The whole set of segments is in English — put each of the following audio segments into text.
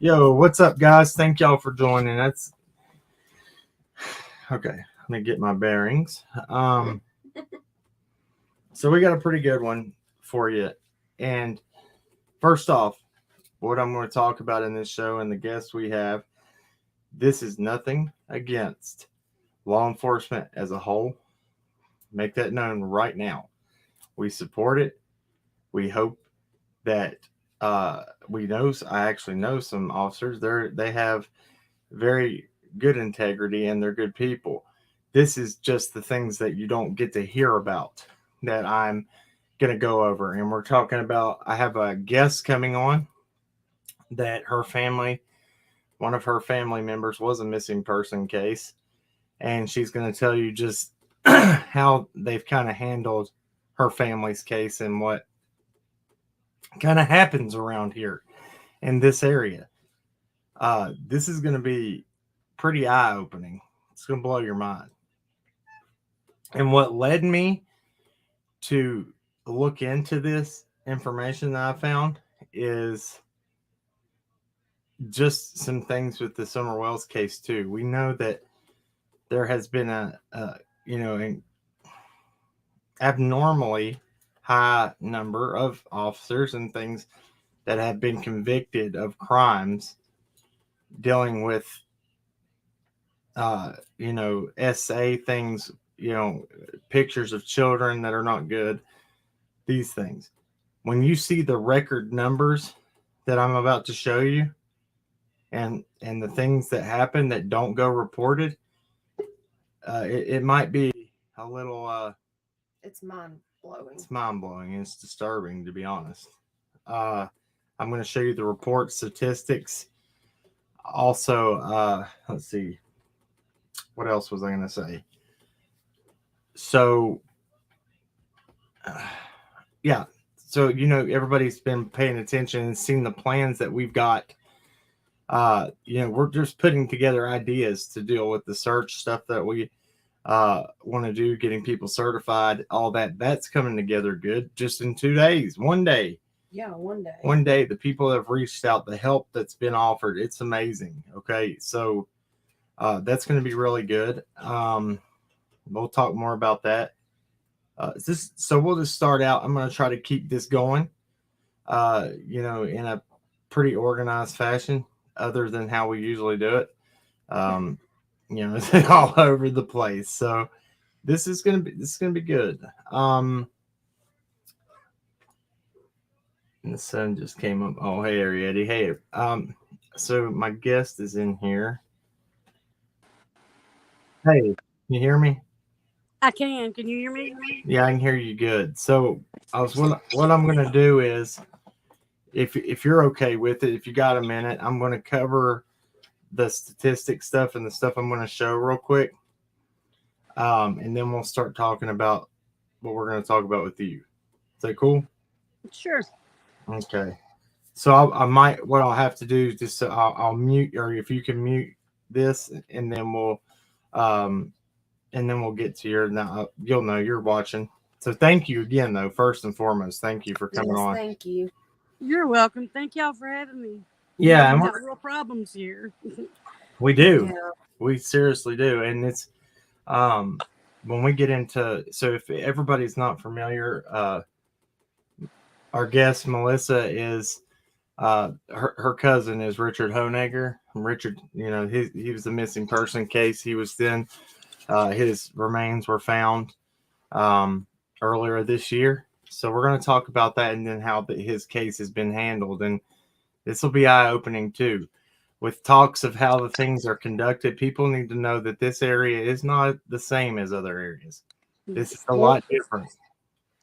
Yo, what's up, guys? Thank y'all for joining. That's okay. Let me get my bearings. So we got a pretty good one for you. And first off, what I'm going to talk about in this show and the guests we have, this is nothing against law enforcement as a whole. Make that known right now. We support it. We hope that I actually know some officers. They have very good integrity and they're good people. This is just the things that you don't get to hear about that I'm going to go over. And we're talking about, I have a guest coming on that one of her family members was a missing person case. And she's going to tell you just how they've kind of handled her family's case and what kind of happens around here in this area. This is going to be pretty eye-opening. It's going to blow your mind. And what led me to look into this information that I found is just some things with the Summer Wells case too. We know that there has been an abnormally high number of officers and things that have been convicted of crimes dealing with SA things, pictures of children that are not good, these things. When you see the record numbers that I'm about to show you and the things that happen that don't go reported, it might be a little it's mind-blowing. It's mind-blowing. It's disturbing, to be honest. I'm going to show you the report statistics. Also, let's see. What else was I going to say? So, yeah. So, everybody's been paying attention and seen the plans that we've got. We're just putting together ideas to deal with the search stuff that we want to do, getting people certified, all that. That's coming together good just in 2 days. One day. Yeah, one day. One day, the people that have reached out, the help that's been offered, it's amazing. Okay, so that's going to be really good. We'll talk more about that. So we'll just start out. I'm going to try to keep this going, in a pretty organized fashion, other than how we usually do it. It's all over the place. So this is going to be good. And the sun just came up. Oh, hey, Ariette. Hey. So my guest is in here. Hey, you hear me? I can. Can you hear me? Yeah, I can hear you good. So what I'm going to do is, if you're okay with it, if you got a minute, I'm going to cover the statistic stuff and the stuff I'm going to show real quick. And then we'll start talking about what we're going to talk about with you. Is that cool? Sure. Okay. So what I'll have to do is just I'll mute, or if you can mute this, and then we'll get to your, now you'll know you're watching. So thank you again, though. First and foremost, thank you for coming on. Thank you. You're welcome. Thank y'all for having me. Yeah, we've got real problems here. We do. Yeah. We seriously do, and it's when we get into. So if everybody's not familiar, our guest Melissa is her cousin is Richard Honegger. Richard, he was the missing person case. He was then his remains were found earlier this year. So we're going to talk about that and then how his case has been handled. And this will be eye-opening too. With talks of how the things are conducted, people need to know that this area is not the same as other areas. This is a lot different.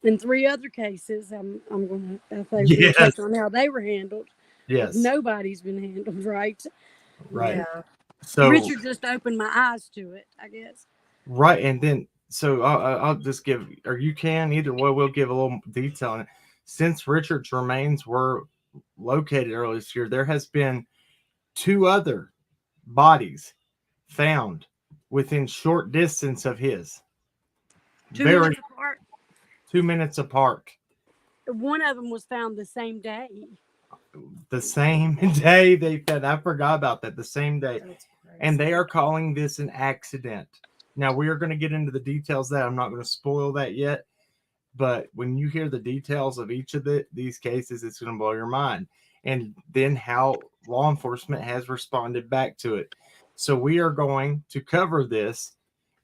In 3 other cases, I'm going to touch on how they were handled. Yes. Nobody's been handled right. Right. Yeah. So Richard just opened my eyes to it, I guess. Right, and then so I'll just give, or you can either way. We'll give a little detail on it. Since Richard's remains were located earlier this year, there has been 2 other bodies found within short distance of his. 2 minutes apart. 2 minutes apart. One of them was found the same day. the same day they found. I forgot about that. The same day, That's crazy. and they are calling this an accident. Now we are going to get into the details of that. I'm not going to spoil that yet, but when you hear the details of each of these cases, it's going to blow your mind. And then how law enforcement has responded back to it. So we are going to cover this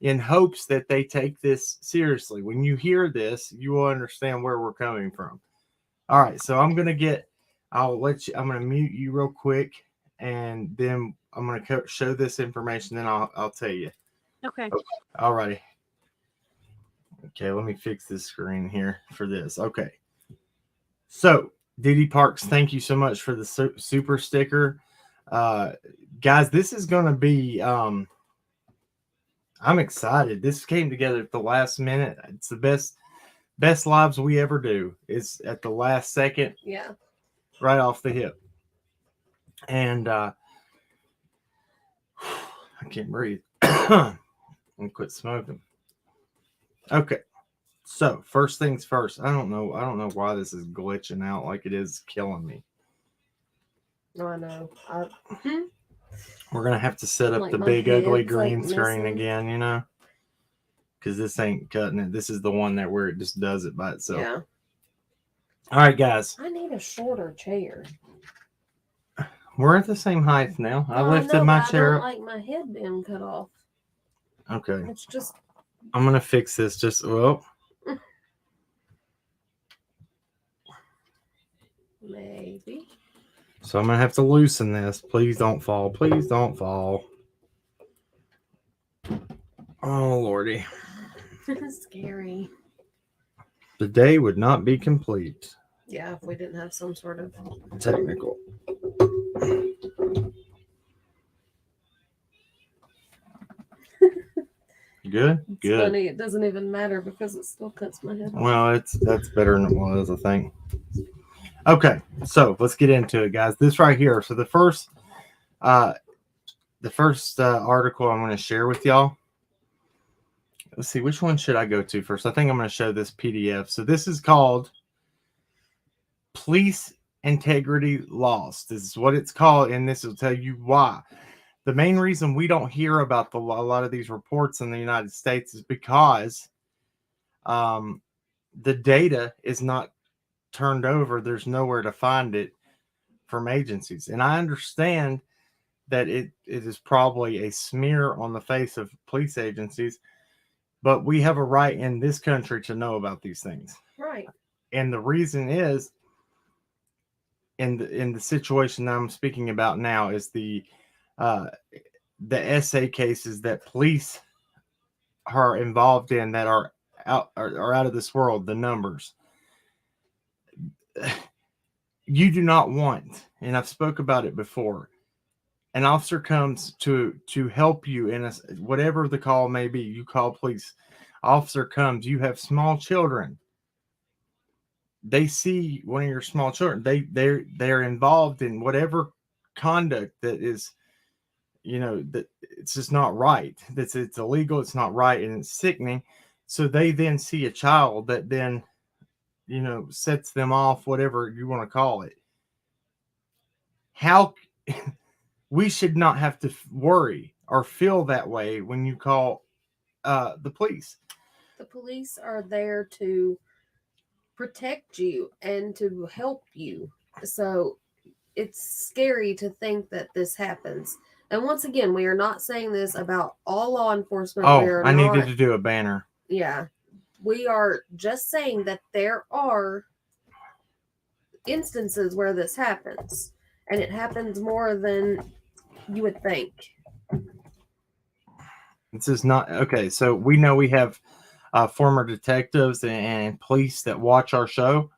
in hopes that they take this seriously. When you hear this, you will understand where we're coming from. All right, so I'm going to mute you real quick, and then I'm going to show this information, then I'll tell you. Okay. All righty. Okay, let me fix this screen here for this. Okay. So, Diddy Parks, thank you so much for the super sticker. Guys, this is going to be, I'm excited. This came together at the last minute. It's the best lives we ever do is at the last second. Yeah. Right off the hip. And I can't breathe. And quit smoking. Okay. So first things first. I don't know why this is glitching out like it is killing me. No, I know. We're gonna have to set up Like the my big ugly head's, green like, screen missing. again, you know, because this ain't cutting it. This is the one that where it just does it by itself. Yeah. All right, guys. I need a shorter chair. We're at the same height now. I lifted know, my but chair I up. don't like my head being cut off. Okay. It's just. I'm gonna fix this. Just well. Maybe. So I'm going to have to loosen this. Please don't fall. Please don't fall. Oh, Lordy. Scary. The day would not be complete. Yeah, if we didn't have some sort of technical. Good? It's Good. funny. It doesn't even matter because it still cuts my head off. Well, that's better than it was, I think. Okay, so let's get into it, guys. This right here. So the first article I'm going to share with y'all. Let's see, which one should I go to first? I think I'm going to show this PDF. So this is called Police Integrity Lost. This is what it's called, and this will tell you why. The main reason we don't hear about a lot of these reports in the United States is because the data is not turned over. There's nowhere to find it from agencies. And I understand that it is probably a smear on the face of police agencies, but we have a right in this country to know about these things. Right. And the reason is, in the situation that I'm speaking about now, is the essay cases that police are involved in that are out of this world. The numbers you do not want, and I've spoke about it before. An officer comes to help you in whatever the call may be. You call police. Officer comes. You have small children. They see one of your small children. They're involved in whatever conduct that is, that it's just not right. It's illegal. It's not right, and it's sickening. So they then see a child that then, sets them off, whatever you want to call it. How we should not have to worry or feel that way when you call the police. The police are there to protect you and to help you. So it's scary to think that this happens. And once again, we are not saying this about all law enforcement. Oh, I needed to do a banner. Yeah. We are just saying that there are instances where this happens. And it happens more than you would think. This is not okay. So we know we have former detectives and police that watch our show.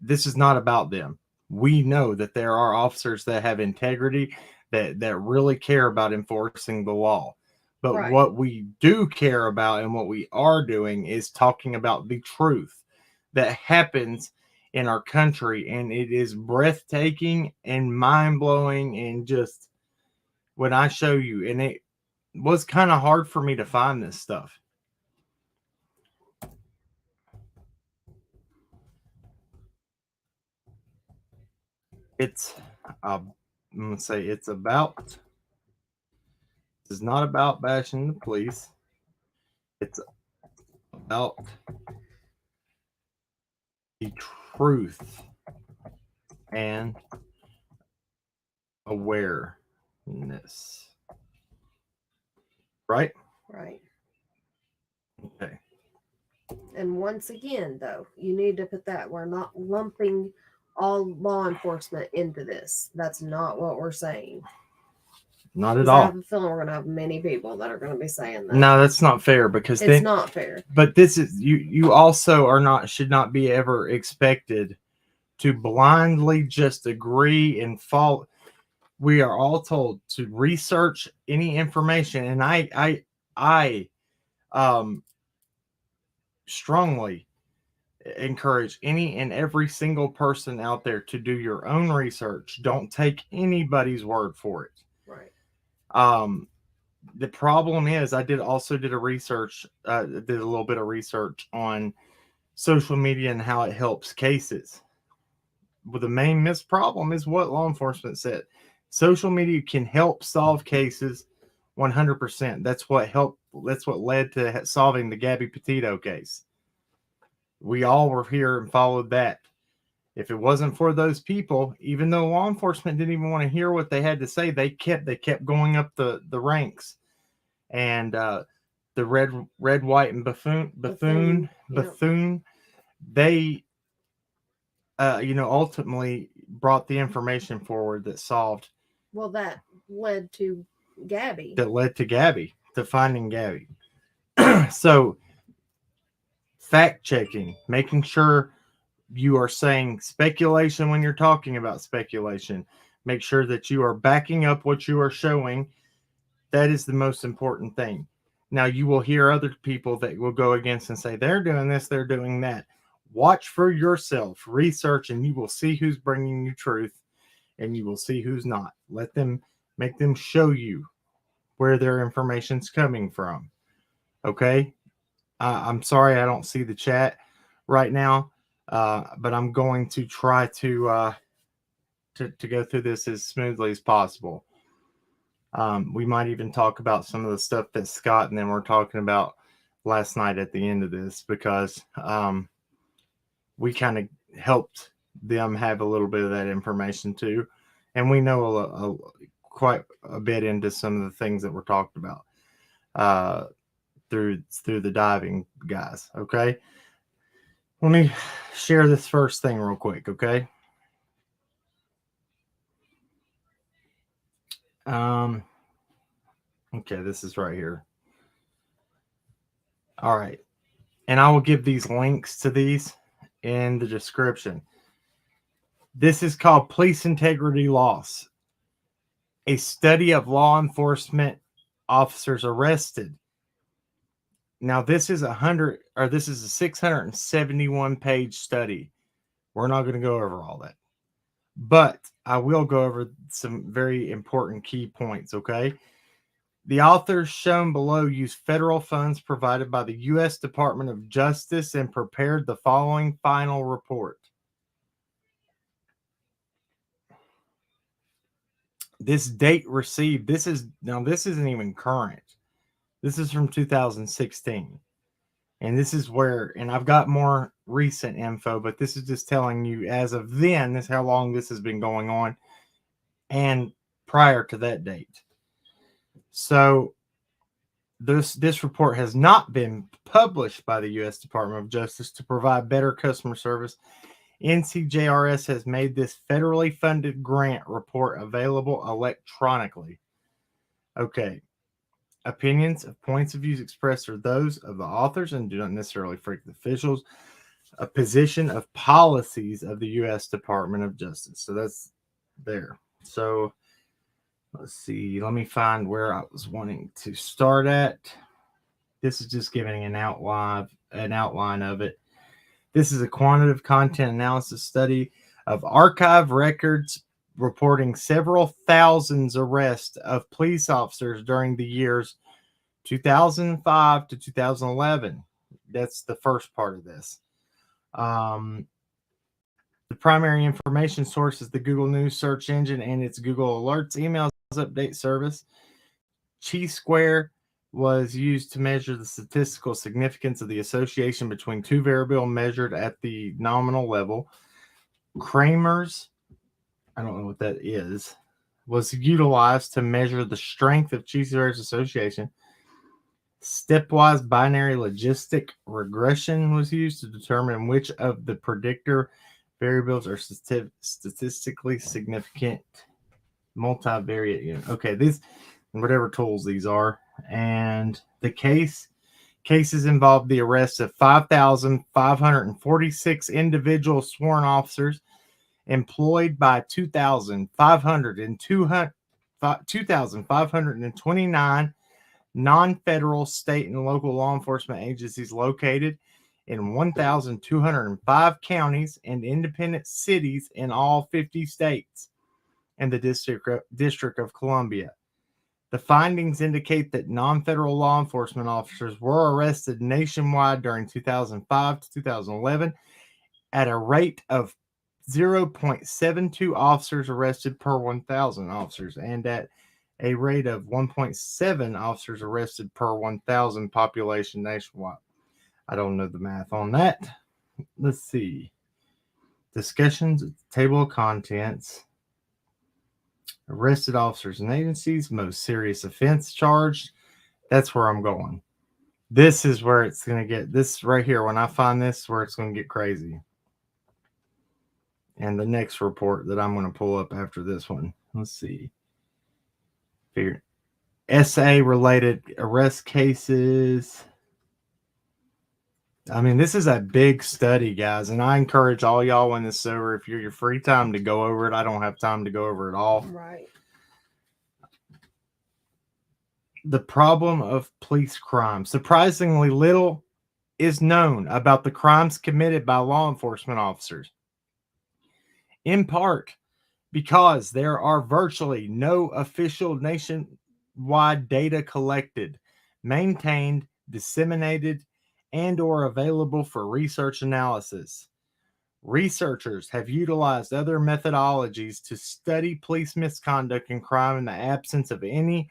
This is not about them. We know that there are officers that have integrity, that really care about enforcing the law. But Right. What we do care about and what we are doing is talking about the truth that happens in our country. And it is breathtaking and mind-blowing. And just when I show you, and it was kind of hard for me to find this stuff. it's I'm gonna say it's about. It's not about bashing the police. It's about the truth and awareness. Right? Right. Okay. And once again, though, you need to put that we're not lumping all law enforcement into this. That's not what we're saying. Not at Because I all. have a feeling we're going to have many people that are going to be saying that. No, that's not fair because It's then, not fair. but this is you also are not should not be ever expected to blindly just agree and fall. We are all told to research any information, and I strongly encourage any and every single person out there to do your own research. Don't take anybody's word for it. Right. The problem is I did a research, did a little bit of research on social media and how it helps cases. But the main problem is what law enforcement said. Social media can help solve cases 100%. That's what helped. That's what led to solving the Gabby Petito case. We all were here and followed that. If it wasn't for those people, even though law enforcement didn't even want to hear what they had to say, they kept going up the ranks. And the red, white, and buffoon, Yep. they ultimately brought the information forward that solved Well, that led to Gabby. that led to Gabby, to finding Gabby. So fact checking, making sure you are saying speculation when you're talking about speculation. Make sure that you are backing up what you are showing. That is the most important thing. Now, you will hear other people that will go against and say, they're doing this, they're doing that. Watch for yourself, research, and you will see who's bringing you truth and you will see who's not. Make them show you where their information's coming from. Okay? I'm sorry I don't see the chat right now, but I'm going to try to go through this as smoothly as possible. We might even talk about some of the stuff that Scott and then we're talking about last night at the end of this because we kind of helped them have a little bit of that information too, and we know quite a bit into some of the things that were talked about through the diving guys. Okay, let me share this first thing real quick. Okay. Okay, this is right here. All right. And I will give these links to these in the description. This is called Police Integrity Loss, a study of law enforcement officers arrested. Now, this is a 671 page study. We're not going to go over all that, but I will go over some very important key points. Okay. The authors shown below used federal funds provided by the U.S. Department of Justice and prepared the following final report. This date received, this isn't even current. This is from 2016. And this is where, and I've got more recent info, but this is just telling you as of then, this is how long this has been going on and prior to that date. So this report has not been published by the U.S. Department of Justice to provide better customer service. NCJRS has made this federally funded grant report available electronically. Okay. Opinions of points of views expressed are those of the authors and do not necessarily reflect the officials. A position of policies of the U.S. Department of Justice. So that's there. So let's see. Let me find where I was wanting to start at. This is just giving an outline of it. This is a quantitative content analysis study of archive records reporting several thousands arrests of police officers during the years 2005 to 2011. That's the first part of this. The primary information source is the Google News search engine and its Google Alerts emails update service. Chi-square was used to measure the statistical significance of the association between two variables measured at the nominal level. Kramer's, I don't know what that is, was utilized to measure the strength of Chi-square's association. Stepwise binary logistic regression was used to determine which of the predictor variables are statistically significant multivariate unit. Okay, these whatever tools these are, and the cases involved the arrest of 5,546 individual sworn officers employed by 2,529 non-federal state and local law enforcement agencies located in 1,205 counties and independent cities in all 50 states and the District of Columbia. The findings indicate that non-federal law enforcement officers were arrested nationwide during 2005 to 2011 at a rate of 0.72 officers arrested per 1,000 officers and at a rate of 1.7 officers arrested per 1,000 population nationwide. I don't know the math on that. Let's see. Discussions, table of contents. Arrested officers and agencies, most serious offense charged. That's where I'm going. This is where it's going to get, this right here, when I find this, where it's going to get crazy. And the next report that I'm going to pull up after this one. Let's see. Figure. SA related arrest cases. I mean, this is a big study, guys, and I encourage all y'all when this is over, if you're your free time, to go over it. I don't have time to go over it all. Right. The problem of police crime. Surprisingly little is known about the crimes committed by law enforcement officers. In part because there are virtually no official nationwide data collected, maintained, disseminated, and or available for research analysis. Researchers have utilized other methodologies to study police misconduct and crime in the absence of any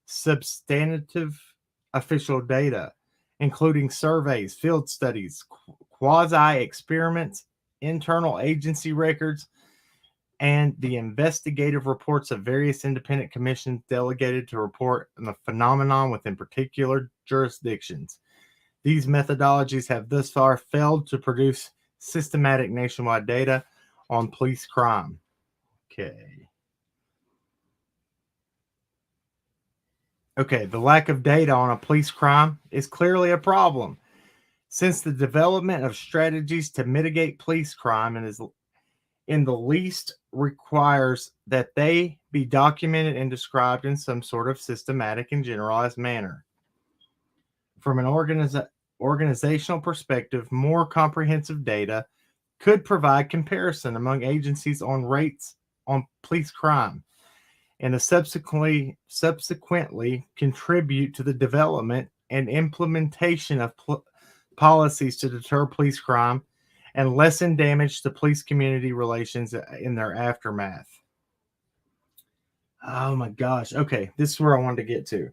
substantive official data, including surveys, field studies, quasi-experiments, internal agency records, and the investigative reports of various independent commissions delegated to report on the phenomenon within particular jurisdictions. These methodologies have thus far failed to produce systematic nationwide data on police crime. Okay, the lack of data on a police crime is clearly a problem, since the development of strategies to mitigate police crime and is in the least requires that they be documented and described in some sort of systematic and generalized manner. From an organizational perspective, more comprehensive data could provide comparison among agencies on rates on police crime and subsequently contribute to the development and implementation of policies to deter police crime and lessen damage to police community relations in their aftermath. Oh my gosh. Okay, this is where I wanted to get to.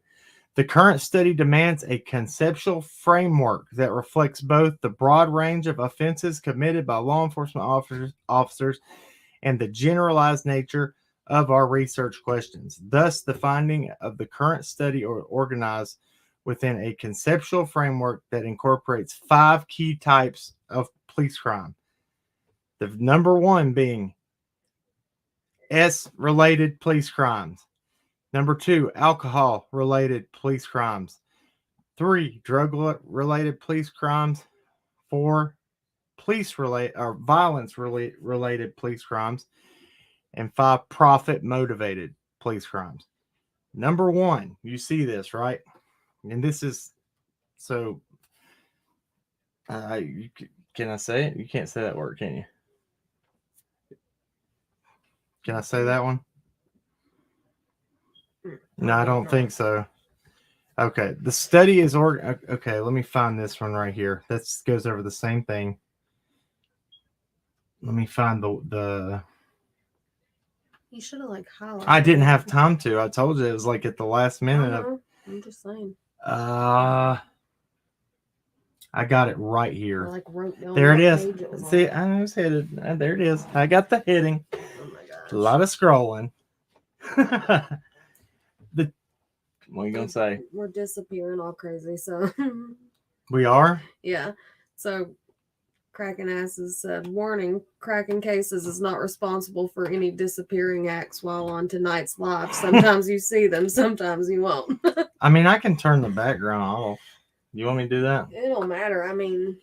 The current study demands a conceptual framework that reflects both the broad range of offenses committed by law enforcement officers and the generalized nature of our research questions. Thus, the finding of the current study are organized within a conceptual framework that incorporates 5 key types of police crime. The number 1 being S-related police crimes. Number 2, alcohol-related police crimes. 3, drug-related police crimes. 4, violence-related police crimes. And 5, profit-motivated police crimes. Number 1, you see this, right? And this is, so, can I say it? You can't say that word, can you? Can I say that one? No, I don't think so. Okay, the study is okay, let me find this one right here. That goes over the same thing. let me find the. You should have like highlighted. I didn't it. have time to. I told you it was like at the last I minute know. I'm just saying. of. I got it right I here. like wrote down There it what is. page it was See, on. I was headed. There it is. I got the heading. Oh my gosh. A lot of scrolling. What are you gonna say? We're disappearing all crazy. So We are. yeah. So Kraken Asses said, warning, Kraken Cases is not responsible for any disappearing acts while on tonight's live. Sometimes you see them, sometimes you won't. I mean, I can turn the background off. You want me to do that? It don't matter. I mean,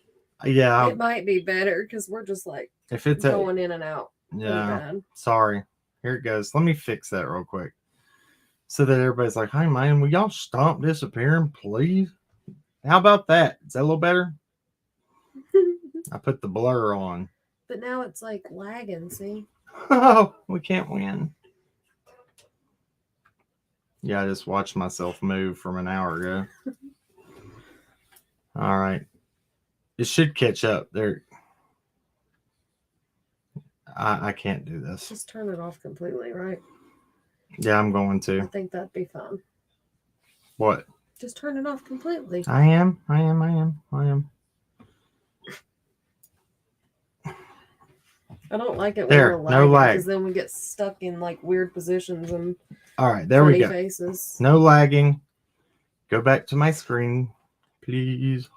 Yeah. it might be better because we're just like If it's going in and out. Really yeah. bad. Sorry. Here it goes. Let me fix that real quick. So that everybody's like, hey man, will y'all stop disappearing, please? How about that? Is that a little better? I put the blur on. But now it's like lagging, see? Oh, we can't win. Yeah, I just watched myself move from an hour ago. All right. It should catch up. There. I can't do this. Just turn it off completely, right? Yeah, I'm going I to. think that'd be fun. What? Just turn it off completely. I am. I don't like it There, when we're no lagging lag. because then we get stuck in like weird positions and All right, there we funny go. faces. No lagging. Go back to my screen, please.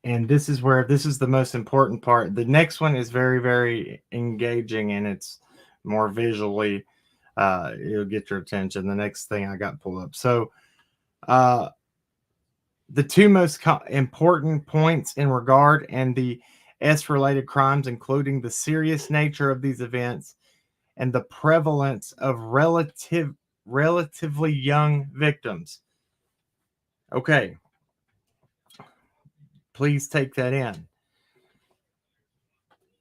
And this is the most important part. The next one is very, very engaging and it's more visually, it'll get your attention. The next thing I got pulled up. So, the two most important points in regard and the S-related crimes, including the serious nature of these events and the prevalence of relatively young victims. Okay. Please take that in.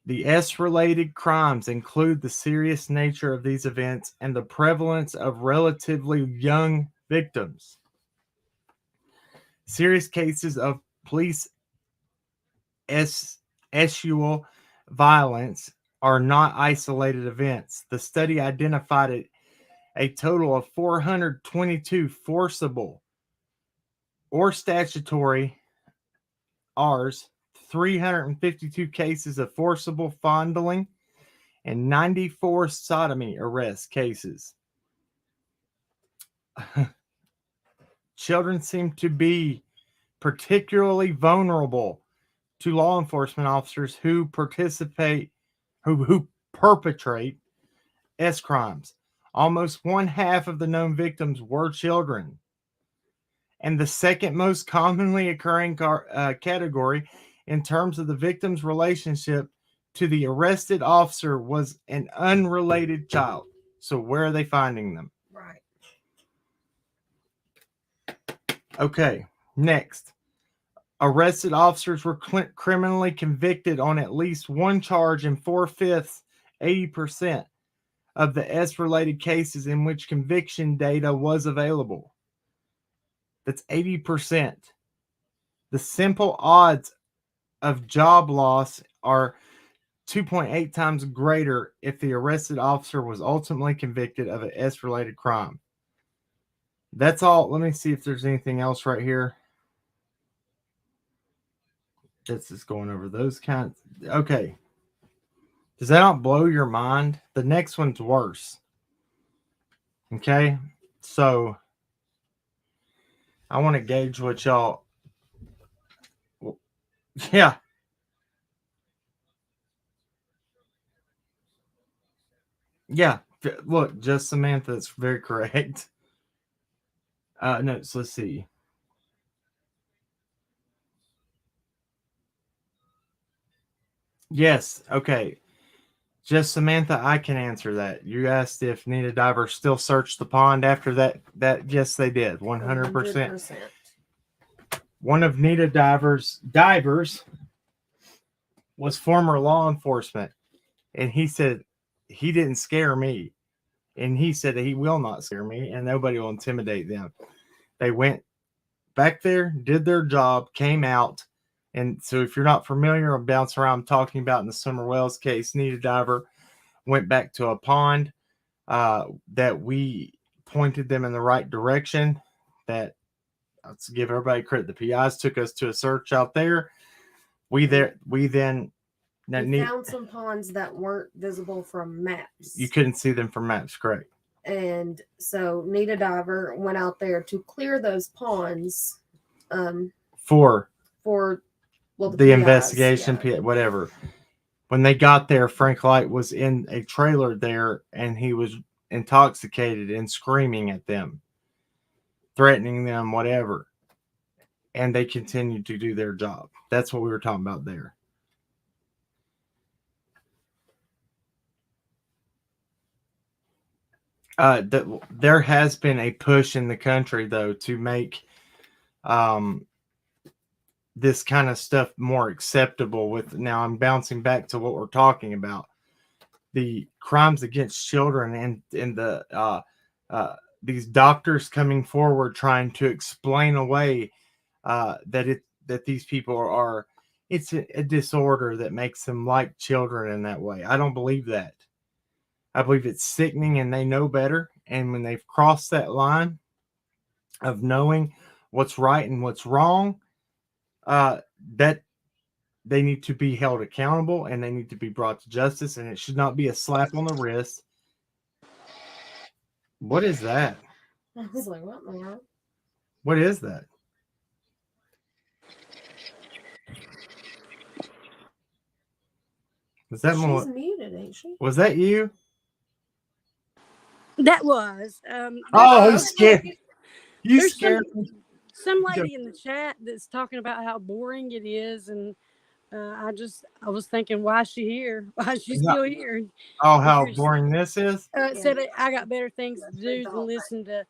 The S-related crimes include the serious nature of these events and the prevalence of relatively young victims. Serious cases of police sexual violence are not isolated events. The study identified a total of 422 forcible or statutory R's, 352 cases of forcible fondling, and 94 sodomy arrest cases. Children seem to be particularly vulnerable to law enforcement officers who perpetrate S crimes. Almost one half of the known victims were children. And the second most commonly occurring category in terms of the victim's relationship to the arrested officer was an unrelated child. So where are they finding them? Right. Okay, next. Arrested officers were criminally convicted on at least one charge in 4/5, 80% of the S-related cases in which conviction data was available. That's 80%. The simple odds of job loss are 2.8 times greater if the arrested officer was ultimately convicted of an S-related crime. That's all. Let me see if there's anything else right here. This is going over those kinds. Okay. Does that not blow your mind? The next one's worse. Okay. So I want to gauge what y'all. Yeah. Yeah. Look, just Samantha. That's very correct. No, so let's see. Yes. Okay. Just Samantha, I can answer that. You asked if Nita Diver still searched the pond after that. Yes, they did. 100%. One of Nita Diver's divers was former law enforcement, and he said he didn't scare me, and he said that he will not scare me, and nobody will intimidate them. They went back there, did their job, came out, And so if you're not familiar, I'm bouncing around, I'm talking about in the Summer Wells case, need a diver, went back to a pond that we pointed them in the right direction. That, let's give everybody credit. The PIs took us to a search out there. We then We found some ponds that weren't visible from maps. You couldn't see them from maps, correct? And so need a diver went out there to clear those ponds For the the PIs, investigation, yeah. whatever. When they got there, Frank Light was in a trailer there, and he was intoxicated and screaming at them, threatening them, whatever. And they continued to do their job. That's what we were talking about there. There has been a push in the country, though, to make this kind of stuff more acceptable. With now, I'm bouncing back to what we're talking about: the crimes against children, and the these doctors coming forward trying to explain away that these people are. It's a disorder that makes them like children in that way. I don't believe that. I believe it's sickening, and they know better. And when they've crossed that line of knowing what's right and what's wrong, that they need to be held accountable, and they need to be brought to justice. And it should not be a slap on the wrist. What is that? I was like, what in the world? What is that? Was that She's muted, ain't she? Was that you? That was. Oh, scared. You There's scared me. Some lady in the chat that's talking about how boring it is, and I was thinking, why is she here? Why is she still here? Oh, how boring this is. Said I got better things to do than listen to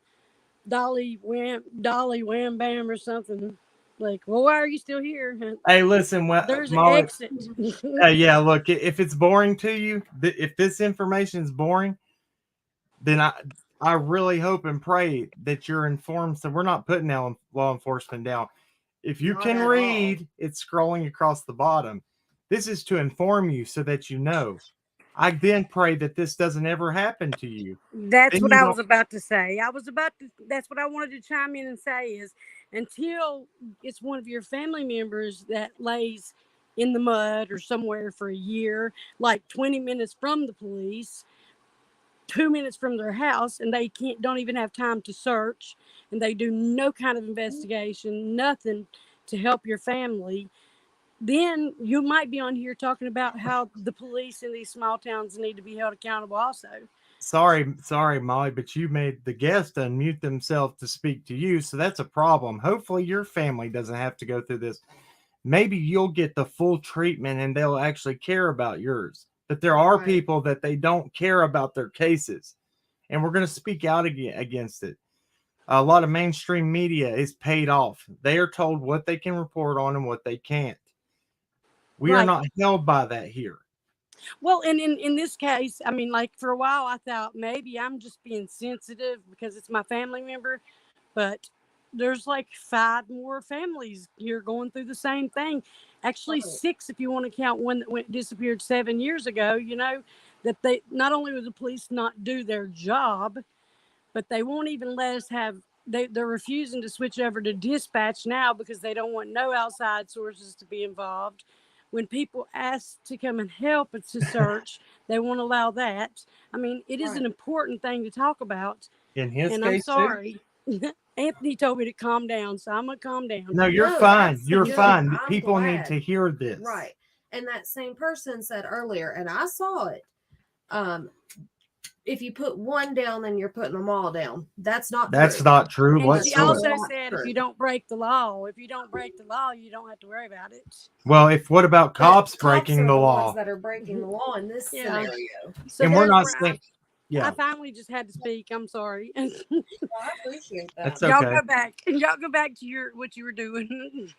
Dolly Wham Bam or something. Like, well, why are you still here? Hey, listen, There's Molly, an exit. yeah, look, if it's boring to you, if this information is boring, then I really hope and pray that you're informed. So we're not putting law enforcement down. If you can read, it's scrolling across the bottom. This is to inform you so that you know. I then pray that this doesn't ever happen to you. That's what I was about to say. That's what I wanted to chime in and say is, until it's one of your family members that lays in the mud or somewhere for a year, like 20 minutes from the police, 2 minutes from their house, and they don't even have time to search, and they do no kind of investigation, nothing to help your family, then you might be on here talking about how the police in these small towns need to be held accountable also. Sorry, Molly, but you made the guest unmute themselves to speak to you, so that's a problem. Hopefully your family doesn't have to go through this. Maybe you'll get the full treatment and they'll actually care about yours. But there are people that they don't care about their cases, and we're going to speak out against it. A lot of mainstream media is paid off. They are told what they can report on and what they can't. We are not held by that here. Well, and in this case, I mean, like for a while, I thought maybe I'm just being sensitive because it's my family member, but there's like 5 more families here going through the same thing. Actually, 6 if you want to count one that disappeared 7 years ago. You know, that they not only will the police not do their job, but they won't even let us have. They're refusing to switch over to dispatch now because they don't want no outside sources to be involved. When people ask to come and help and to search, they won't allow that. I mean, it is an important thing to talk about. In his case, I'm sorry. Anthony told me to calm down, so I'm going to calm down. No, you're fine. You're fine. People need to hear this. Right. And that same person said earlier, and I saw it, if you put one down, then you're putting them all down. That's not true. And she also said if you don't break the law, you don't have to worry about it. Well, what about cops breaking the law? Ones that are breaking the law in this scenario. So and we're not saying. Yeah. I finally just had to speak. I'm sorry. I appreciate that. That's okay. Y'all go back to what you were doing.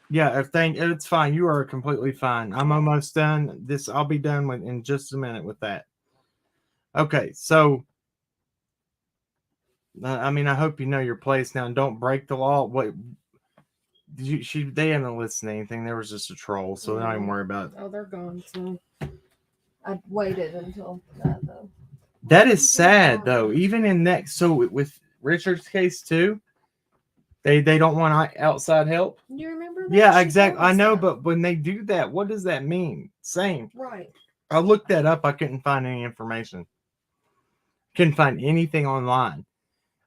Yeah, it's fine. You are completely fine. I'm almost done. I'll be done in just a minute with that. Okay, so I mean, I hope you know your place now and don't break the law. They haven't listened to anything. There was just a troll, so they don't even worry about it. Oh, they're gone. So I waited until that though. That is sad, though. Even in that, so with Richard's case too, they don't want outside help. You remember that? Yeah, She exactly. told I us know, that. but when they do that, what does that mean? Same. Right. I looked that up. I couldn't find any information. Couldn't find anything online.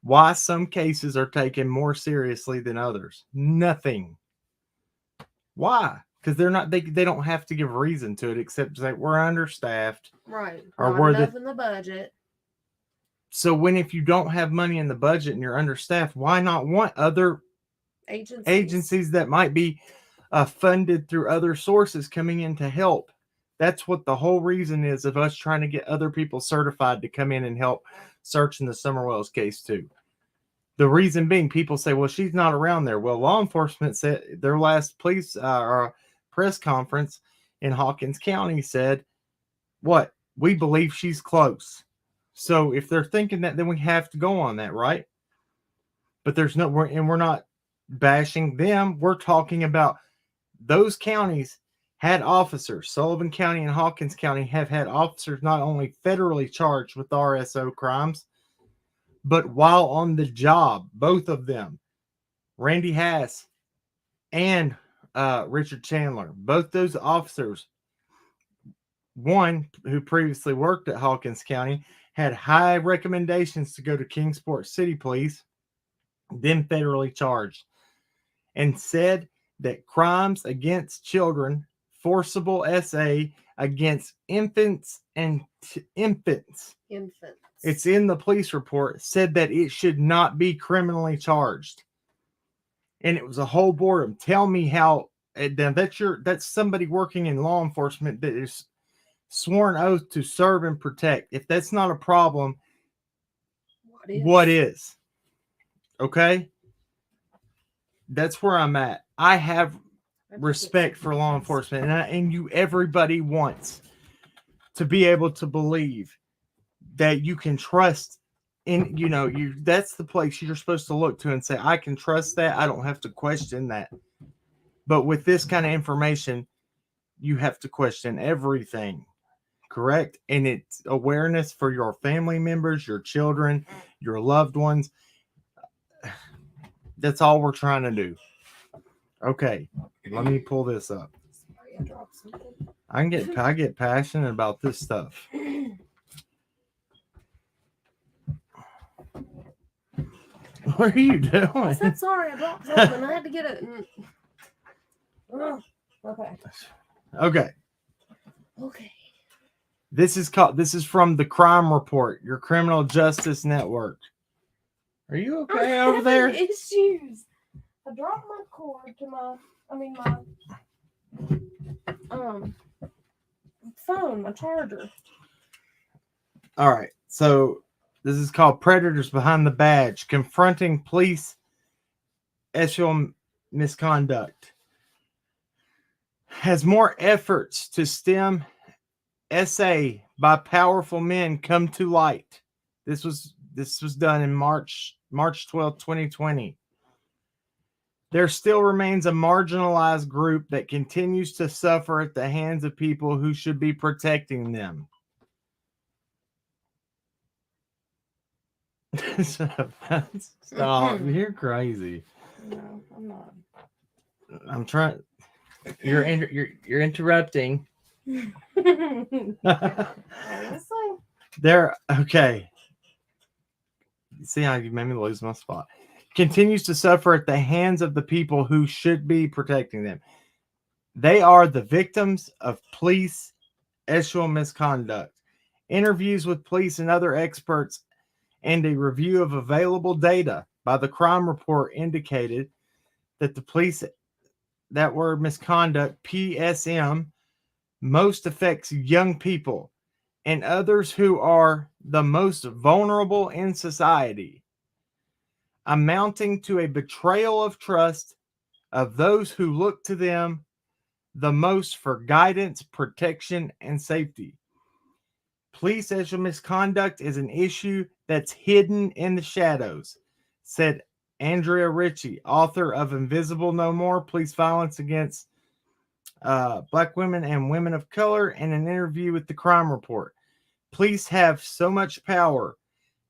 Why some cases are taken more seriously than others? Nothing. Why? Because they're not. They don't have to give a reason to it except to say we're understaffed. Right. Or Not were enough in the budget. So if you don't have money in the budget and you're understaffed, why not want other agencies that might be funded through other sources coming in to help? That's what the whole reason is of us trying to get other people certified to come in and help search in the Summerwells case too. The reason being, people say, well, she's not around there. Well, law enforcement said their last police or press conference in Hawkins County said, what? We believe she's close. So if they're thinking that, then we have to go on that, right? But we're not bashing them. We're talking about those counties had officers. Sullivan County and Hawkins County have had officers not only federally charged with RSO crimes, but while on the job, both of them, Randy Hass and Richard Chandler, both those officers, one who previously worked at Hawkins County, had high recommendations to go to Kingsport City Police, then federally charged, and said that crimes against children, forcible SA against infants and infants, it's in the police report, said that it should not be criminally charged. And it was a whole boredom. Tell me how that's somebody working in law enforcement that is sworn oath to serve and protect. If that's not a problem, what is? Okay? That's where I'm at. I have respect for law enforcement, and everybody wants to be able to believe that you can trust in, that's the place you're supposed to look to and say, I can trust that. I don't have to question that. But with this kind of information, you have to question everything. Correct? And it's awareness for your family members, your children, your loved ones. That's all we're trying to do. Okay, let me pull this up. Sorry, I dropped something. I get passionate about this stuff. What are you doing? I said sorry, I dropped something. I had to get it. Okay. Okay. This is from the Crime Report, your criminal justice network. Are you okay over there? Issues. I dropped my cord to my phone, my charger. All right. So this is called Predators Behind the Badge, Confronting Police Echelon Misconduct. Has more efforts to stem SA by powerful men come to light. This was done in March 12th, 2020. There still remains a marginalized group that continues to suffer at the hands of people who should be protecting them. Stop. You're crazy. No, I'm not. I'm trying. You're interrupting. There. Okay. See how you made me lose my spot. Continues to suffer at the hands of the people who should be protecting them. They are the victims of police echelon misconduct. Interviews with police and other experts and a review of available data by the crime report indicated that the police, that word misconduct, PSM, most affects young people and others who are the most vulnerable in society, amounting to a betrayal of trust of those who look to them the most for guidance, protection, and safety. Police echelon misconduct is an issue that's hidden in the shadows, said Andrea Ritchie, author of Invisible No More, Police Violence Against Black Women and Women of Color, in an interview with the Crime Report. Police have so much power,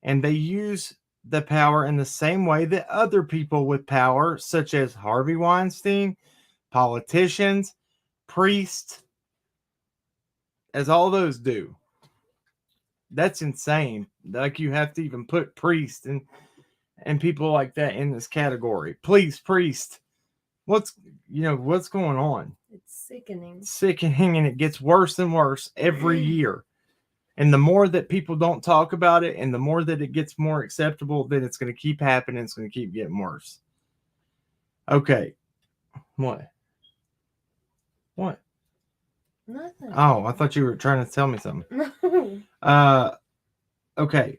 and they use the power in the same way that other people with power, such as Harvey Weinstein, politicians, priests, as all those do. That's insane. Like, you have to even put priests and people like that in this category. Please, priest. What's going on? It's sickening. Sickening, and it gets worse and worse every year. And the more that people don't talk about it, and the more that it gets more acceptable, then it's going to keep happening. It's going to keep getting worse. Okay. What? Nothing. Oh, I thought you were trying to tell me something. No. Okay.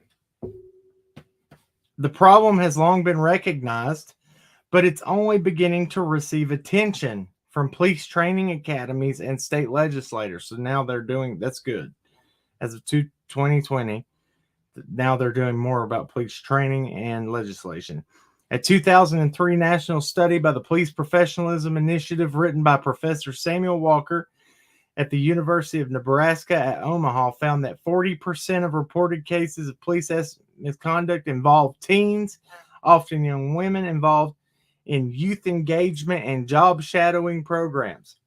The problem has long been recognized, but it's only beginning to receive attention from police training academies and state legislators. So now they're doing, that's good. As of 2020, now they're doing more about police training and legislation. A 2003 national study by the Police Professionalism Initiative, written by Professor Samuel Walker at the University of Nebraska at Omaha, found that 40% of reported cases of police misconduct involved teens, often young women, involved in youth engagement and job shadowing programs.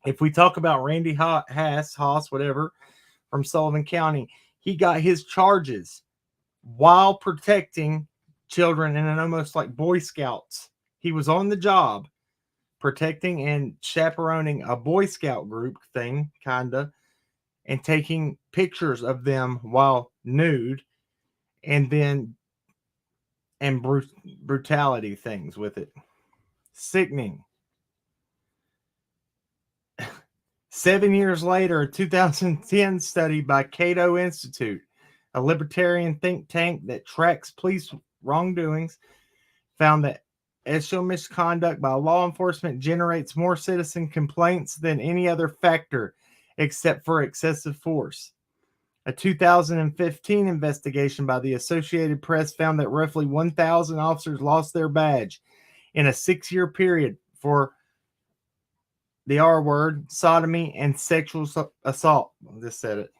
If we talk about Randy Haas, whatever, from Sullivan County, he got his charges while protecting children in an almost like Boy Scouts. He was on the job protecting and chaperoning a Boy Scout group thing, kinda, and taking pictures of them while nude, and then brutality things with it. Sickening. 7 years later, a 2010 study by Cato Institute, a libertarian think tank that tracks police wrongdoings, found that ESHO misconduct by law enforcement generates more citizen complaints than any other factor except for excessive force. A 2015 investigation by the Associated Press found that roughly 1,000 officers lost their badge in a 6-year period for the R word, sodomy, and sexual assault. I just said it.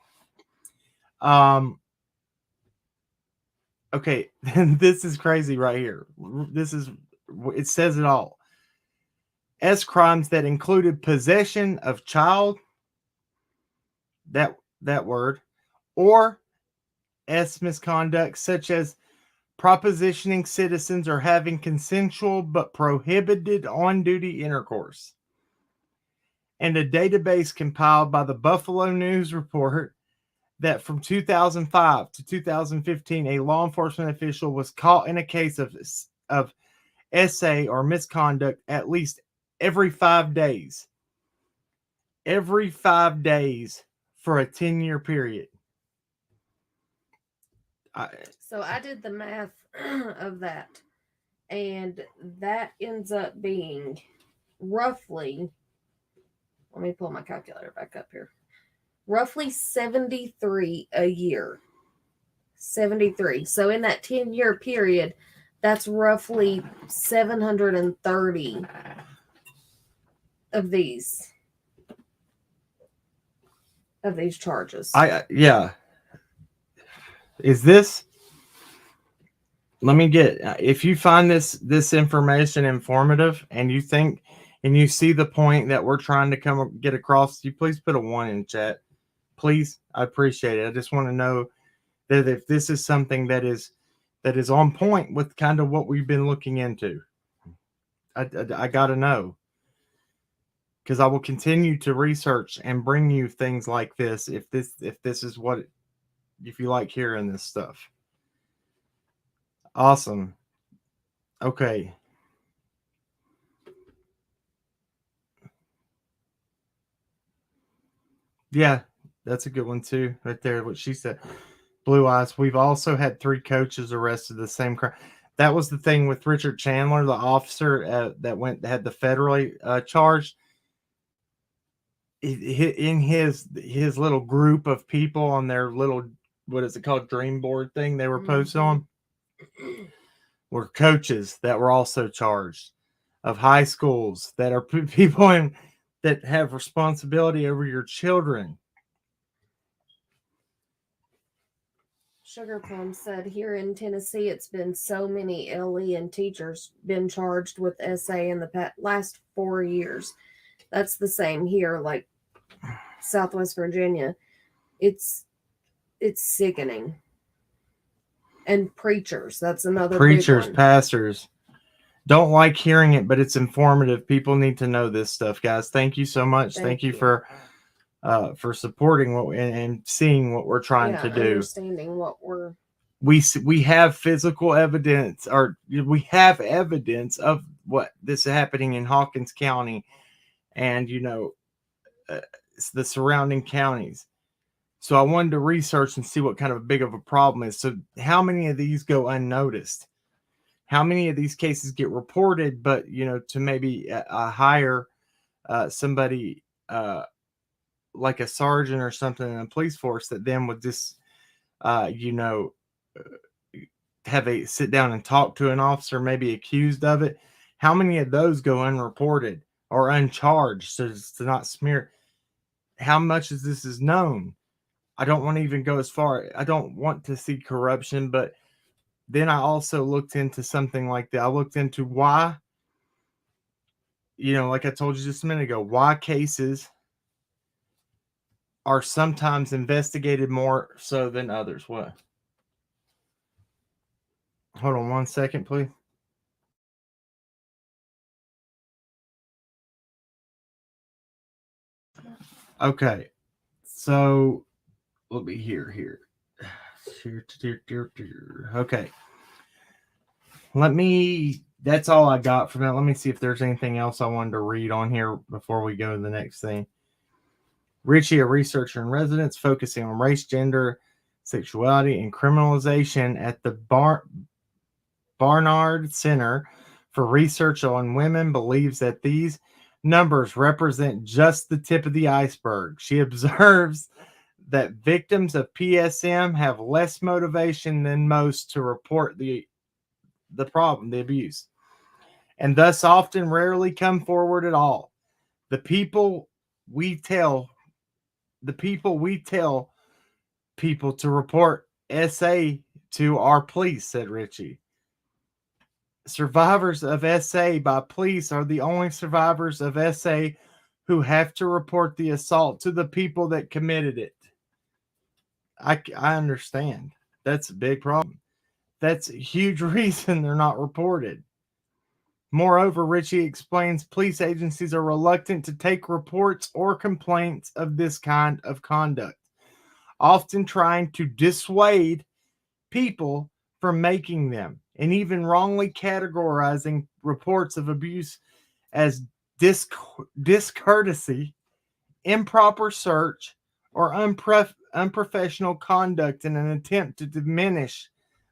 Okay, this is crazy right here. It says it all. S crimes that included possession of child, that word, or S misconduct such as propositioning citizens or having consensual but prohibited on-duty intercourse. And a database compiled by the Buffalo News report that from 2005 to 2015, a law enforcement official was caught in a case of SA or misconduct at least every 5 days. Every 5 days for a 10-year period. So I did the math of that, and that ends up being roughly, let me pull my calculator back up here, roughly 73 a year. 73. So in that 10-year period, that's roughly 730 of these charges. Yeah. Is this? Let me get. If you find this information informative, and you think, and you see the point that we're trying to get across, you please put a 1 in chat. Please, I appreciate it. I just want to know that if this is something that is on point with kind of what we've been looking into. I got to know, because I will continue to research and bring you things like this if this is what, if you like hearing this stuff. Awesome. Okay. Yeah, that's a good one too, right there. What she said. Blue eyes. We've also had 3 coaches arrested the same crime. That was the thing with Richard Chandler, the officer that had the federally charged. In his little group of people on their little, what is it called, dream board thing they were posted on. were coaches that were also charged, of high schools that are people in that have responsibility over your children. Sugar Plum said here in Tennessee, it's been so many LE and teachers been charged with SA in the last 4 years. That's the same here, like Southwest Virginia. It's sickening. And preachers, that's another Preachers, big one. pastors. Don't like hearing it, but it's informative. People need to know this stuff, guys. Thank you so much. Thank you for supporting what and seeing what we're trying to do. Understanding what we have physical evidence, or we have evidence of what this is happening in Hawkins County, and the surrounding counties. So I wanted to research and see what kind of big of a problem is. So how many of these go unnoticed? How many of these cases get reported, but to maybe hire somebody like a sergeant or something in a police force that then would just have a sit down and talk to an officer maybe accused of it? How many of those go unreported or uncharged, so to not smear? How much of this is known? I don't want to even go as far. I don't want to see corruption, but then I also looked into something like that. I looked into why, like I told you just a minute ago, why cases are sometimes investigated more so than others. What? Hold on 1 second, please. Okay. So let me here. Okay. That's all I got from that. Let me see if there's anything else I wanted to read on here before we go to the next thing. Richie, a researcher in residence focusing on race, gender, sexuality, and criminalization at the Barnard Center for Research on Women, believes that these numbers represent just the tip of the iceberg. She observes that victims of PSM have less motivation than most to report the problem, the abuse, and thus often rarely come forward at all. The people we tell people to report SA to our police, said Richie. Survivors of SA by police are the only survivors of SA who have to report the assault to the people that committed it. I understand. That's a big problem. That's a huge reason they're not reported. Moreover, Richie explains police agencies are reluctant to take reports or complaints of this kind of conduct, often trying to dissuade people from making them, and even wrongly categorizing reports of abuse as discourtesy, improper search, or unprofessional conduct in an attempt to diminish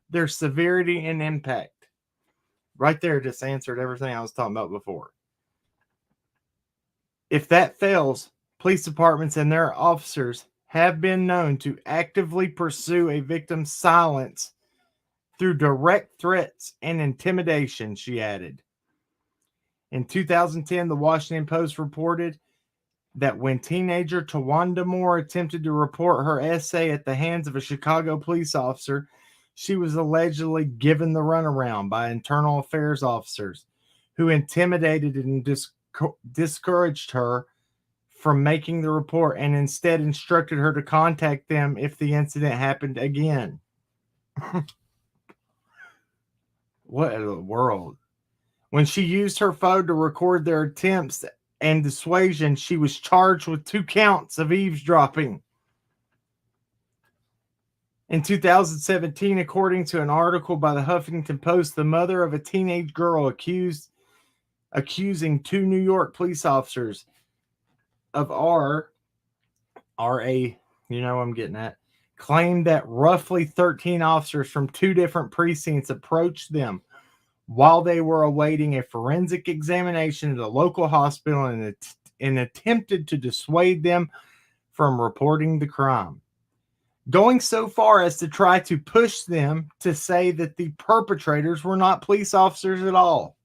their severity and impact. Right there just answered everything I was talking about before. If that fails, police departments and their officers have been known to actively pursue a victim's silence through direct threats and intimidation, she added. In 2010, the Washington Post reported that when teenager Tawanda Moore attempted to report her essay at the hands of a Chicago police officer, she was allegedly given the runaround by internal affairs officers who intimidated and discouraged her from making the report and instead instructed her to contact them if the incident happened again. What in the world? When she used her phone to record their attempts and dissuasion, she was charged with 2 counts of eavesdropping. In 2017, according to an article by the Huffington Post, the mother of a teenage girl accusing 2 New York police officers of I'm getting at, claimed that roughly 13 officers from 2 different precincts approached them while they were awaiting a forensic examination at a local hospital and attempted to dissuade them from reporting the crime. going so far as to try to push them to say that the perpetrators were not police officers at all.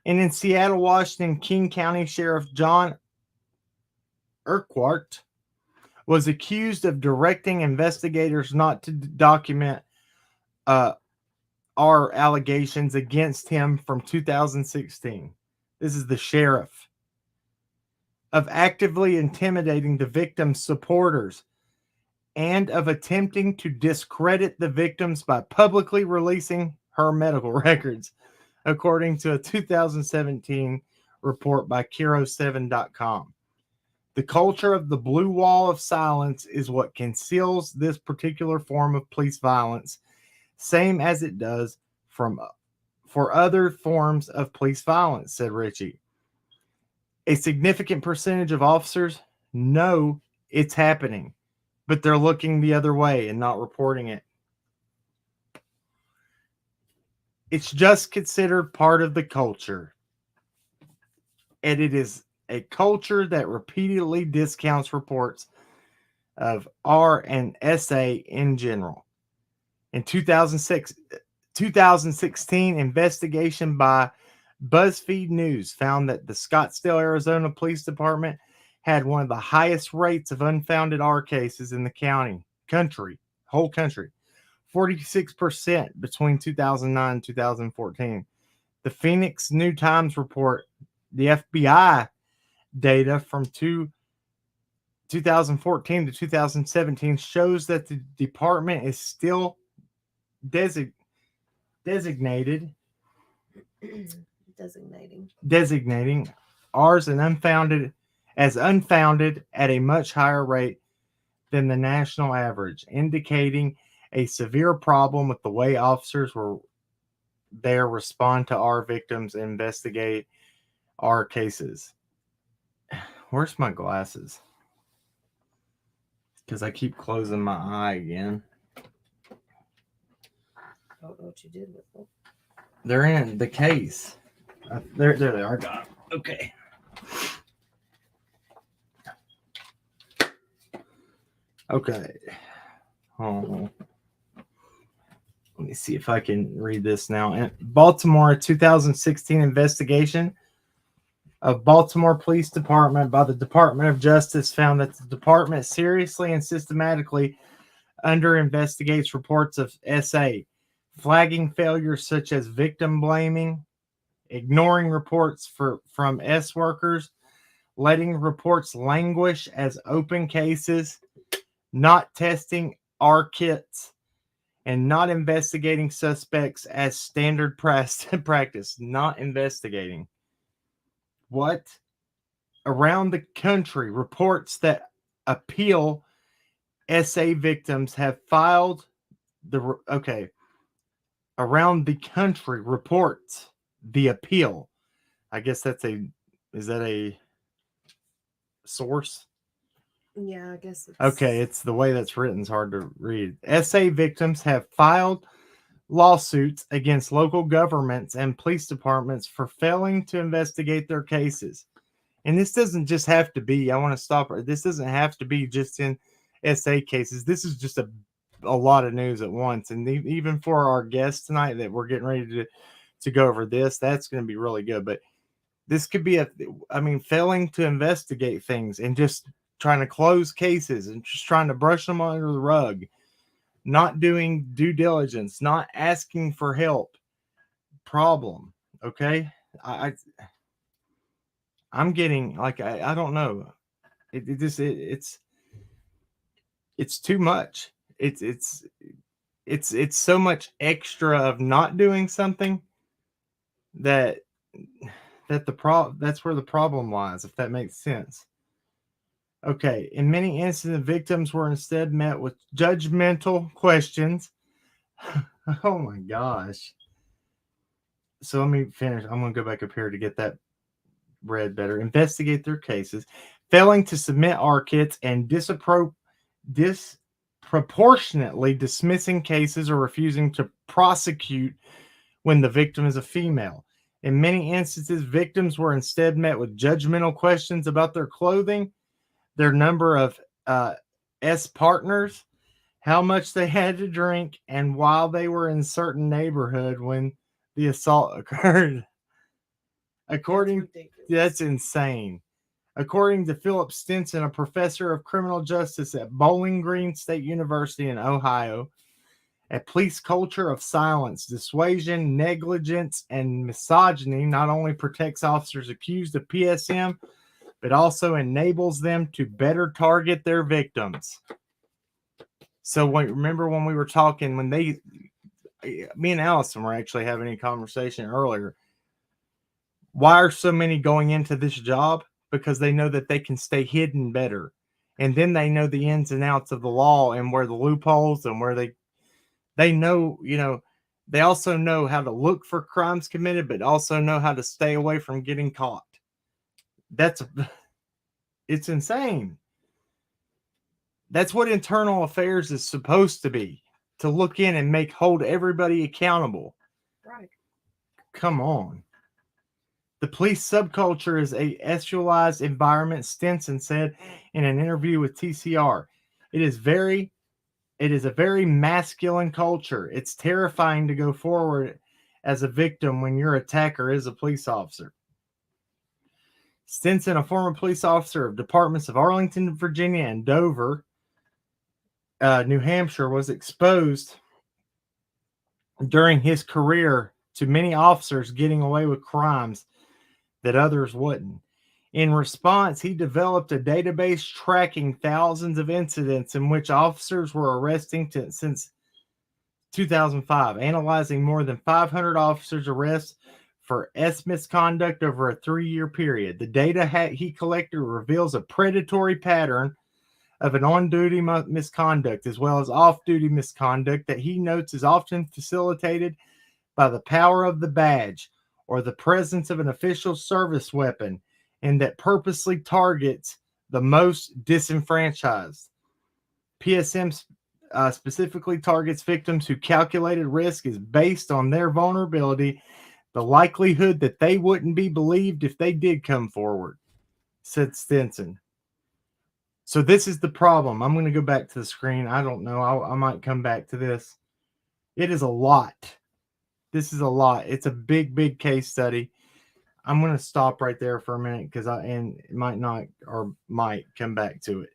And in Seattle, Washington, King County Sheriff John Urquhart was accused of directing investigators not to document our allegations against him from 2016. This is the sheriff. Of actively intimidating the victim's supporters and of attempting to discredit the victims by publicly releasing her medical records, according to a 2017 report by Kiro7.com. The culture of the blue wall of silence is what conceals this particular form of police violence, same as it does for other forms of police violence, said Ritchie. A significant percentage of officers know it's happening, but they're looking the other way and not reporting it. It's just considered part of the culture. And it is a culture that repeatedly discounts reports of R and SA in general. In 2016 investigation by BuzzFeed News found that the Scottsdale, Arizona Police Department had one of the highest rates of unfounded R cases in the whole country, 46% between 2009 and 2014. The Phoenix New Times report, the FBI data from 2014 to 2017 shows that the department is still designating ours and unfounded at a much higher rate than the national average, indicating a severe problem with the way officers were there respond to our victims and investigate our cases. Where's my glasses? Because I keep closing my eye again. I don't know what you did with them. They're in the case. There they are. Got them. Okay. Okay. Oh. Let me see if I can read this now. In Baltimore, 2016 investigation of Baltimore Police Department by the Department of Justice found that the department seriously and systematically under investigates reports of SA, flagging failures such as victim blaming, ignoring reports from S workers, letting reports languish as open cases, not testing R kits, and not investigating suspects as standard practice. Not investigating. What? Around the country, reports that appeal SA victims have filed around the country reports the appeal. I guess is that a source? Yeah, I guess it's... Okay, it's the way that's written is hard to read. SA victims have filed lawsuits against local governments and police departments for failing to investigate their cases. And this doesn't just have to be, I want to stop. This doesn't have to be just in SA cases. This is just a lot of news at once. And even for our guests tonight that we're getting ready to go over this, that's going to be really good. But this could be failing to investigate things and just trying to close cases and just trying to brush them under the rug, not doing due diligence, not asking for help. Problem. Okay. I'm getting I don't know. It's too much. It's so much extra of not doing something that's where the problem lies, if that makes sense. Okay, in many instances, victims were instead met with judgmental questions. Oh my gosh. So let me finish. I'm going to go back up here to get that read better. Investigate their cases, failing to submit R kits, and disproportionately dismissing cases or refusing to prosecute when the victim is a female. In many instances, victims were instead met with judgmental questions about their clothing, their number of partners, how much they had to drink, and while they were in certain neighborhood when the assault occurred. According, that's insane. According to Philip Stinson, a professor of criminal justice at Bowling Green State University in Ohio, a police culture of silence, dissuasion, negligence, and misogyny not only protects officers accused of PSM, but also enables them to better target their victims. So remember when we were talking, when me and Allison were actually having a conversation earlier, why are so many going into this job? Because they know that they can stay hidden better. And then they know the ins and outs of the law and where the loopholes and where they know, they also know how to look for crimes committed, but also know how to stay away from getting caught. It's insane. That's what internal affairs is supposed to be, to look in and hold everybody accountable. Right. Come on. The police subculture is a sexualized environment, Stinson said in an interview with TCR. It is a very masculine culture. It's terrifying to go forward as a victim when your attacker is a police officer. Stinson, a former police officer of departments of Arlington, Virginia, and Dover, New Hampshire, was exposed during his career to many officers getting away with crimes that others wouldn't. In response, he developed a database tracking thousands of incidents in which officers were arresting since 2005, analyzing more than 500 officers' arrests for misconduct over a 3-year period. The data he collected reveals a predatory pattern of an on-duty misconduct as well as off-duty misconduct that he notes is often facilitated by the power of the badge or the presence of an official service weapon, and that purposely targets the most disenfranchised. PSM specifically targets victims whose calculated risk is based on their vulnerability, the likelihood that they wouldn't be believed if they did come forward, said Stinson. So this is the problem. I'm going to go back to the screen. I don't know. I might come back to this. It is a lot. This is a lot. It's a big, big case study. I'm going to stop right there for a minute and it might not or might come back to it.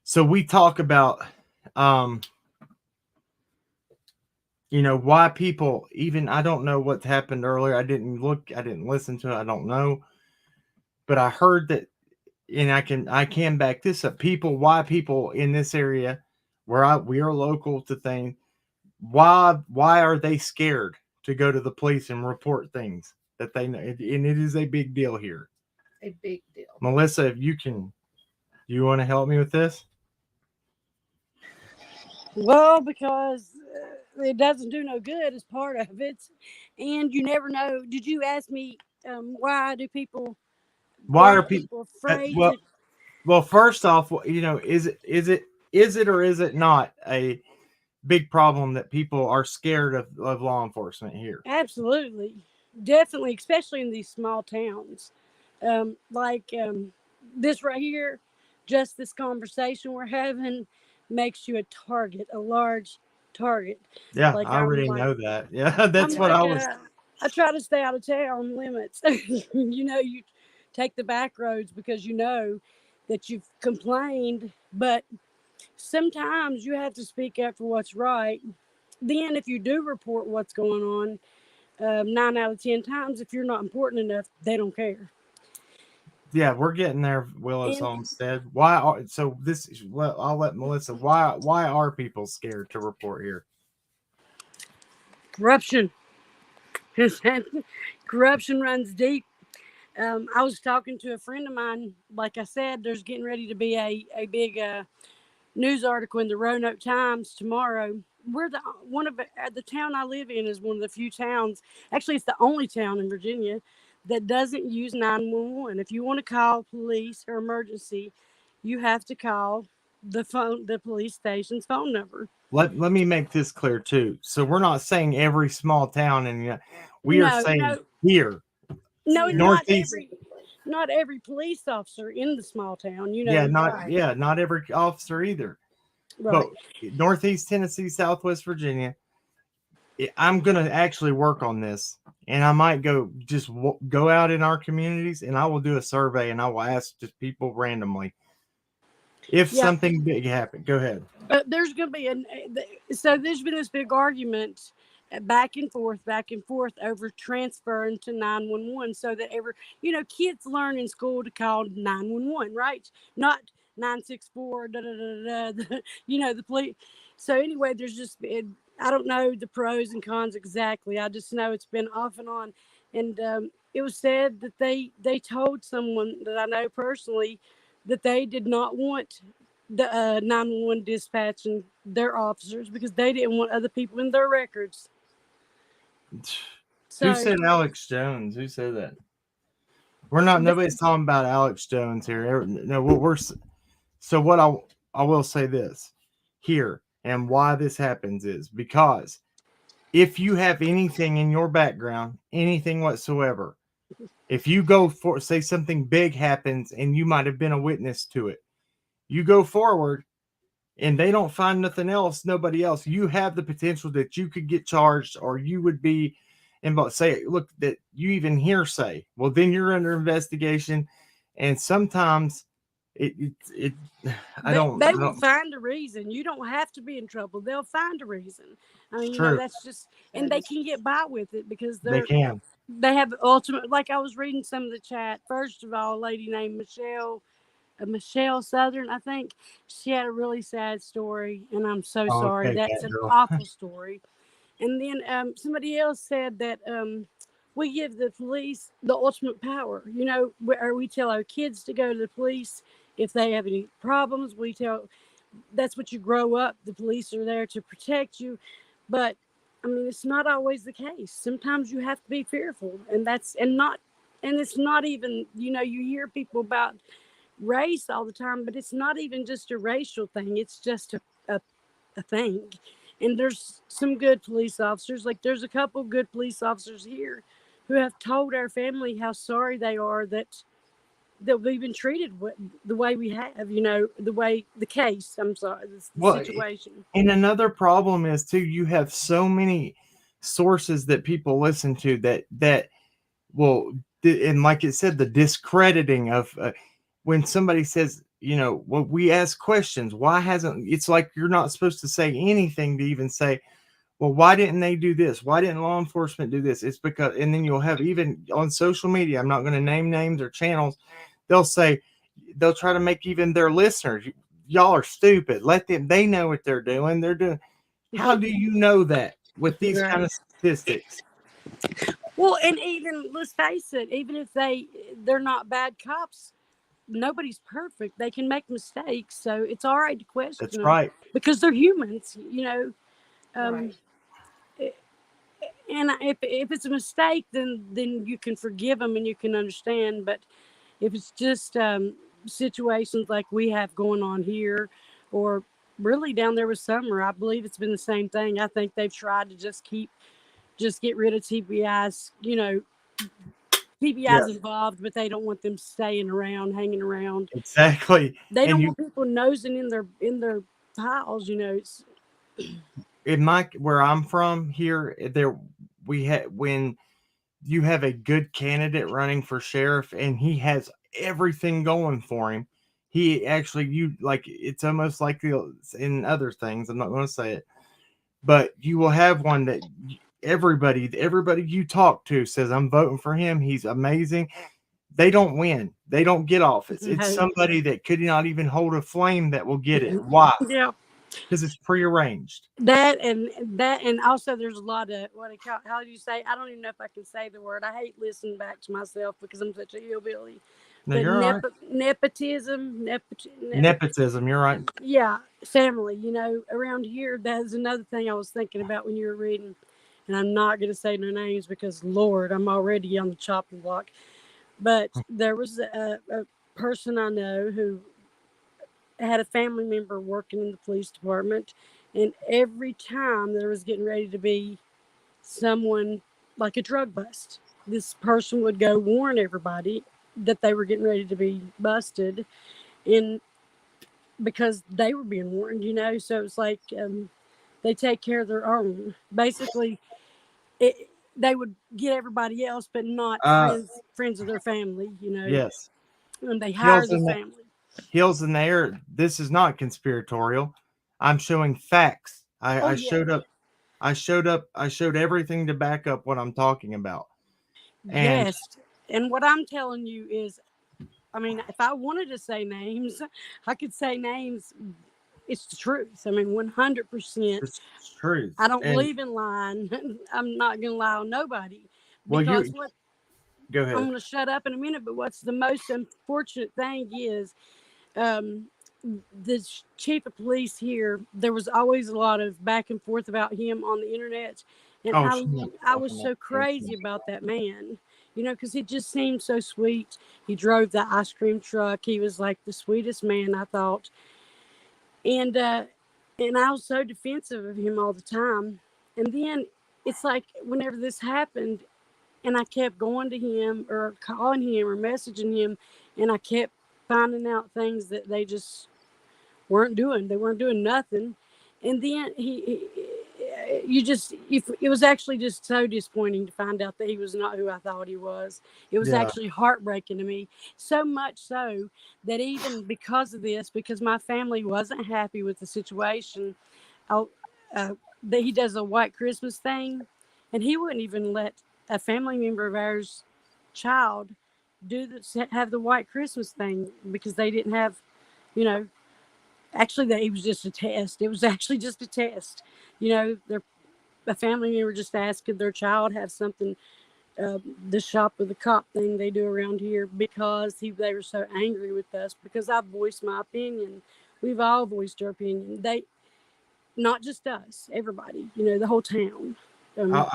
So we talk about, why people I don't know what happened earlier. I didn't listen to it. I don't know. But I heard that, and I can back this up. Why people in this area where we are local to things, why are they scared to go to the police and report things that they know? And it is a big deal here. A big deal. Melissa, if you want to help me with this? Well, because it doesn't do no good as part of it, and you never know. Did you ask me why are people afraid? Well, first off, is it or is it not a big problem that people are scared of law enforcement here? Absolutely, definitely, especially in these small towns, like this right here. Just this conversation we're having makes you a large target. Yeah, Like I already know that. Yeah, that's what I was. I try to stay out of town limits. You take the back roads because you know that you've complained, but sometimes you have to speak up for what's right. Then, if you do report what's going on, 9 out of 10 times, if you're not important enough, they don't care. Yeah, we're getting there, Willis Homestead. Why are so this? Well, I'll let Melissa. Why are people scared to report here? Corruption. Corruption runs deep. I was talking to a friend of mine. Like I said, there's getting ready to be a big news article in the Roanoke Times tomorrow. We're the town I live in is one of the few towns. Actually, it's the only town in Virginia that doesn't use 911. If you want to call police or emergency, you have to call the police station's phone number. Let me make this clear too. So we're not saying every small town, and we are saying here, No, Northeast. not every police officer in the small town, Yeah, Right. not every officer either. But right. Northeast Tennessee, Southwest Virginia, I'm gonna actually work on this, and I might go out in our communities, and I will do a survey, and I will ask just people randomly if Yeah, something big happened. Go ahead. there's going to be so there's been this big argument back and forth over transferring to 911 so that kids learn in school to call 911, right? Not 964 da da da da, the police. So anyway, there's just been, I don't know the pros and cons exactly. I just know it's been off and on, and it was said that they told someone that I know personally that they did not want the 911 dispatching their officers because they didn't want other people in their records. Who So said Alex Jones? Who said that? We're not. Nobody's talking about Alex Jones here. No, what we're so what I will say this here and why this happens is because if you have anything in your background, anything whatsoever, if you go for say something big happens and you might have been a witness to it, you go forward and they don't find nothing else, nobody else, you have the potential that you could get charged or you would be involved. Say, look, that you even hearsay. Well, then you're under investigation, and sometimes it they I will don't. find a reason. You don't have to be in trouble. They'll find a reason. I It's mean, true. that's just, and That they is can get by with it because They can. they have ultimate. Like I was reading some of the chat. First of all, a lady named Michelle Southern, I think, she had a really sad story, and I'm so sorry. Okay, That's cat an girl. awful story. And then somebody else said that we give the police the ultimate power. Where we tell our kids to go to the police if they have any problems. We tell that's what you grow up. The police are there to protect you, but I mean it's not always the case. Sometimes you have to be fearful, and it's not even you hear people about race all the time, but it's not even just a racial thing. It's just a thing. And there's some good police officers. Like there's a couple good police officers here who have told our family how sorry they are that we've been treated the way we have. The way the case. I'm sorry, the Well, situation. and another problem is too, you have so many sources that people listen to that well, and like it said, the discrediting of when somebody says, well, we ask questions. Why hasn't it's like you're not supposed to say anything to even say, well, why didn't they do this? Why didn't law enforcement do this? It's because, and then you'll have even on social media, I'm not going to name names or channels, they'll say, they'll try to make even their listeners, y'all are stupid. Let them, they know what they're doing. They're doing, how do you know that with these kind Right. of statistics? Well, and even let's face it, even if they're not bad cops, nobody's perfect. They can make mistakes, so it's all right to That's question them right. because they're humans. Um, right. and if it's a mistake, then you can forgive them and you can understand. But if it's just situations like we have going on here, or really down there with Summer, I believe it's been the same thing. I think they've tried to just get rid of TBIs. TBIs Yes, involved, but they don't want them staying around, hanging around. exactly. They And don't you, want people nosing in their piles. in my, where I'm from here, there, we had, when you have a good candidate running for sheriff and he has everything going for him, he actually, you like, it's almost like the, in other things, I'm not going to say it, but you will have one that everybody you talk to says, I'm voting for him, he's amazing. They don't win, they don't get office. It's No. somebody that could not even hold a flame that will get it. Why? Yeah. Because it's prearranged. That and also there's a lot of how do you say, I don't even know if I can say the word. I hate listening back to myself because I'm such a hillbilly. No, But you're all right. nepotism, Nepotism, you're right. yeah, family. Around here, that's another thing I was thinking about when you were reading. And I'm not going to say no names because Lord, I'm already on the chopping block. But there was a person I know who had a family member working in the police department, and every time there was getting ready to be someone like a drug bust, this person would go warn everybody, that they were getting ready to be busted, and because they were being warned, so it's like they take care of their own. Basically, they would get everybody else, but not Uh, friends of their family, yes. and they hire Heels the in the family. heels in the air. This is not conspiratorial. I'm showing facts. Oh I yeah, showed up. I showed up. I showed everything to back up what I'm talking about. And yes. And what I'm telling you is, I mean, if I wanted to say names, I could say names. It's the truth. I mean, 100%. it's truth. I don't And believe in lying. I'm not going to lie on nobody, well, because you what go I'm ahead. going to shut up in a minute. But what's the most unfortunate thing is, um, the chief of police here, there was always a lot of back and forth about him on the internet. And Oh, I, she's not I was talking about so the same crazy thing. about that man, because he just seemed so sweet. He drove the ice cream truck. He was like the sweetest man, I thought. And I was so defensive of him all the time. And then it's like whenever this happened, and I kept going to him or calling him or messaging him, and I kept finding out things that they just weren't doing. They weren't doing nothing. And then it was actually just so disappointing to find out that he was not who I thought he was. It was Yeah. actually heartbreaking to me. So much so that even because of this, because my family wasn't happy with the situation, I, uh, that he does a white Christmas thing, and he wouldn't even let a family member of ours child have the white Christmas thing because they didn't have, you know, actually that it was just a test. It was actually just a test. Their a family member just asked could their child have something, the shop with the cop thing they do around here, because they were so angry with us because I voiced my opinion. We've all voiced our opinion. They, not just us, everybody. The whole town. Um,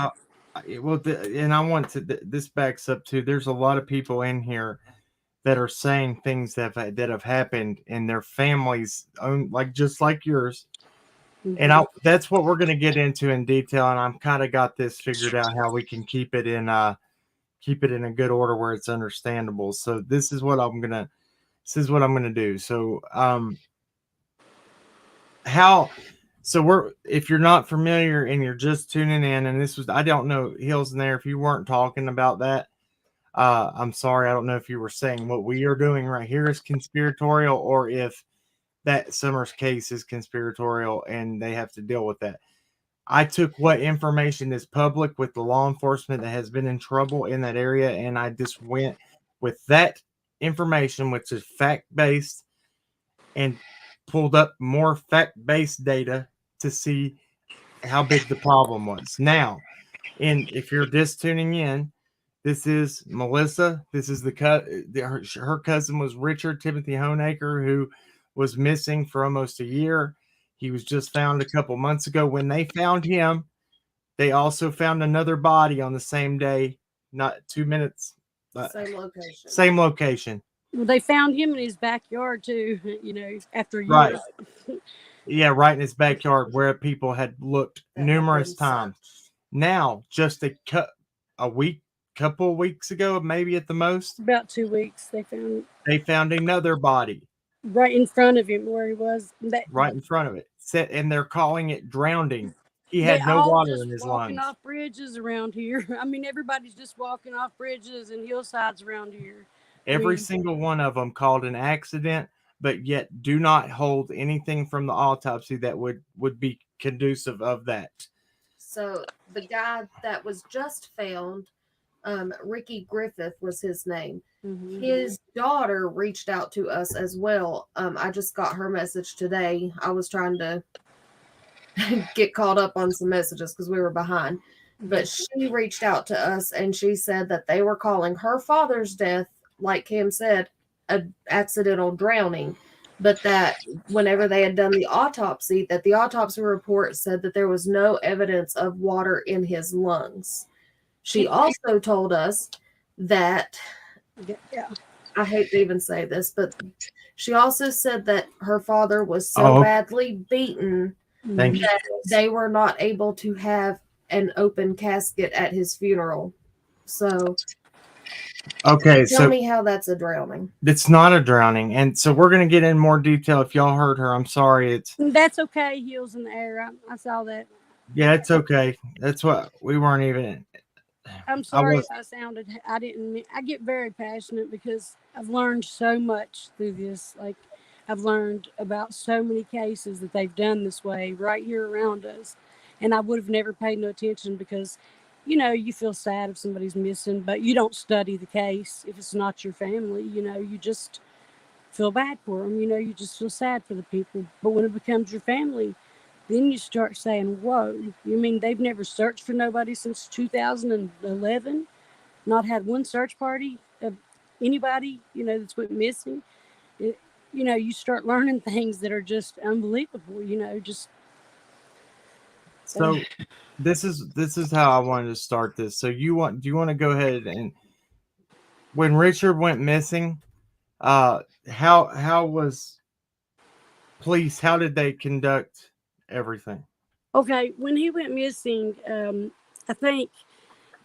Well, and I want to. This backs up to. There's a lot of people in here that are saying things that have happened in their families, own like just like yours. And mhm. that's what we're going to get into in detail. And I'm kind of got this figured out how we can keep it in a good order where it's understandable. So this is what I'm gonna do. So how so we're if you're not familiar and you're just tuning in, and this was I don't know Hills in there if you weren't talking about that. I'm sorry, I don't know if you were saying what we are doing right here is conspiratorial or if that Summer's case is conspiratorial and they have to deal with that. I took what information is public with the law enforcement that has been in trouble in that area, and I just went with that information, which is fact based, and pulled up more fact based data to see how big the problem was. Now, and if you're just tuning in, this is Melissa. This is her cousin was Richard Timothy Honaker, who was missing for almost a year. He was just found a couple months ago. When they found him, they also found another body on the same day, not 2 minutes, Same location. same location. Well, they found him in his backyard too. After Right. years. Yeah, right in his backyard where people had looked That had numerous been times. searched. Now, just a week, couple of weeks ago, maybe at the most, About 2 weeks, they found they found another body right in front of him where he was. right in front of it. And they're calling it drowning. He They had no all water just in his walking lungs. off bridges around here. I mean, everybody's just walking off bridges and hillsides around here. I Every mean, single one of them called an accident, but yet do not hold anything from the autopsy that would be conducive of that. So the guy that was just found, Ricky Griffith was his name. mhm. His daughter reached out to us as well. I just got her message today. I was trying to get caught up on some messages because we were behind. But she reached out to us and she said that they were calling her father's death, like Cam said, an accidental drowning. But that whenever they had done the autopsy, that the autopsy report said that there was no evidence of water in his lungs. She also told us that, Yeah. I hate to even say this, but she also said that her father was so Oh, badly beaten thank Mhm. you. that they were not able to have an open casket at his funeral. So Okay, Tell so me how that's a drowning. it's not a drowning, and so we're gonna get in more detail. If y'all heard her, I'm sorry. It's That's okay. Heels in the air. I saw that. yeah, it's okay. That's what we weren't even. I'm I sorry was if I sounded. I didn't. I get very passionate because I've learned so much through this. Like, I've learned about so many cases that they've done this way right here around us, and I would have never paid no attention because, you feel sad if somebody's missing, but you don't study the case if it's not your family. You just feel bad for them. You just feel sad for the people. But when it becomes your family, then you start saying, whoa, you mean they've never searched for nobody since 2011? Not had one search party of anybody, that's went missing? It, you start learning things that are just unbelievable, just. so. This is how I wanted to start this. So do you want to go ahead and when Richard went missing, how was police? How did they conduct everything? Okay, when he went missing, I think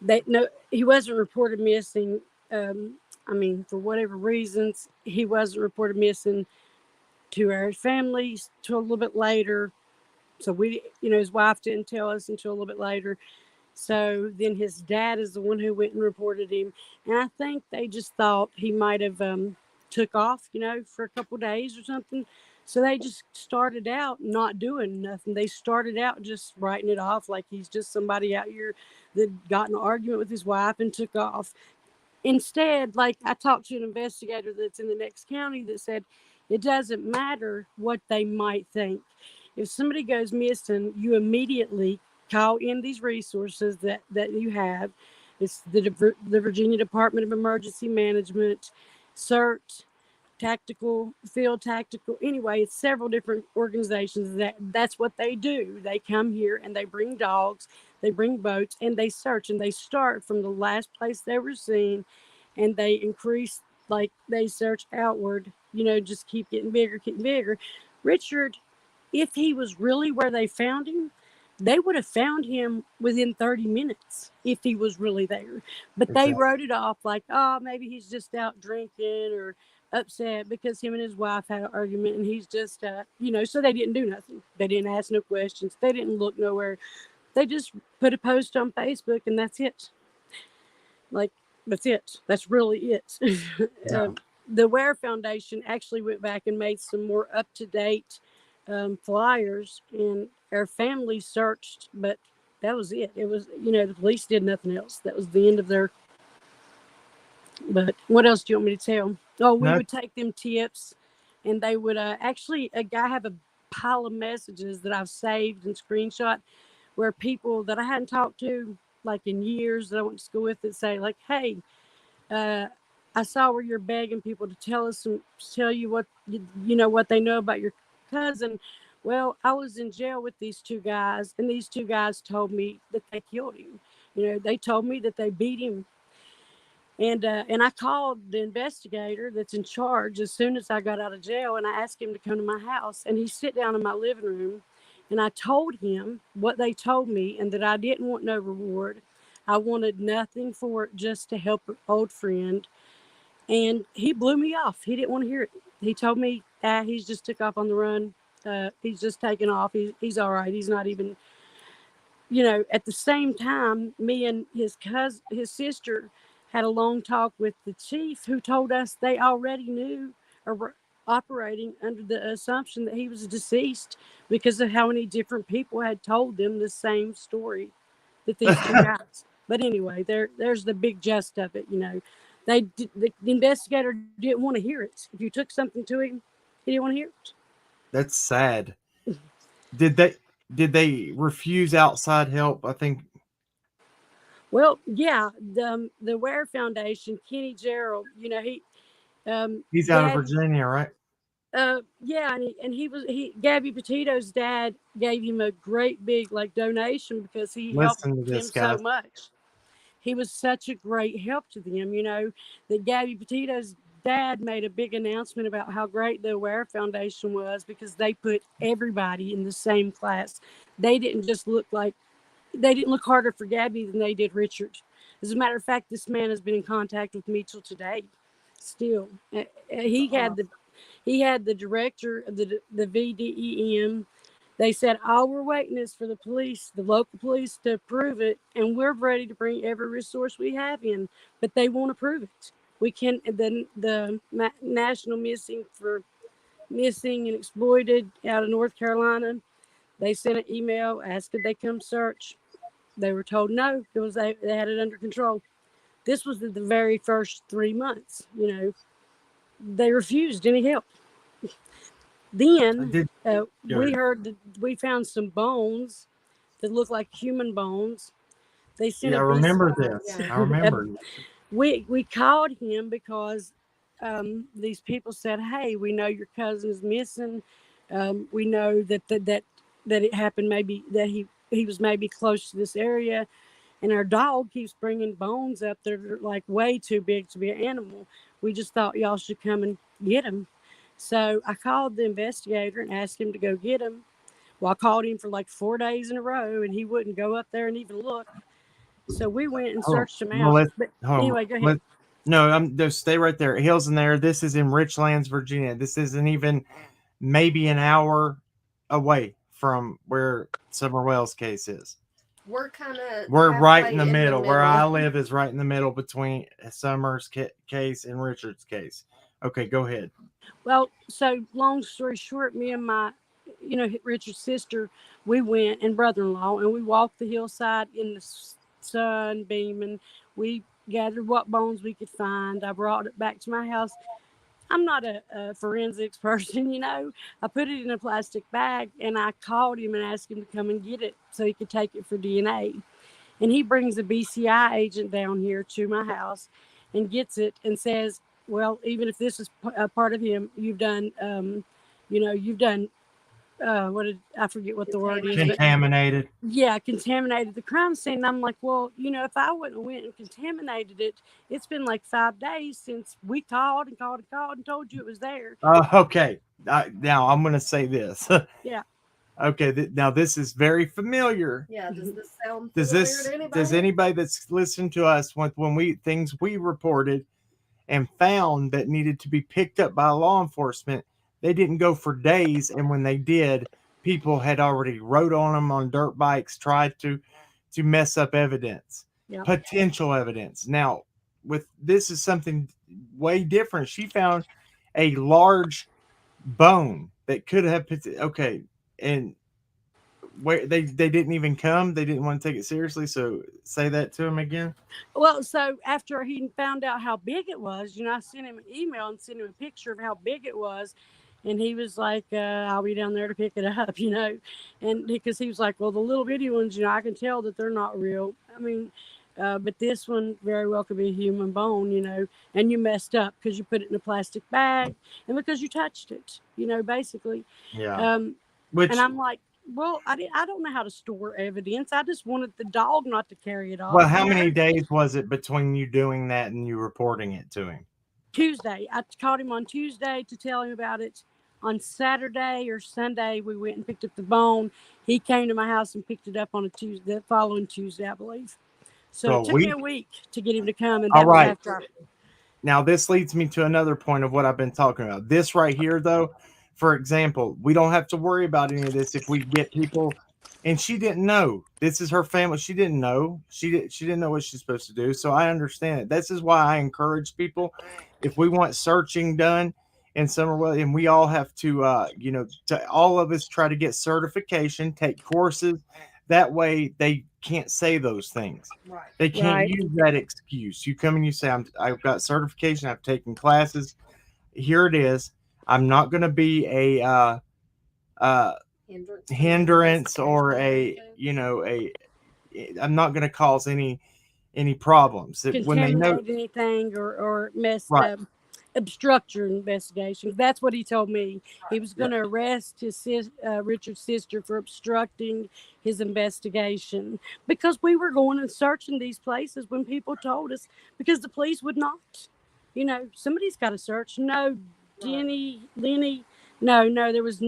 that no, he wasn't reported missing. I mean, for whatever reasons, he wasn't reported missing to our families till a little bit later. So his wife didn't tell us until a little bit later. So then his dad is the one who went and reported him, and I think they just thought he might have took off, for a couple of days or something. So they just started out not doing nothing. They started out just writing it off like he's just somebody out here that got in an argument with his wife and took off. Instead, like I talked to an investigator that's in the next county that said it doesn't matter what they might think. If somebody goes missing, you immediately call in these resources that you have. It's the Virginia Department of Emergency Management, CERT, tactical, field tactical. Anyway, it's several different organizations that's what they do. They come here and they bring dogs, they bring boats, and they search and they start from the last place they were seen, and they increase, like they search outward. Just keep getting bigger, getting bigger. Richard, if he was really where they found him, they would have found him within 30 minutes if he was really there. But they Exactly. wrote it off like, oh, maybe he's just out drinking or upset because him and his wife had an argument and he's just, so they didn't do nothing. They didn't ask no questions. They didn't look nowhere. They just put a post on Facebook and that's it. Like, that's it. That's really it. No, The Ware Foundation actually went back and made some more up to date flyers, and our family searched, but that was it. It was, the police did nothing else. That was the end of their. But what else do you want me to tell? Oh, we no, would take them tips, and they would actually. A guy have a pile of messages that I've saved and screenshot where people that I hadn't talked to like in years that I went to school with that say like, "Hey, uh, I saw where you're begging people to tell you what what they know about your cousin. Well, I was in jail with these two guys, and these two guys told me that they killed him. They told me that they beat him, and I called the investigator that's in charge as soon as I got out of jail, and I asked him to come to my house, and he sit down in my living room, and I told him what they told me, and that I didn't want no reward. I wanted nothing for it, just to help an old friend. And he blew me off. He didn't want to hear it. He told me, he's just took off on the run. He's just taken off. He's all right. He's not even, at the same time, me and his sister had a long talk with the chief, who told us they already knew or were operating under the assumption that he was deceased because of how many different people had told them the same story that these two guys. But anyway, there's the big gist of it. The investigator didn't want to hear it. If you took something to him, he didn't want to hear it. that's sad. Did they did they refuse outside help? I think Well, yeah, the Ware Foundation, Kenny Gerald, he he's out of Gabby, Virginia, right? yeah, and he Gabby Petito's dad gave him a great big like donation because he helped Listen to this, them so guys. much. He was such a great help to them, that Gabby Petito's dad made a big announcement about how great the Aware Foundation was because they put everybody in the same class. They didn't just look like they didn't look harder for Gabby than they did Richard. As a matter of fact, this man has been in contact with me till today. Still, he had the director of the VDEM. They said all we're waiting is for the police, the local police, to approve it, and we're ready to bring every resource we have in, but they won't approve it. We can the National Missing and Exploited out of North Carolina. They sent an email, asked could they come search. They were told no, they had it under control. This was the very first 3 months. They refused any help. I Then did. Go we ahead. heard that we found some bones that looked like human bones. They sent Yeah, a I BC. remember this. Yeah. I remember. We called him because these people said, "Hey, we know your cousin is missing. We know that it happened. Maybe that he was maybe close to this area, and our dog keeps bringing bones up that are like way too big to be an animal. We just thought y'all should come and get him." So I called the investigator and asked him to go get him. Well, I called him for like 4 days in a row, and he wouldn't go up there and even look. So we went and Oh, searched him well, out. But hold on. anyway, go ahead. No, I'm just stay right there. Hills in there. This is in Richlands, Virginia. This isn't even maybe an hour away from where Summer Wells' case is. We're kind of We're right in the halfway middle. Where I live is right in the middle between Summer's case and Richard's case. Okay, go ahead. Well, so long story short, me and Richard's sister, we went, and brother-in-law, and we walked the hillside in the sun beaming. We gathered what bones we could find. I brought it back to my house. I'm not a forensics person, I put it in a plastic bag, and I called him and asked him to come and get it so he could take it for DNA. And he brings a BCI agent down here to my house and gets it and says, well, even if this is a part of him, you've done, you've done, what did I forget what the word is, but Contaminated. yeah, contaminated the crime scene. And I'm like, well, if I wouldn't have went and contaminated it, it's been like 5 days since we called and called and called and told you it was there. Okay. Now I'm going to say this. Yeah. Okay. Now this is very familiar. Yeah, does this sound Does familiar this to anybody? does anybody that's listened to us when we things we reported and found that needed to be picked up by law enforcement, they didn't go for days, and when they did, people had already rode on them on dirt bikes, tried to mess up evidence, Yeah. potential evidence. Now, with this is something way different. She found a large bone that could have okay, and where they didn't even come, they didn't want to take it seriously. So say that to him again. Well, so after he found out how big it was, I sent him an email and sent him a picture of how big it was. And he was like, I'll be down there to pick it up, And because he was like, well, the little bitty ones, I can tell that they're not real. I mean, but this one very well could be a human bone, and you messed up because you put it in a plastic bag and because you touched it, basically. Yeah. And I'm like, well, I don't know how to store evidence. I just wanted the dog not to carry it off. Well, how many days was it between you doing that and you reporting it to him? Tuesday. I called him on Tuesday to tell him about it. On Saturday or Sunday, we went and picked up the bone. He came to my house and picked it up on the following Tuesday, I believe. So it took me a week to get him to come, and that was after. Now, this leads me to another point of what I've been talking about. This right here, though, for example, we don't have to worry about any of this if we get people. And she didn't know. This is her family. She didn't know. She didn't know what she's supposed to do. So I understand it. This is why I encourage people. If we want searching done in Summerwell, and we all have to, all of us try to get certification, take courses. That way, they can't say those things. Right. They can't use that excuse. You come and you say, I've got certification. I've taken classes. Here it is. I'm not going to be a hindrance or I'm not going to cause any problems when they know anything or mess right. Obstruct your investigation. That's what he told me. He was going to arrest Richard's sister for obstructing his investigation because we were going and searching these places when people told us, because the police would not. Somebody's got to search. No, Lenny. No, there was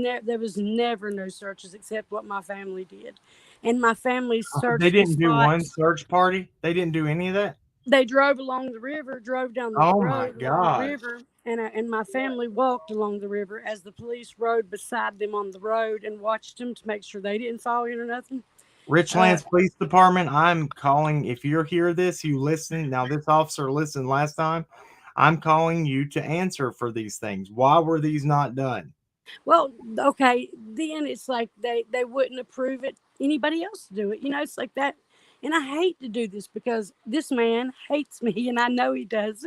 never no searches except what my family did, and my family searched. They didn't do one search party. They didn't do any of that. they drove along the river, drove down the Oh my road along the gosh. river, and my family walked along the river as the police rode beside them on the road and watched them to make sure they didn't fall in or nothing. Uh, Richlands Police Department, I'm calling. If you're hear this, you listen. Now, this officer listened last time. I'm calling you to answer for these things. Why were these not done? well, okay, then it's like they wouldn't approve it anybody else to do it. It's like that. And I hate to do this because this man hates me, and I know he does.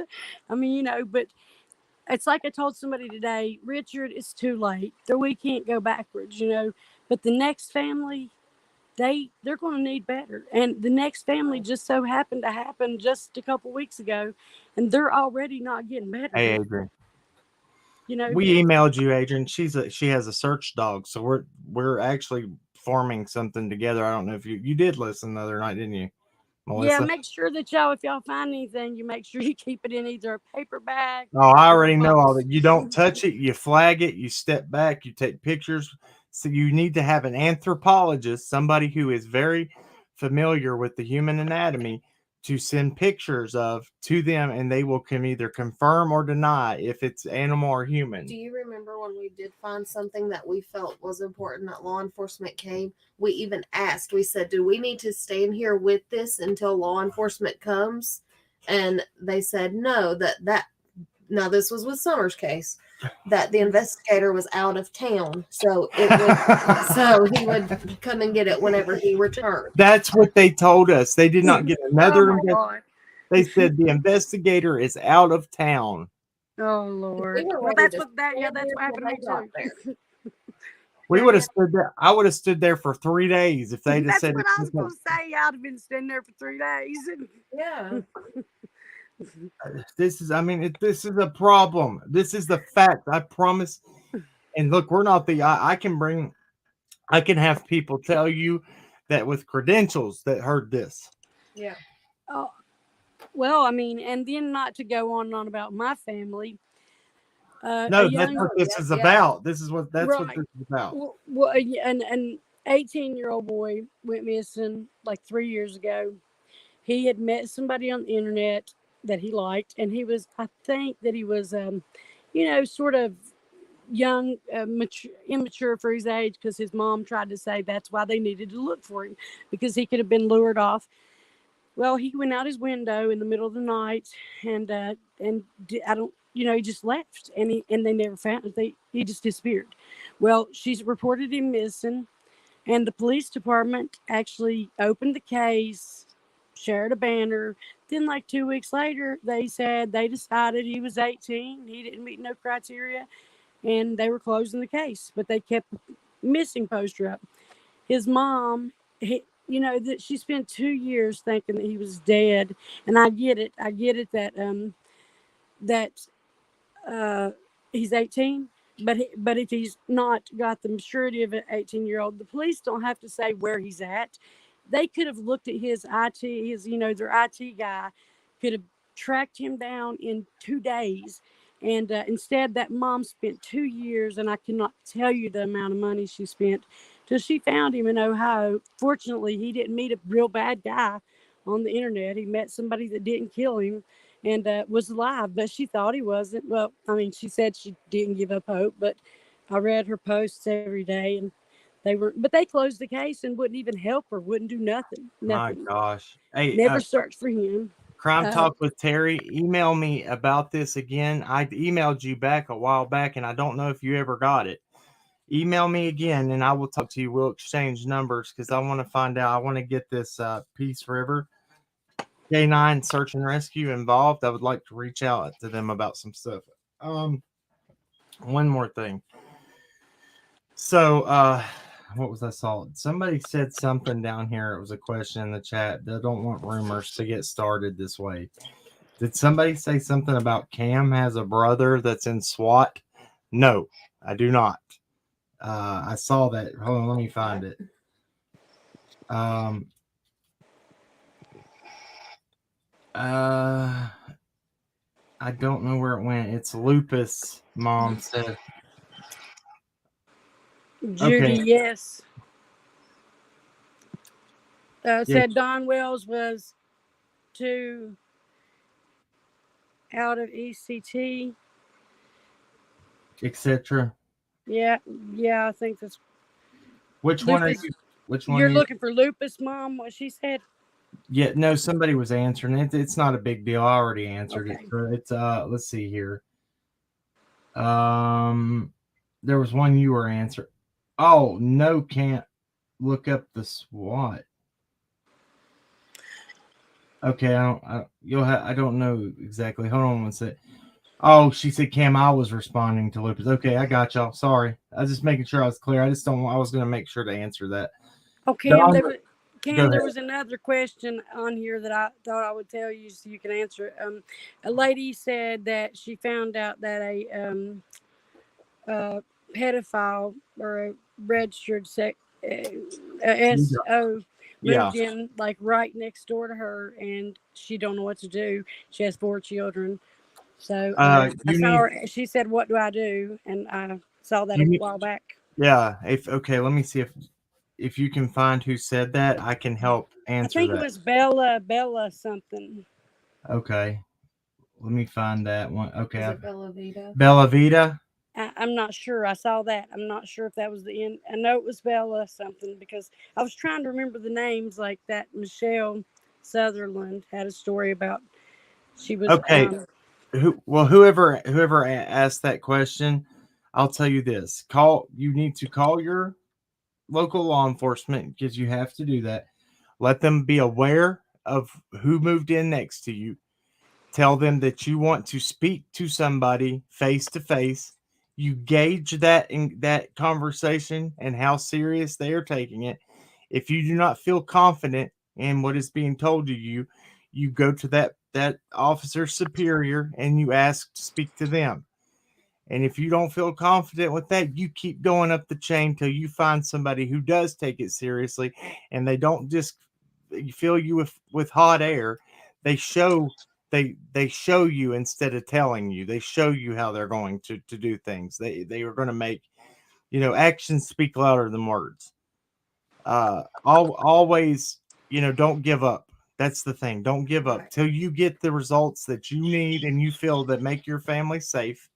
I mean, but it's like I told somebody today, Richard, it's too late. We can't go backwards. But the next family, they're going to need better. And the next family just so happened to happen just a couple weeks ago, and they're already not getting better. Hey, Adrian. You know, We emailed you, Adrian. She has a search dog, so we're actually forming something together. I don't know if you did listen the other night, didn't you, yeah. Melissa? Make sure that y'all, if y'all find anything, you make sure you keep it in either a paper bag Oh, I or a already know all box. that. You don't touch it, you flag it, you step back, you take pictures. So you need to have an anthropologist, somebody who is very familiar with the human anatomy, to send pictures of to them, and they will can either confirm or deny if it's animal or human. Do you remember when we did find something that we felt was important that law enforcement came? We even asked, we said, do we need to stay in here with this until law enforcement comes? And they said no, that now this was with Summer's case, that the investigator was out of town. So he would come and get it whenever he returned. That's what they told us. They did not get Oh another. my God. They said the investigator is out of town. Oh We Lord. were Well, ready that's to what that. Yeah, stand that's here what till happened to they me got too. there. We Yeah, would have yeah. stood there. I would have stood there for 3 days if they'd have That's said what it I was was going to say. I'd have been standing there for 3 days. Yeah. this is. I mean, this is a problem. This is the fact. I promise. And look, we're not the. I can bring. I can have people tell you that with credentials that heard this. Yeah. Oh, well, I mean, and then not to go on and on about my family. A No, that's young what this Yep, is yep. about. This is what that's what right. this is about. Well, an 18-year-old boy went missing like 3 years ago. He had met somebody on the internet that he liked, and I think that he was, sort of young, immature for his age, because his mom tried to say that's why they needed to look for him because he could have been lured off. Well, he went out his window in the middle of the night, I don't, he just left, and they never found it. He just disappeared. Well, she's reported him missing, and the police department actually opened the case, shared a banner. Then, like 2 weeks later, they said they decided he was 18, he didn't meet no criteria, and they were closing the case. But they kept missing poster up. His mom, that she spent 2 years thinking that he was dead, and I get it. I get it that uh, he's 18. But if he's not got the maturity of an 18-year-old, the police don't have to say where he's at. They could have looked at his IT, their IT guy could have tracked him down in 2 days. And instead, that mom spent 2 years, and I cannot tell you the amount of money she spent till she found him in Ohio. Fortunately, he didn't meet a real bad guy on the internet. He met somebody that didn't kill him and was alive, but she thought he wasn't. Well, I mean, she said she didn't give up hope, but I read her posts every day, and but they closed the case and wouldn't even help her, wouldn't do nothing, My nothing. gosh. Hey, Never searched for him. Crime Uh, Talk with Terry, email me about this again. I emailed you back a while back, and I don't know if you ever got it. Email me again, and I will talk to you. We'll exchange numbers because I want to find out. I want to get this Peace River K9 search and rescue involved. I would like to reach out to them about some stuff. One more thing. So, what was I saw? Somebody said something down here. It was a question in the chat. They don't want rumors to get started this way. Did somebody say something about Cam has a brother that's in SWAT? No, I do not. I saw that. Hold on, let me find it. I don't know where it went. It's Lupus, Mom said. Judy, Okay. yes. Yeah. Said Don Wells was to out of ECT. etc. Yeah, yeah, I think that's Which one are lupus. you? Which one You're are you? looking for lupus, Mom? What she said? Yeah, no, somebody was answering it. It's not a big deal. I already answered it. Okay. So it's let's see here. Um, there was one you were answering. Oh no, can't look up the SWAT. Okay, you'll have. I don't know exactly. Hold on one sec. Oh, she said Cam. I was responding to Lupus. Okay, I got y'all. Sorry, I was just making sure I was clear. I just don't. I was gonna make sure to answer that. Oh, Cam, Don, there was go Cam, ahead. there was another question on here that I thought I would tell you so you can answer it. A lady said that she found out that a pedophile or a registered SO Yeah. moved in like right next door to her, and she don't know what to do. She has 4 children, so I You saw need. her. She said, "What do I do?" And I saw that a You need. while back. Yeah. If okay, let me see if you can find who said that. I can help I answer think it that. was Bella something. Okay. Let me find that one. Okay. Is it Bella Vita? Bella Vita. I'm not sure. I saw that. I'm not sure if that was the end. I know it was Bella something because I was trying to remember the names like that. Michelle Sutherland had a story about she was. Okay. Whoever asked that question, I'll tell you this. Call. You need to call your local law enforcement because you have to do that. Let them be aware of who moved in next to you. Tell them that you want to speak to somebody face to face. You gauge that in that conversation and how serious they are taking it. If you do not feel confident in what is being told to you, you go to that officer superior and you ask to speak to them. And if you don't feel confident with that, you keep going up the chain till you find somebody who does take it seriously and they don't just fill you with hot air. They show they show you instead of telling you. They show you how they're going to do things. They are going to make, actions speak louder than words. Always, don't give up. That's the thing. Don't give up Right. till you get the results that you need and you feel that make your family safe.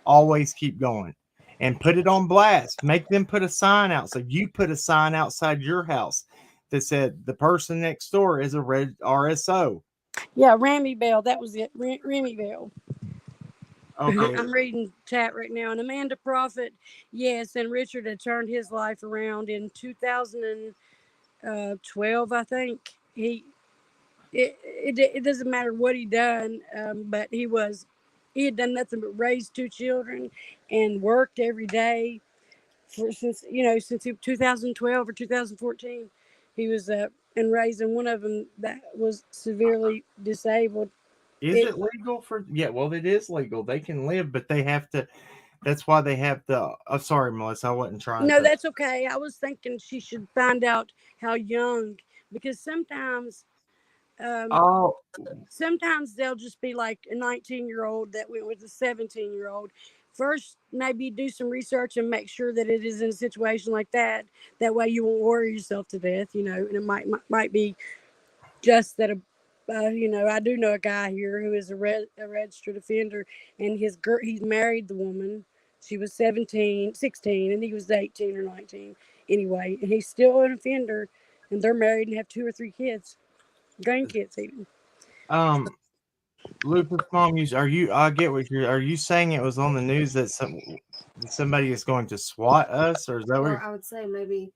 Always keep going and put it on blast. Make them put a sign outside. You put a sign outside your house that said the person next door is a red RSO. Yeah, Remy Bell. That was it. Remy Bell. Okay. I'm reading chat right now. And Amanda Prophet, yes, and Richard had turned his life around in 2012, I think. It doesn't matter what he done, but he had done nothing but raise 2 children and worked every day since 2012 or 2014. He was and raising one of them that was severely disabled. Is It it legal for? Yeah, well, it is legal. They can live, but they have to. That's why they have the. Oh, sorry, Melissa. I wasn't trying No, to. that's okay. I was thinking she should find out how young, because um, Oh, sometimes they'll just be like a 19-year-old that went with a 17-year-old. First, maybe do some research and make sure that it is in a situation like that. That way, you won't worry yourself to death, and it might be just that I do know a guy here who is a registered offender, and he's married the woman. She was 17, 16, and he was 18 or 19. Anyway, and he's still an offender, and they're married and have 2 or 3 kids, grandkids even. um, Lupus mom. You are you? I get what you're. Are you saying it was on the news that somebody is going to swat us, or is that what? Or I would say maybe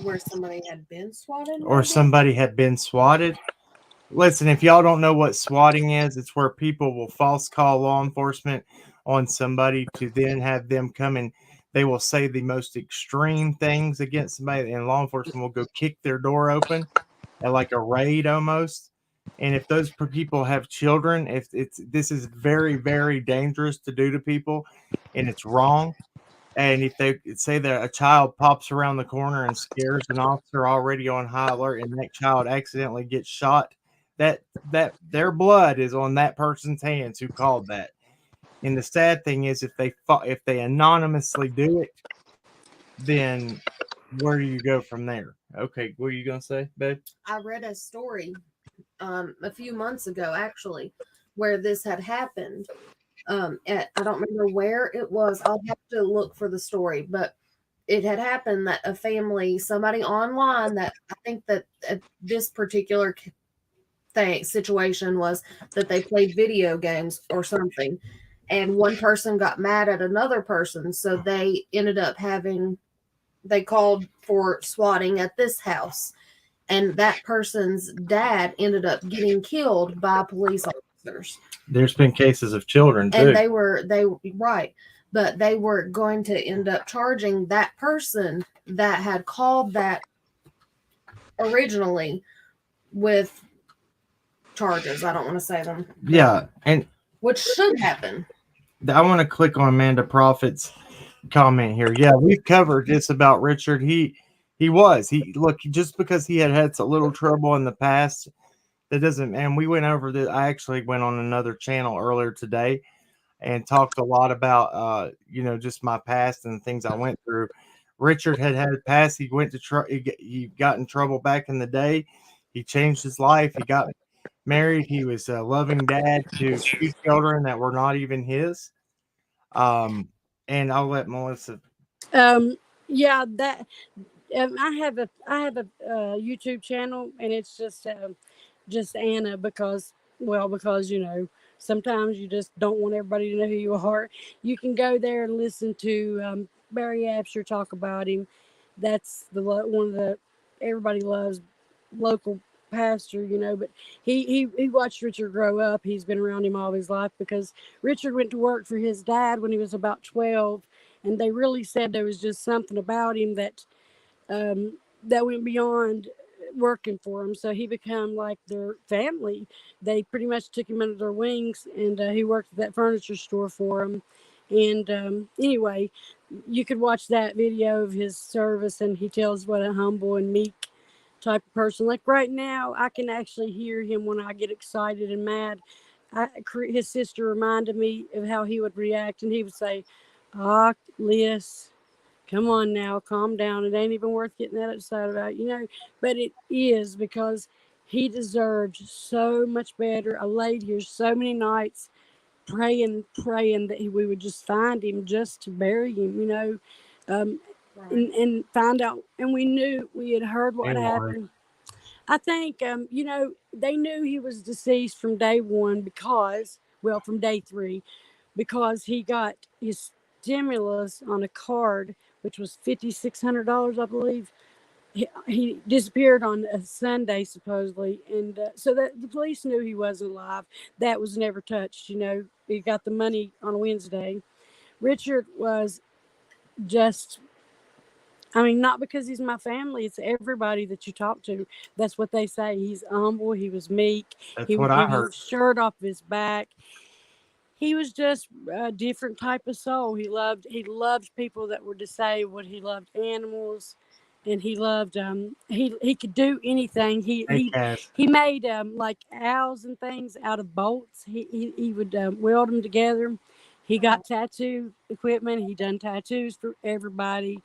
where somebody had been swatted, Or maybe. somebody had been swatted? Listen, if y'all don't know what swatting is, it's where people will false call law enforcement on somebody to then have them come and they will say the most extreme things against somebody, and law enforcement will go kick their door open at like a raid almost. And if those people have children, if it's this is very, very dangerous to do to people, and it's wrong. And if they say that a child pops around the corner and scares an officer already on high alert, and that child accidentally gets shot, that their blood is on that person's hands who called that. And the sad thing is, if they anonymously do it, then where do you go from there? Okay, what are you gonna say, babe? I read a story a few months ago, actually, where this had happened. I don't remember where it was. I'll have to look for the story, but it had happened that a family, somebody online, that I think that this particular situation was that they played video games or something, and one person got mad at another person, so they ended up they called for swatting at this house, and that person's dad ended up getting killed by police officers. There's been cases of children too. And they right, but they were going to end up charging that person that had called that originally with charges. I don't want to say them. Yeah, and Which should happen. I want to click on Amanda Prophet's comment here. Yeah, we've covered this about Richard. He look, just because he had a little trouble in the past, that doesn't. And we went over that. I actually went on another channel earlier today and talked a lot about just my past and the things I went through. Richard had a past. He went to he got in trouble back in the day. He changed his life. He got married. He was a loving dad to 2 children that were not even his. And I'll let Melissa. Yeah, that I have a YouTube channel, and it's just Anna, because sometimes you just don't want everybody to know who you are. You can go there and listen to Barry Absher talk about him. That's one of the everybody loves local pastor, but he watched Richard grow up. He's been around him all his life, because Richard went to work for his dad when he was about 12, and they really said there was just something about him that went beyond working for him. So he became like their family. They pretty much took him under their wings, and he worked at that furniture store for them. And anyway, you could watch that video of his service, and he tells what a humble and meek type of person. Like right now, I can actually hear him when I get excited and mad. His sister reminded me of how he would react, and he would say, "Ah, Liz, come on now, calm down. It ain't even worth getting that upset about, But it is, because he deserved so much better. I laid here so many nights praying that we would just find him, just to bury him, Right. and find out. And we had heard what happened. I think, they knew he was deceased from day one, from day 3, because he got his stimulus on a card, which was $5,600, I believe. He disappeared on a Sunday, supposedly, and so that the police knew he wasn't alive. That was never touched. He got the money on Wednesday. Richard was just, not because he's my family. It's everybody that you talk to. That's what they say. He's humble. He was meek. That's He what would I give heard. his shirt off his back. He was just a different type of soul. He loved people that were disabled. He loved animals, and he loved he could do anything. He Hey, he Cass. he made like owls and things out of bolts. He would weld them together. He got tattoo equipment. He done tattoos for everybody.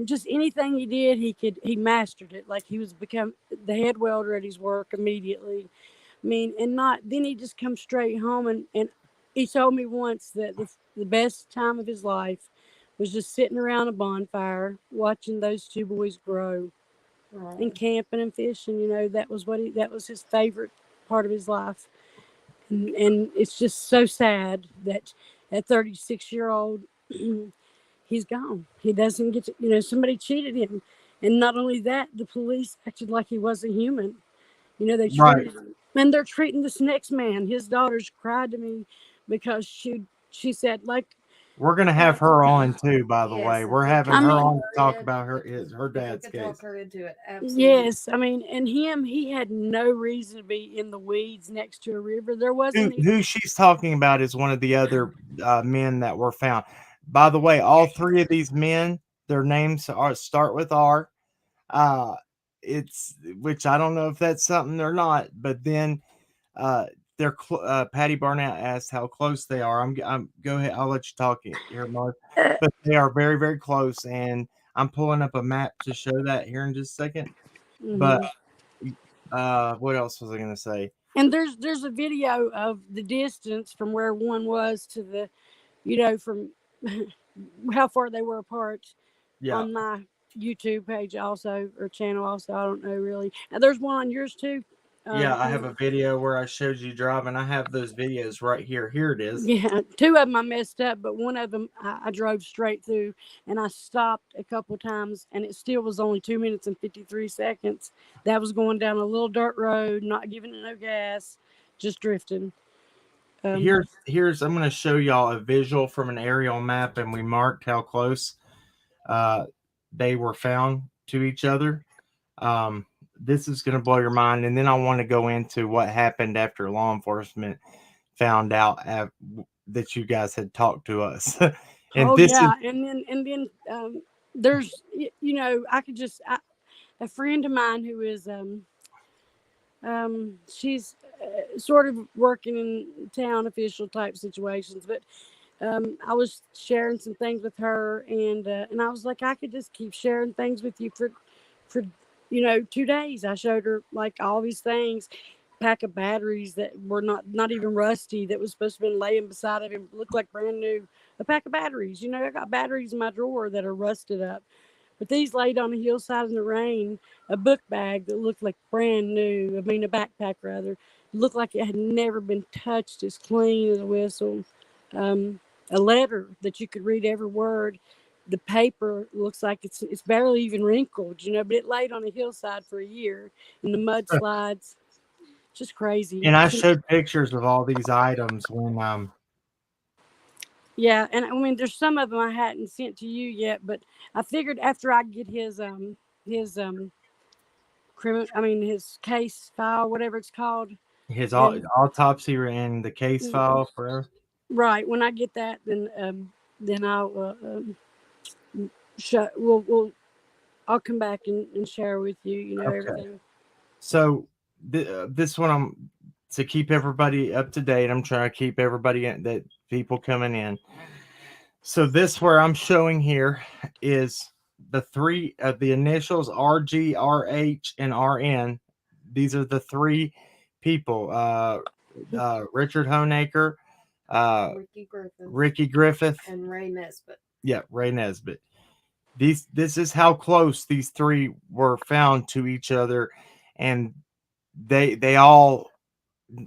Just anything he did, he mastered it. Like he was become the head welder at his work immediately. And not then he just come straight home, and he told me once that the best time of his life was just sitting around a bonfire watching those 2 boys grow, and camping and fishing. That was his favorite part of his life. And it's just so sad that at 36-year-old he's gone. He doesn't get to, somebody cheated him. And not only that, the police acted like he wasn't human. They Right. treated him, and they're treating this next man. His daughters cried to me because she said, like, We're gonna have her on too, by the way. Yes, We're if having I her mean- on to talk about her If dad's we could talk case. her into it, absolutely. yes, and he had no reason to be in the weeds next to a river. There wasn't Who she's talking about is one of the other men that were found. By the way, all 3 of these men, their names start with R. It's which I don't know if that's something or not, but then they're Patty Barnett asked how close they are. I'm go ahead. I'll let you talk here, Mark. But they are very, very close, and I'm pulling up a map to show that here in just a second. But Mhm. what else was I going to say? And there's a video of the distance from where one was to the, from how far they were apart Yeah. on my YouTube page also, or channel also. I don't know really. And there's one on yours too. Yeah, I have Kim. a video where I showed you driving. I have those videos right here. Here it is. Yeah, two of them I messed up, but one of them I drove straight through, and I stopped a couple times, and it still was only 2 minutes and 53 seconds. That was going down a little dirt road, not giving it no gas, just drifting. Um, Here's I'm going to show y'all a visual from an aerial map, and we marked how close uh, they were found to each other. Um, this is going to blow your mind, and then I want to go into what happened after law enforcement found out that you guys had talked to us. And oh this is yeah, and then there's I could just a friend of mine who is she's sort of working in town official type situations, but I was sharing some things with her, and I was like, I could just keep sharing things with you for 2 days. I showed her like all these things, pack of batteries that were not even rusty, that was supposed to have been laying beside of him, looked like brand new. A pack of batteries. I got batteries in my drawer that are rusted up. But these laid on a hillside in the rain, a book bag that looked like brand new. I mean, a backpack rather. Looked like it had never been touched, as clean as a whistle. A letter that you could read every word. The paper looks like it's barely even wrinkled, but it laid on a hillside for a year in the mudslides. Just crazy. and I showed pictures of all these items when Yeah, and I mean, there's some of them I hadn't sent to you yet, but I figured after I get his I mean his case file, whatever it's called, his and autopsy and the case file for right when I get that, then I'll I'll come back and share with you, okay. everything. So this one I'm to keep everybody up to date. I'm trying to keep everybody that people coming in. So this where I'm showing here is the three the initials RG, RH, and RN. These are the three people. Richard Honaker, uh, Ricky Griffith Ricky Griffith, and Ray Nesbitt. yeah, Ray Nesbitt. This is how close these three were found to each other, and they all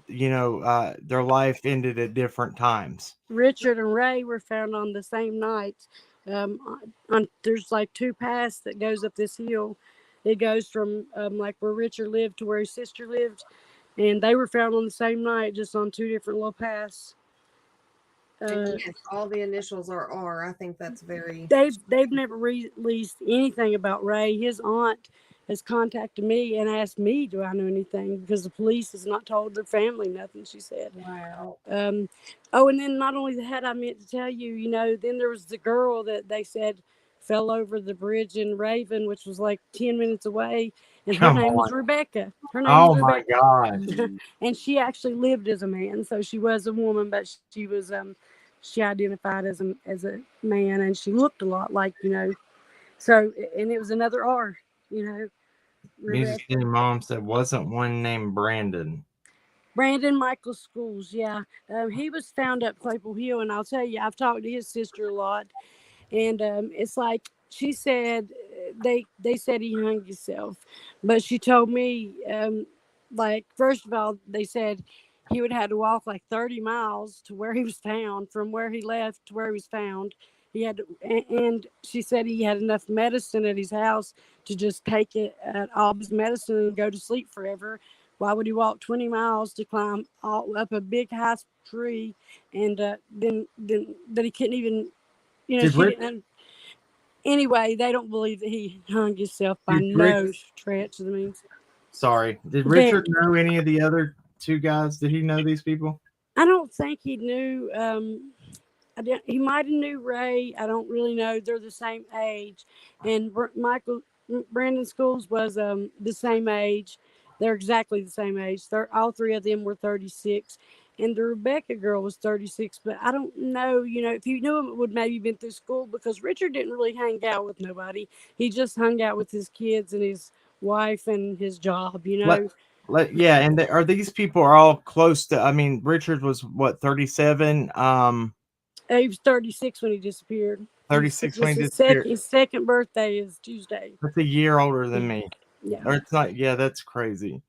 their life ended at different times. Richard and Ray were found on the same night. There's like two paths that goes up this hill. It goes from like where Richard lived to where his sister lived, and they were found on the same night, just on two different little paths. And Uh, yes, all the initials are R. I think that's very they've never released anything about Ray. His aunt has contacted me and asked me, do I know anything? Because the police has not told their family nothing, she said. wow. Um, oh, and then not only that, I meant to tell you, then there was the girl that they said fell over the bridge in Raven, which was like 10 minutes away, and her Come name was on. Rebecca. Her name was Oh my Rebecca. gosh. And she actually lived as a man, so she was a woman, but she identified as a man, and she looked a lot like, so, and it was another R, you know, Music Rebecca. City Mom said wasn't one named Brandon. Brandon Michael Schools, yeah. He was found up Claypool Hill, and I'll tell you, I've talked to his sister a lot, and it's like she said they said he hung himself, but she told me like first of all they said he would have to walk like 30 miles to where he was found, from where he left to where he was found. He had to, and she said he had enough medicine at his house to just take it all his medicine and go to sleep forever. Why would he walk 20 miles to climb all up a big high tree, and then that he couldn't even, Did she Rich didn't. Anyway, they don't believe that he hung himself by did Rich no stretch of the means. sorry. Did Very. Richard know any of the other two guys? Did he know these people? I don't think he knew. He might have knew Ray. I don't really know. They're the same age, and Brandon Schools was the same age. They're exactly the same age. All three of them were 36, and the Rebecca girl was 36. But I don't know. If you knew him, it would maybe been through school, because Richard didn't really hang out with nobody. He just hung out with his kids and his wife and his job. Let Yeah, and are these people are all close to? I mean, Richard was what 37, He was 36 when he disappeared. It 36 when was he disappeared. his second birthday is Tuesday. That's a year older than me, Yeah. or it's not. Yeah, that's crazy.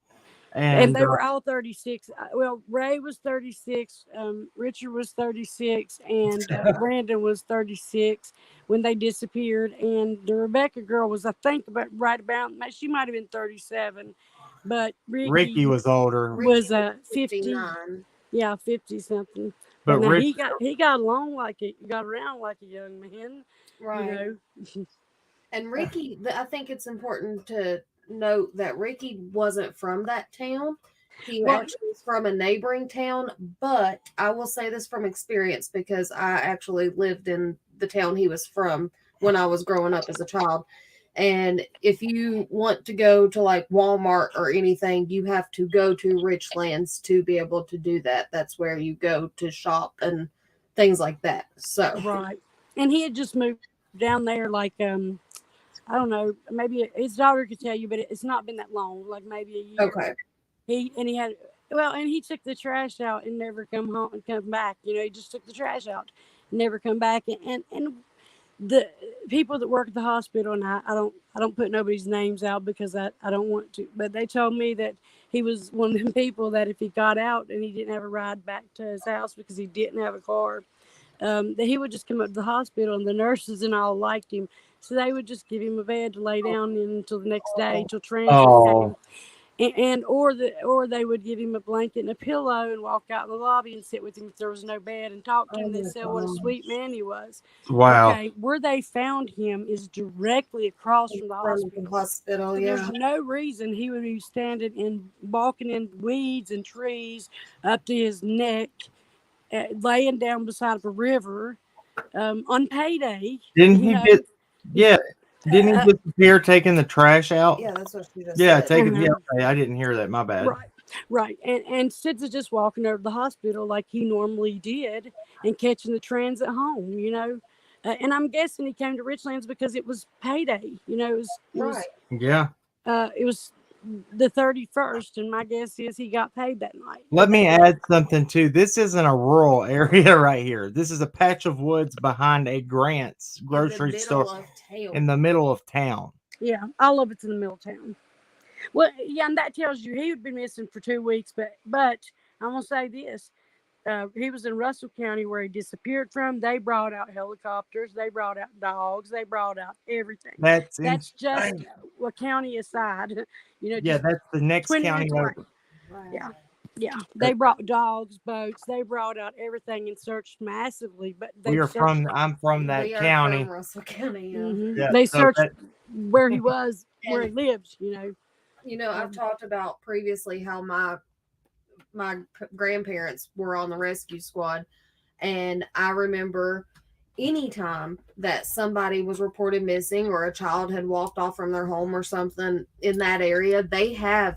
And And they were all 36. Well, Ray was 36, Richard was 36, and Brandon was 36 when they disappeared. And the Rebecca girl was, I think, about right about, she might have been 37, but Ricky Ricky was older, Ricky was was 50, 59. yeah, 50 something. But but now Rich. he got along like it, got around like a young man, you Right. know. And Ricky, I think it's important to note that Ricky wasn't from that town. He Well, actually was from a neighboring town, but I will say this from experience because I actually lived in the town he was from when I was growing up as a child. And if you want to go to like Walmart or anything, you have to go to Richlands to be able to do that. That's where you go to shop and things like that. So, right. And he had just moved down there like I don't know, maybe his daughter could tell you, but it's not been that long, like maybe a year. okay. He had, well, and he took the trash out and never come home and come back. You know, he just took the trash out, and never come back. And the people that work at the hospital, and I don't put nobody's names out because I don't want to, but they told me that he was one of them people that if he got out and he didn't have a ride back to his house because he didn't have a car, that he would just come up to the hospital, and the nurses and all liked him, so they would just give him a bed to lay down in until the next day till transfer Oh, came, and or they would give him a blanket and a pillow and walk out in the lobby and sit with him if there was no bed and talk to Oh him. They my said what a God. sweet man he was. wow. Okay, where they found him is directly across from the From the hospital. hospital, So there's yeah. no reason he would be standing and walking in weeds and trees up to his neck, laying down beside a river on payday. Didn't You he know, get? Yeah, didn't uh, he disappear taking the trash out? Yeah, that's what she just Yeah, said. taking. Yeah, uh, okay, I didn't hear that. My bad. right, right, and Sid's just walking over to the hospital like he normally did, and catching the transit home. You know, and I'm guessing he came to Richlands because it was payday. You know, Right. Yeah. it was the 31st, and my guess is he got paid that night. Let me add something too. This isn't a rural area right here. This is a patch of woods behind a Grant's In the grocery store middle of in town. the middle of town. Yeah, all of it's in the middle of town. Well, yeah, and that tells you he had been missing for 2 weeks. But I'm gonna say this: he was in Russell County where he disappeared from. They brought out helicopters, they brought out dogs, they brought out everything. That's That's just insane. a county aside, you know, Yeah, just that's the next 20 county minutes away. over. Yeah, Wow. yeah. They brought dogs, boats, they brought out everything and searched massively. But We they are searched. from. I'm from that We are from county. Russell County, yeah. Yeah. They So searched that. where he was, where And he lived. You know. I've talked about previously how my grandparents were on the rescue squad, and I remember anytime that somebody was reported missing or a child had walked off from their home or something in that area,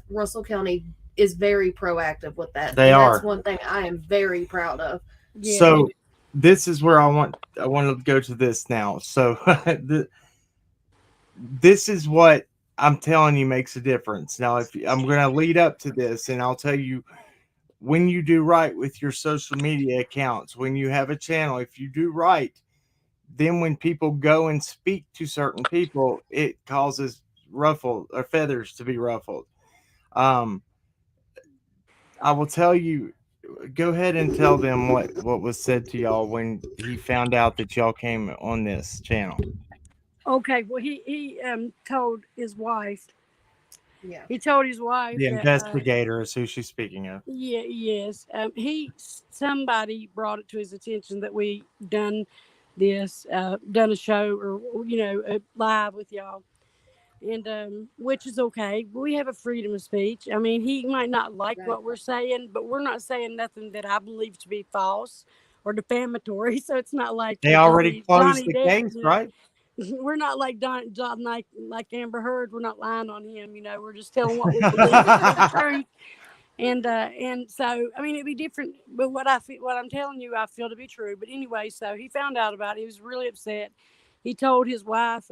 Russell County is very proactive with that. They And that's are. one thing I am very proud of. Yeah. So this is where I want to go to this now. So this is what I'm telling you makes a difference. Now, if I'm going to lead up to this, and I'll tell you when you do right with your social media accounts, when you have a channel, if you do right, then when people go and speak to certain people, it causes ruffle or feathers to be ruffled. Um, I will tell you. Go ahead and tell them what was said to y'all when he found out that y'all came on this channel. Okay. Well, he told his wife. Yeah. He told his wife The that investigator is who she's speaking of. yeah, yes. Somebody brought it to his attention that we done a show, or live with y'all, and which is okay. We have a freedom of speech. I mean, he might not like what we're saying, but we're not saying nothing that I believe to be false or defamatory. So it's not like They already closed Johnny the Depp, case, right? We're not like John like Amber Heard. We're not lying on him. We're just telling what we believe to be the truth. And so I mean it'd be different, but what I'm telling you I feel to be true. But anyway, so he found out about it. He was really upset. He told his wife,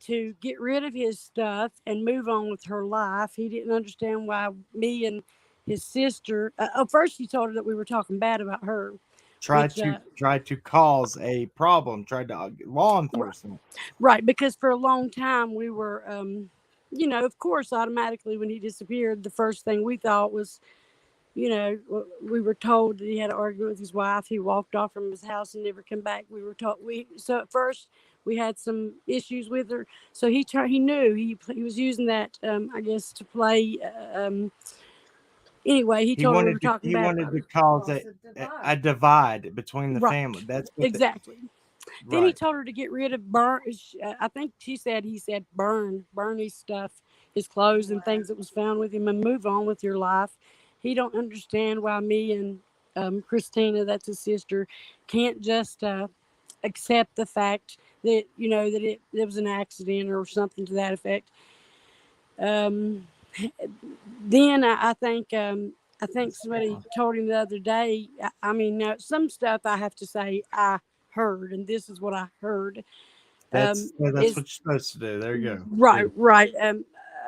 to get rid of his stuff and move on with her life. He didn't understand why me and his sister. First, he told her that we were talking bad about her, Tried which to tried to cause a problem. Tried to law enforcement. right, because for a long time we were, of course, automatically when he disappeared, the first thing we thought was, we were told that he had an argument with his wife. He walked off from his house and never came back. We were told so at first we had some issues with her. So he knew he was using that, I guess, to play. Anyway, he told her we were talking He bad wanted about to her. cause Cause a a divide. divide between the Right, family. That's what the exactly. Then he right. told her to get rid of burn. I think he said burn his stuff, his clothes and Wow. things that was found with him, and move on with your life. He don't understand why me and Christina, that's his sister, can't just accept the fact that that it was an accident or something to that effect. Um, then I think somebody told him the other day. I mean, now, some stuff I have to say I heard, and this is what I heard. That's Is what you're supposed to do. There you go. right, See. right.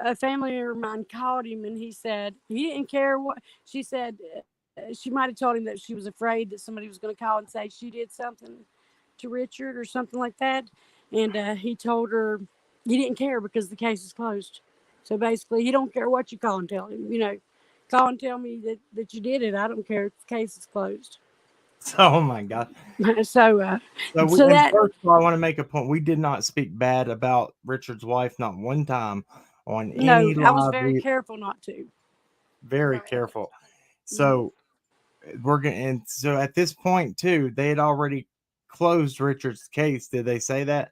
A family member of mine called him, and he said he didn't care what she said. She might have told him that she was afraid that somebody was going to call and say she did something to Richard or something like that, and he told her he didn't care because the case is closed. So basically, he don't care what you call and tell him. Call and tell me that you did it. I don't care. The case is closed. Oh my God. so So so and that first of all, I want to make a point. We did not speak bad about Richard's wife, not one time on no, any I was live. very We careful not to. very Right. careful. Mhm. So we're gonna and so at this point too, they had already closed Richard's case. Did they say that?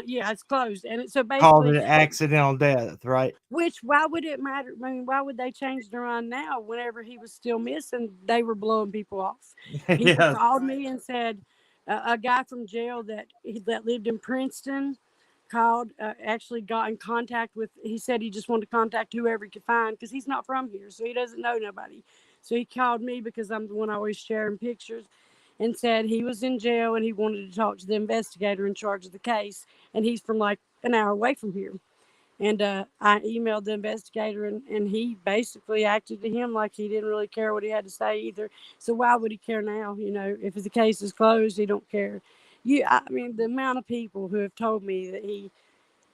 Yeah, it's closed, and so Called basically, it accidental death, right? which why would it matter? I mean, why would they change their mind now? Whenever he was still missing, they were blowing people off. People Yes. called Right. me and said a guy from jail that lived in Princeton called, actually got in contact with. He said he just wanted to contact whoever he could find because he's not from here, so he doesn't know nobody. So he called me because I'm the one always sharing pictures, and said he was in jail and he wanted to talk to the investigator in charge of the case, and he's from like an hour away from here. And I emailed the investigator, and he basically acted to him like he didn't really care what he had to say either. So why would he care now? If the case is closed, he don't care. I mean, the amount of people who have told me that he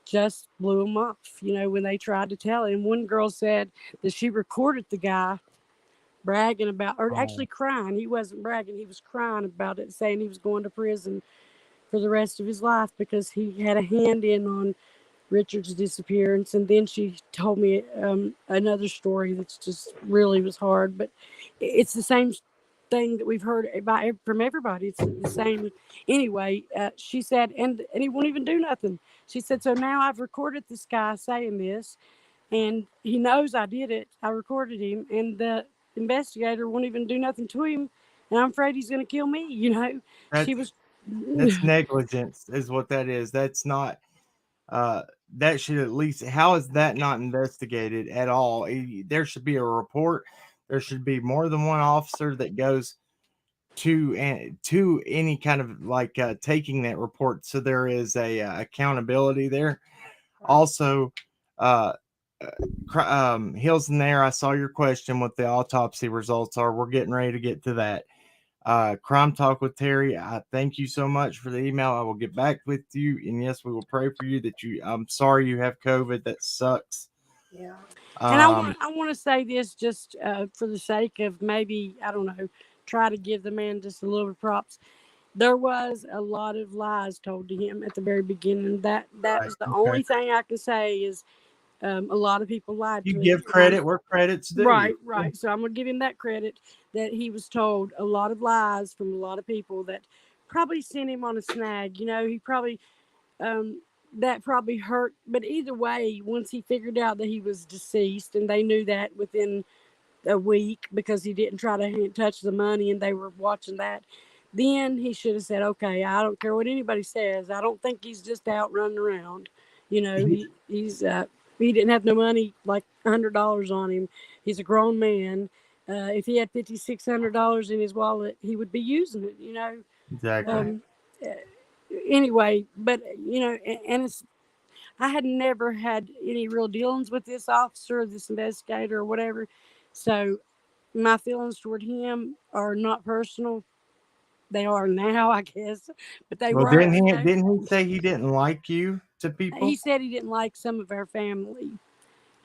just blew him off. When they tried to tell him, one girl said that she recorded the guy bragging about, or Oh, actually crying. He wasn't bragging; he was crying about it, saying he was going to prison for the rest of his life because he had a hand in on Richard's disappearance. And then she told me another story that's just really was hard, but it's the same thing that we've heard from everybody. It's the same. Anyway, she said, and he won't even do nothing. She said, so now I've recorded this guy saying this, and he knows I did it. I recorded him, and the investigator won't even do nothing to him, and I'm afraid he's going to kill me. She that's was. that's negligence, is what that is. That's not. Uh, that should at least. How is that not investigated at all? There should be a report. There should be more than one officer that goes to any kind of like taking that report, so there is a accountability there. Right. Also, uh, Hills in there. I saw your question what the autopsy results are. We're getting ready to get to that. Crime Talk with Terry. I thank you so much for the email. I will get back with you, and yes, we will pray for you. That you. I'm sorry you have COVID. That sucks. Yeah. And I Um, want I want to say this just for the sake of, maybe, I don't know, try to give the man just a little bit of props. There was a lot of lies told to him at the very beginning. That right. was the Okay. only thing I can say is, a lot of people lied You to him, give and I'm credit where credit's due. right, right. So I'm gonna give him that credit, that he was told a lot of lies from a lot of people that probably sent him on a snag. He probably, um, that probably hurt. But either way, once he figured out that he was deceased, and they knew that within a week because he didn't try to touch the money, and they were watching that, then he should have said, okay, I don't care what anybody says. I don't think he's just out running around. He didn't have no money, like $100 on him. He's a grown man. If he had $5,600 in his wallet, he would be using it. Exactly. Right. um, uh, anyway, but and it's I had never had any real dealings with this officer, this investigator, or whatever. So my feelings toward him are not personal. They are now, I guess, but they Well, weren't. You know, didn't he say he didn't like you to he people? said he didn't like some of our family.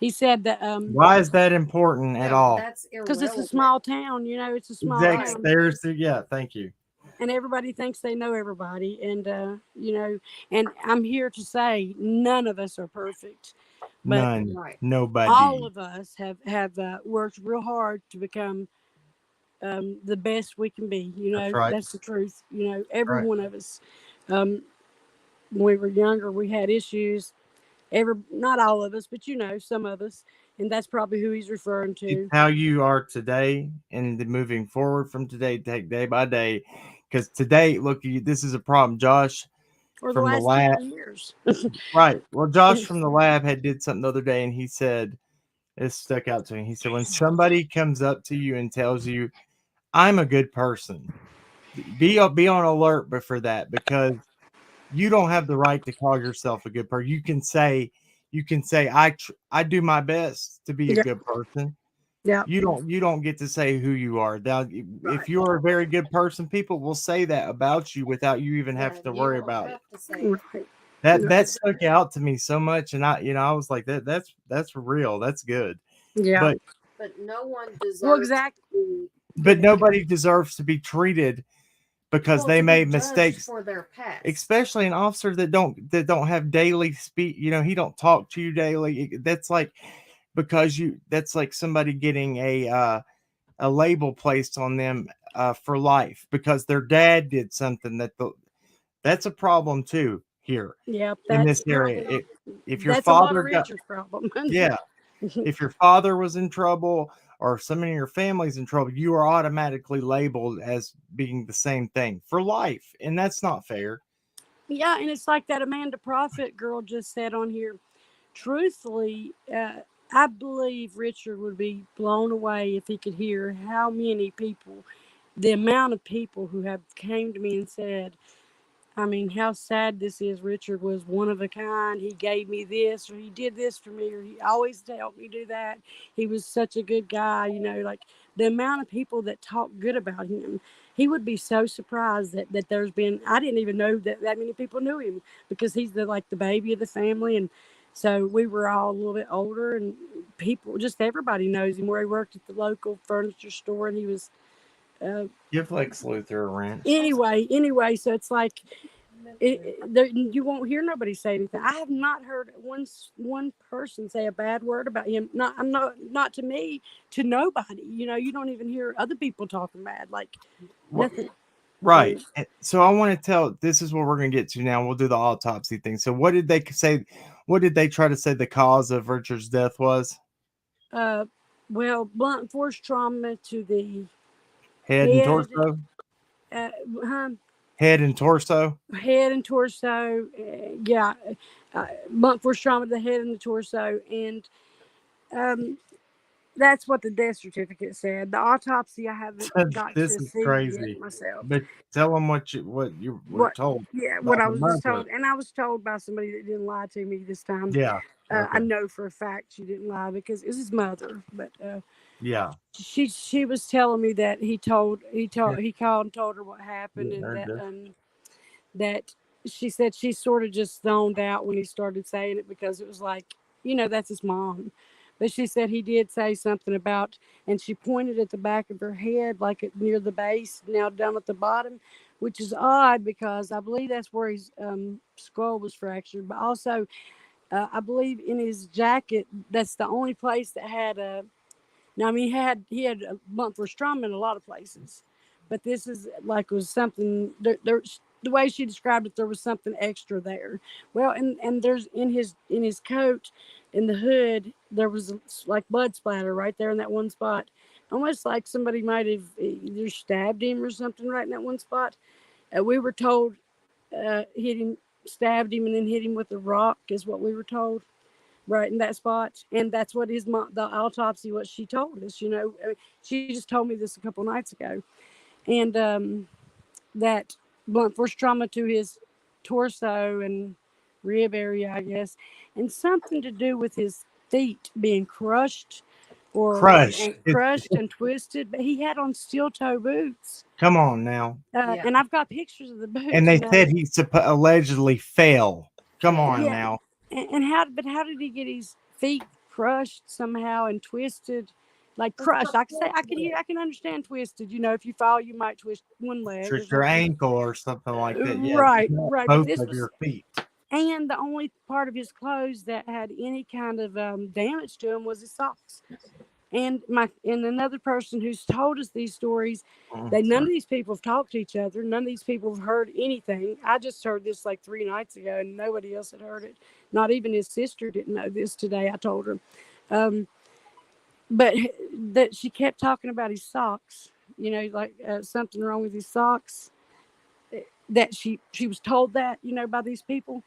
He said that Why is that important at Yeah, all? that's because it's a irrelevant. small town. You know, it's a small Exactly. Right. town, There's the yeah. Thank you. and everybody thinks they know everybody. And you know, and I'm here to say none of us are perfect, but None. Right. all Nobody. of us have worked real hard to become the best we can be. You That's know, right. that's the truth. You know, every Right. one of us. Um, when we were younger, we had issues. Not all of us, but you know, some of us, and that's probably who he's referring It's to. how you are today and then moving forward from today, take day by day. Because today, look, this is a problem. Josh For the from the last lab, 50 years. right? Well, Josh from the lab had did something the other day, and he said it stuck out to me. He said, when somebody comes up to you and tells you, "I'm a good person," be on alert for that because you don't have the right to call yourself a good person. You can say I do my best to be a Yeah, good person. yeah, You don't get to say who you are. Now, if Right. you're a very good person, people will say that about you without you even Yeah, having to you worry don't about it. have to say it. right. That Right. stuck out to me so much, and I was like that's real. That's good. Yeah. But But no one Well, deserves exactly. to but nobody deserves to be treated because well they to be made judged mistakes, for their past. especially an officer that don't have daily speak. You know, he don't talk to you daily. That's like because you that's like somebody getting a label placed on them for life because their dad did something that's a problem too here Yeah, in that's this area. really If your that's a lot father of got Richard's problem. yeah, if your father was in trouble or somebody in your family's in trouble, you are automatically labeled as being the same thing for life, and that's not fair. Yeah, and it's like that Amanda Prophet girl just said on here. Truthfully, I believe Richard would be blown away if he could hear how many people, the amount of people who have came to me and said, I mean, how sad this is. Richard was one of a kind. He gave me this, or he did this for me, or he always helped me do that. He was such a good guy, you know, like the amount of people that talk good about him. He would be so surprised that there's been, I didn't even know that many people knew him because he's the baby of the family. And so we were all a little bit older, and people, just everybody knows him, where he worked at the local furniture store. And he was, uh, Give Lex Luthor a wrench. anyway, so it's like, you won't hear nobody say anything. I have not heard one person say a bad word about him. Not to me, to nobody. You know, you don't even hear other people talking bad, like What nothing. right. And So I want to tell this is what we're going to get to now. We'll do the autopsy thing. So what did they say? What did they try to say the cause of Richard's death was? uh, well, blunt force trauma to the Head and head, torso? uh, huh, Head and torso? head and torso. Yeah, blunt force trauma to the head and the torso, and um, that's what the death certificate said. The autopsy I haven't got This to is see yet crazy. myself. But tell them what you were What? told Yeah, by what I the was just mother. told, and I was told by somebody that didn't lie to me this time. Yeah. I Okay. know for a fact she didn't lie because it was his mother. But Yeah. she was telling me that Yeah. he called and told her what happened, Yeah, and heard this. that she said she sort of just zoned out when he started saying it because it was like, you know, that's his mom. But she said he did say something about, and she pointed at the back of her head, like near the base, now down at the bottom, which is odd because I believe that's where his skull was fractured. But also, I believe in his jacket, that's the only place that had a. Now, I mean, he had a bump for trauma in a lot of places, but this is like was something the way she described it, there was something extra there. Well, and there's in his coat, in the hood, there was like blood splatter right there in that one spot, almost like somebody might have either stabbed him or something right in that one spot. We were told hit him, stabbed him, and then hit him with a rock is what we were told right in that spot. And that's what his mom, the autopsy, what she told us. You know, she just told me this a couple nights ago, and that blunt force trauma to his torso and rib area, I guess, and something to do with his feet being crushed Crushed. crushed and twisted. But he had on steel toe boots, Come on now. Yeah. and I've got pictures of the boots. And they said he allegedly fell. Come on Yeah. now. And how did he get his feet crushed somehow and twisted? Like That's crushed. not I can understand twisted. You know, if you fall, you might twist one leg or Twist your something. ankle or something like that. Yeah. Right. But Both this of was, your feet. and the only part of his clothes that had any kind of damage to him was his socks. And another person who's told us these stories, none of these people have talked to each other. None of these people have heard anything. I just heard this like 3 nights ago, and nobody else had heard it. Not even his sister didn't know this today. I told her, but that she kept talking about his socks. You know, like something wrong with his socks. That she was told that, you know, by these people.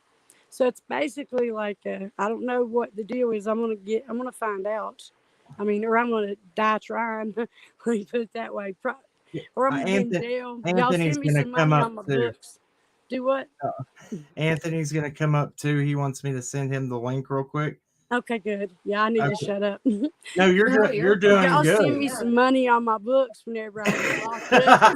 So it's basically like I don't know what the deal is. I'm gonna find out. I mean, or I'm gonna die trying. Let me put it that way. Or I'm gonna be in jail. Y'all Anthony's send me gonna some come money up on my too. books. Do what? Anthony's gonna come up too. He wants me to send him the link real quick. Okay, good. Yeah, I need to shut up. No, you're doing Y'all good. send me some money on my books whenever I get locked up.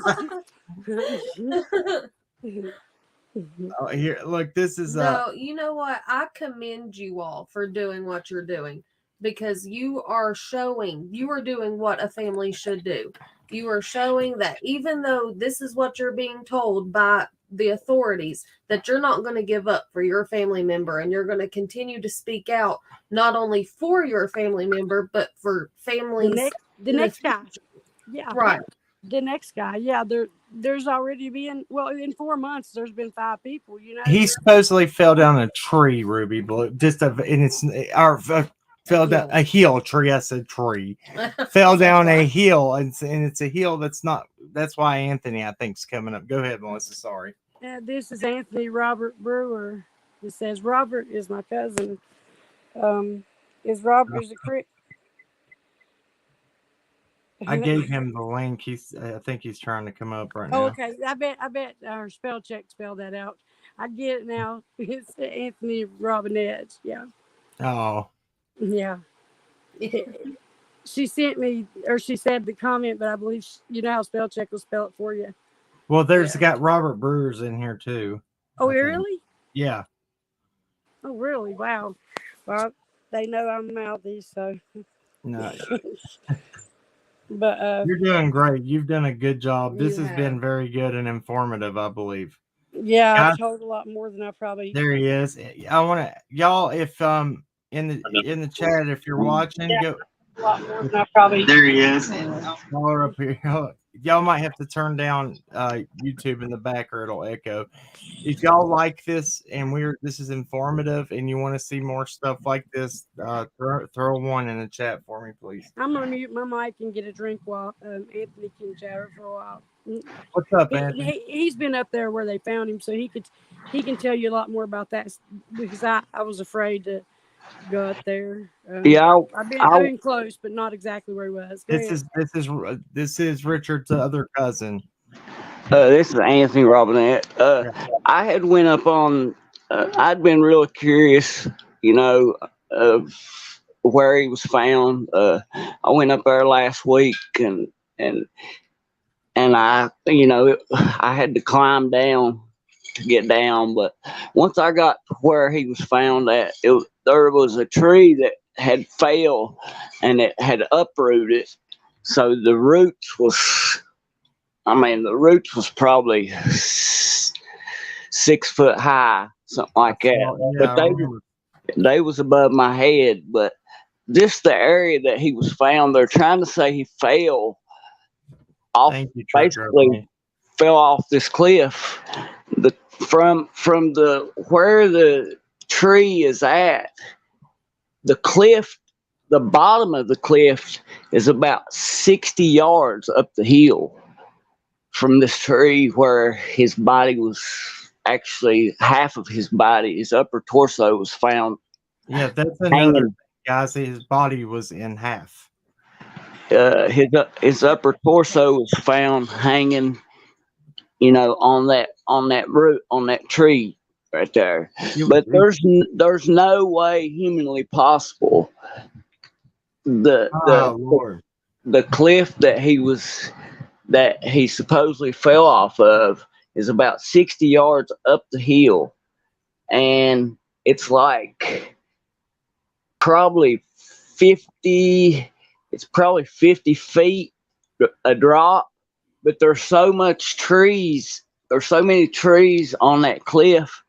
Oh, here, look, this is No, you know what? I commend you all for doing what you're doing, because you are doing what a family should do. You are showing that even though this is what you're being told by the authorities, that you're not going to give up for your family member, and you're going to continue to speak out not only for your family member but for families. The next guy. Yeah. Right. The next guy. Yeah, there's already been, well, in 4 months there's been 5 people, you know. he supposedly fell down a tree, Ruby Blue. Fell down a hill tree. I said tree. Fell down a hill, and it's a hill that's not. That's why Anthony, I think, is coming up. Go ahead, Melissa. Sorry. This is Anthony Robert Brewer. It says Robert is my cousin. Is Robert is a crick? I gave him the link. I think he's trying to come up right now. Oh, okay. I bet our spell check spelled that out. I get it now. It's Anthony Robinette. Yeah. Oh. Yeah. She sent me, or she said the comment, but I believe you know how spell check will spell it for you. Well, got Robert Brewers in here too. Oh, really? Yeah. Oh, really? Wow. Well, they know I'm mouthy, so. No. But you're doing great. You've done a good job. This has been very good and informative, I believe. Yeah, I've told a lot more than I probably. There he is. I want to, y'all, if in the chat, if you're watching, go. A lot more than I probably. There he is. Y'all are up here. Y'all might have to turn down YouTube in the back, or it'll echo. If y'all like this and this is informative, and you want to see more stuff like this, throw one in the chat for me, please. I'm gonna mute my mic and get a drink while Anthony can chatter for a while. What's up, Anthony? He's been up there where they found him, so he can tell you a lot more about that, because I was afraid to go up there. I've been close, but not exactly where he was. This is Richard's other cousin. This is Anthony Robinette. I had went up on. I'd been real curious, you know, where he was found. I went up there last week, and I, you know, I had to climb down to get down. But once I got to where he was found at, there was a tree that had fell, and it had uprooted. So the roots was probably 6 foot high, something like that. Yeah, but they was above my head. But just the area that he was found, they're trying to say he fell off, basically fell off this cliff. From where the tree is at, the cliff, the bottom of the cliff is about 60 yards up the hill from this tree, where his body was actually, half of his body, his upper torso, was found. Yeah, that's another thing, guys. His body was in half. His upper torso was found hanging, you know, on that root, on that tree. right there. But there's no way humanly possible. Lord. The cliff that he supposedly fell off of is about 60 yards up the hill, and it's like probably 50 feet a drop, but there's so many trees on that cliff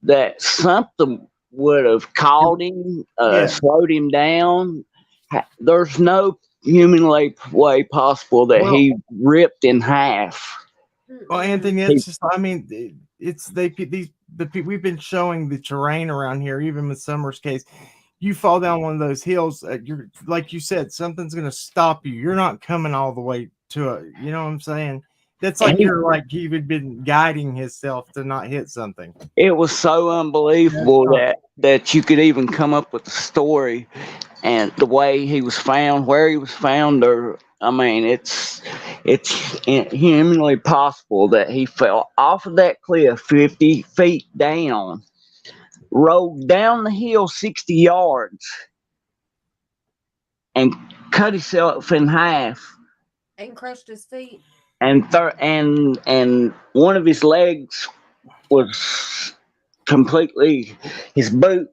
that something would have caught him, slowed him down. There's no human way possible that he ripped in half. Well, Anthony, it's just, I mean, we've been showing the terrain around here, even with Summer's case. You fall down one of those hills, you're like you said, something's going to stop you. You're not coming all the way to it. You know what I'm saying? That's like he had been guiding himself to not hit something. It was so unbelievable that you could even come up with a story, and the way he was found, where he was found, I mean, it's humanly possible that he fell off of that cliff 50 feet down, rolled down the hill 60 yards, and cut himself in half. And crushed his feet. And one of his legs was completely, his leg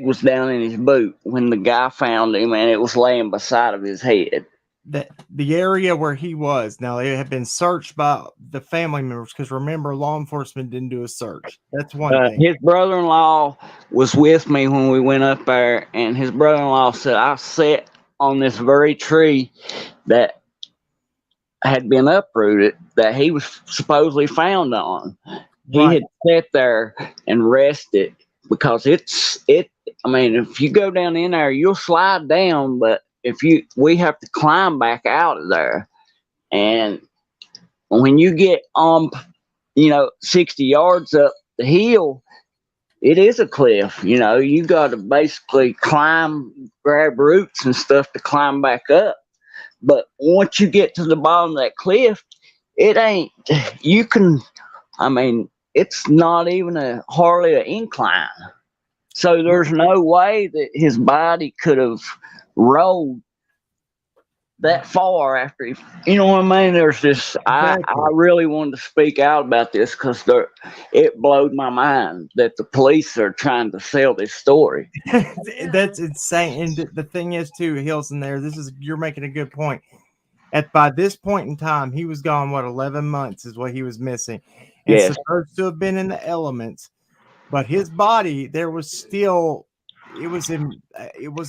was down in his boot when the guy found him, and it was laying beside of his head. The area where he was, now they have been searched by the family members, because remember, law enforcement didn't do a search. That's one thing. His brother-in-law was with me when we went up there, and his brother-in-law said, I sat on this very tree that had been uprooted that he was supposedly found on. He had sat there and rested, because I mean, if you go down in there, you'll slide down, but we have to climb back out of there. And when you get 60 yards up the hill, it is a cliff. You got to basically grab roots and stuff to climb back up. But once you get to the bottom of that cliff, it's not even hardly an incline. So there's no way that his body could have rolled that far after he, you know what I mean? There's this, I really wanted to speak out about this, because it blowed my mind that the police are trying to sell this story. That's insane. And the thing is, too, Hills, in there, you're making a good point. By this point in time, he was gone, 11 months is what he was missing. And yes. Supposed to have been in the elements, but his body, there was still, it was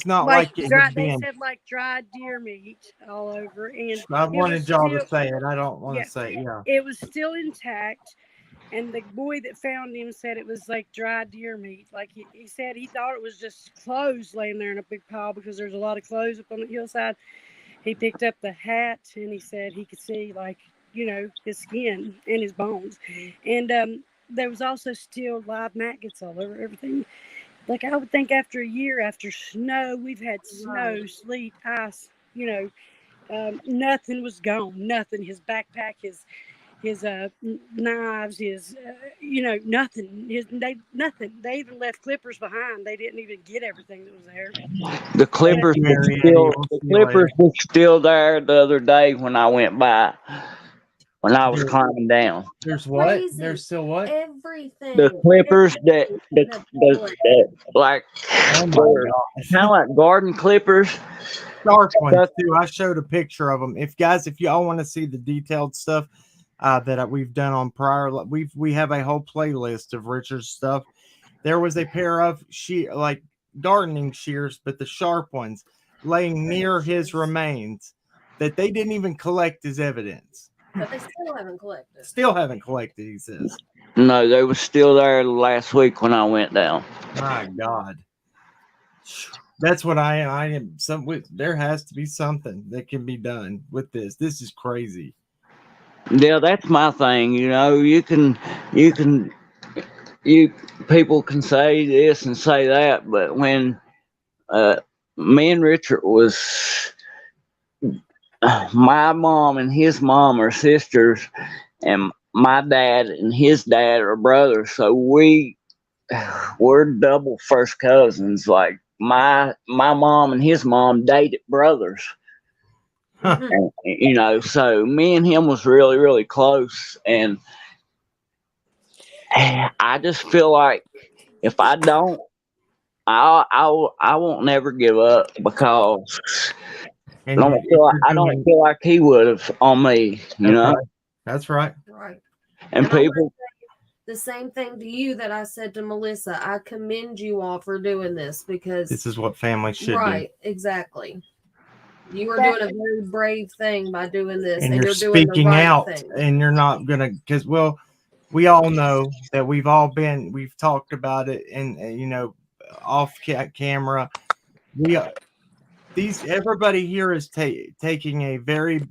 not like it had been. They said like dried deer meat all over. And I wanted y'all to say it. I don't want to say it. Yeah. It was still intact. And the boy that found him said it was like dried deer meat. Like he said he thought it was just clothes laying there in a big pile, because there's a lot of clothes up on the hillside. He picked up the hat, and he said he could see, his skin and his bones. And there was also still live maggots all over everything. Like, I would think after a year, after snow, we've had snow, sleet, ice, nothing was gone. Nothing. His backpack, his knives, nothing. Nothing. They even left clippers behind. They didn't even get everything that was there. The clippers were still there the other day when I went by, when I was climbing down. There's what? Crazy. There's still what? Everything. The clippers that like, kind of like garden clippers. Sharp ones too. I showed a picture of them. If y'all want to see the detailed stuff that we've done on prior, we have a whole playlist of Richard's stuff. There was a pair of gardening shears, but the sharp ones laying near his remains that they didn't even collect as evidence. But they still haven't collected. Still haven't collected, he says. No, they were still there last week when I went down. My God. That's what I am. There has to be something that can be done with this. This is crazy. Yeah, that's my thing. People can say this and say that, but when me and Richard was, my mom and his mom are sisters, and my dad and his dad are brothers, so we're double first cousins. Like my mom and his mom dated brothers. And, so me and him was really, really close, and I just feel like if I don't, I won't never give up, because I don't feel like he would have on me, Right. That's right. Right. And people, the same thing to you that I said to Melissa. I commend you all for doing this, because this is what families should do. Right, exactly. You are doing a very brave thing by doing this, and you're doing speaking the right out, thing. And you're not gonna, because we all know that we've talked about it, and off camera. Everybody here is taking a very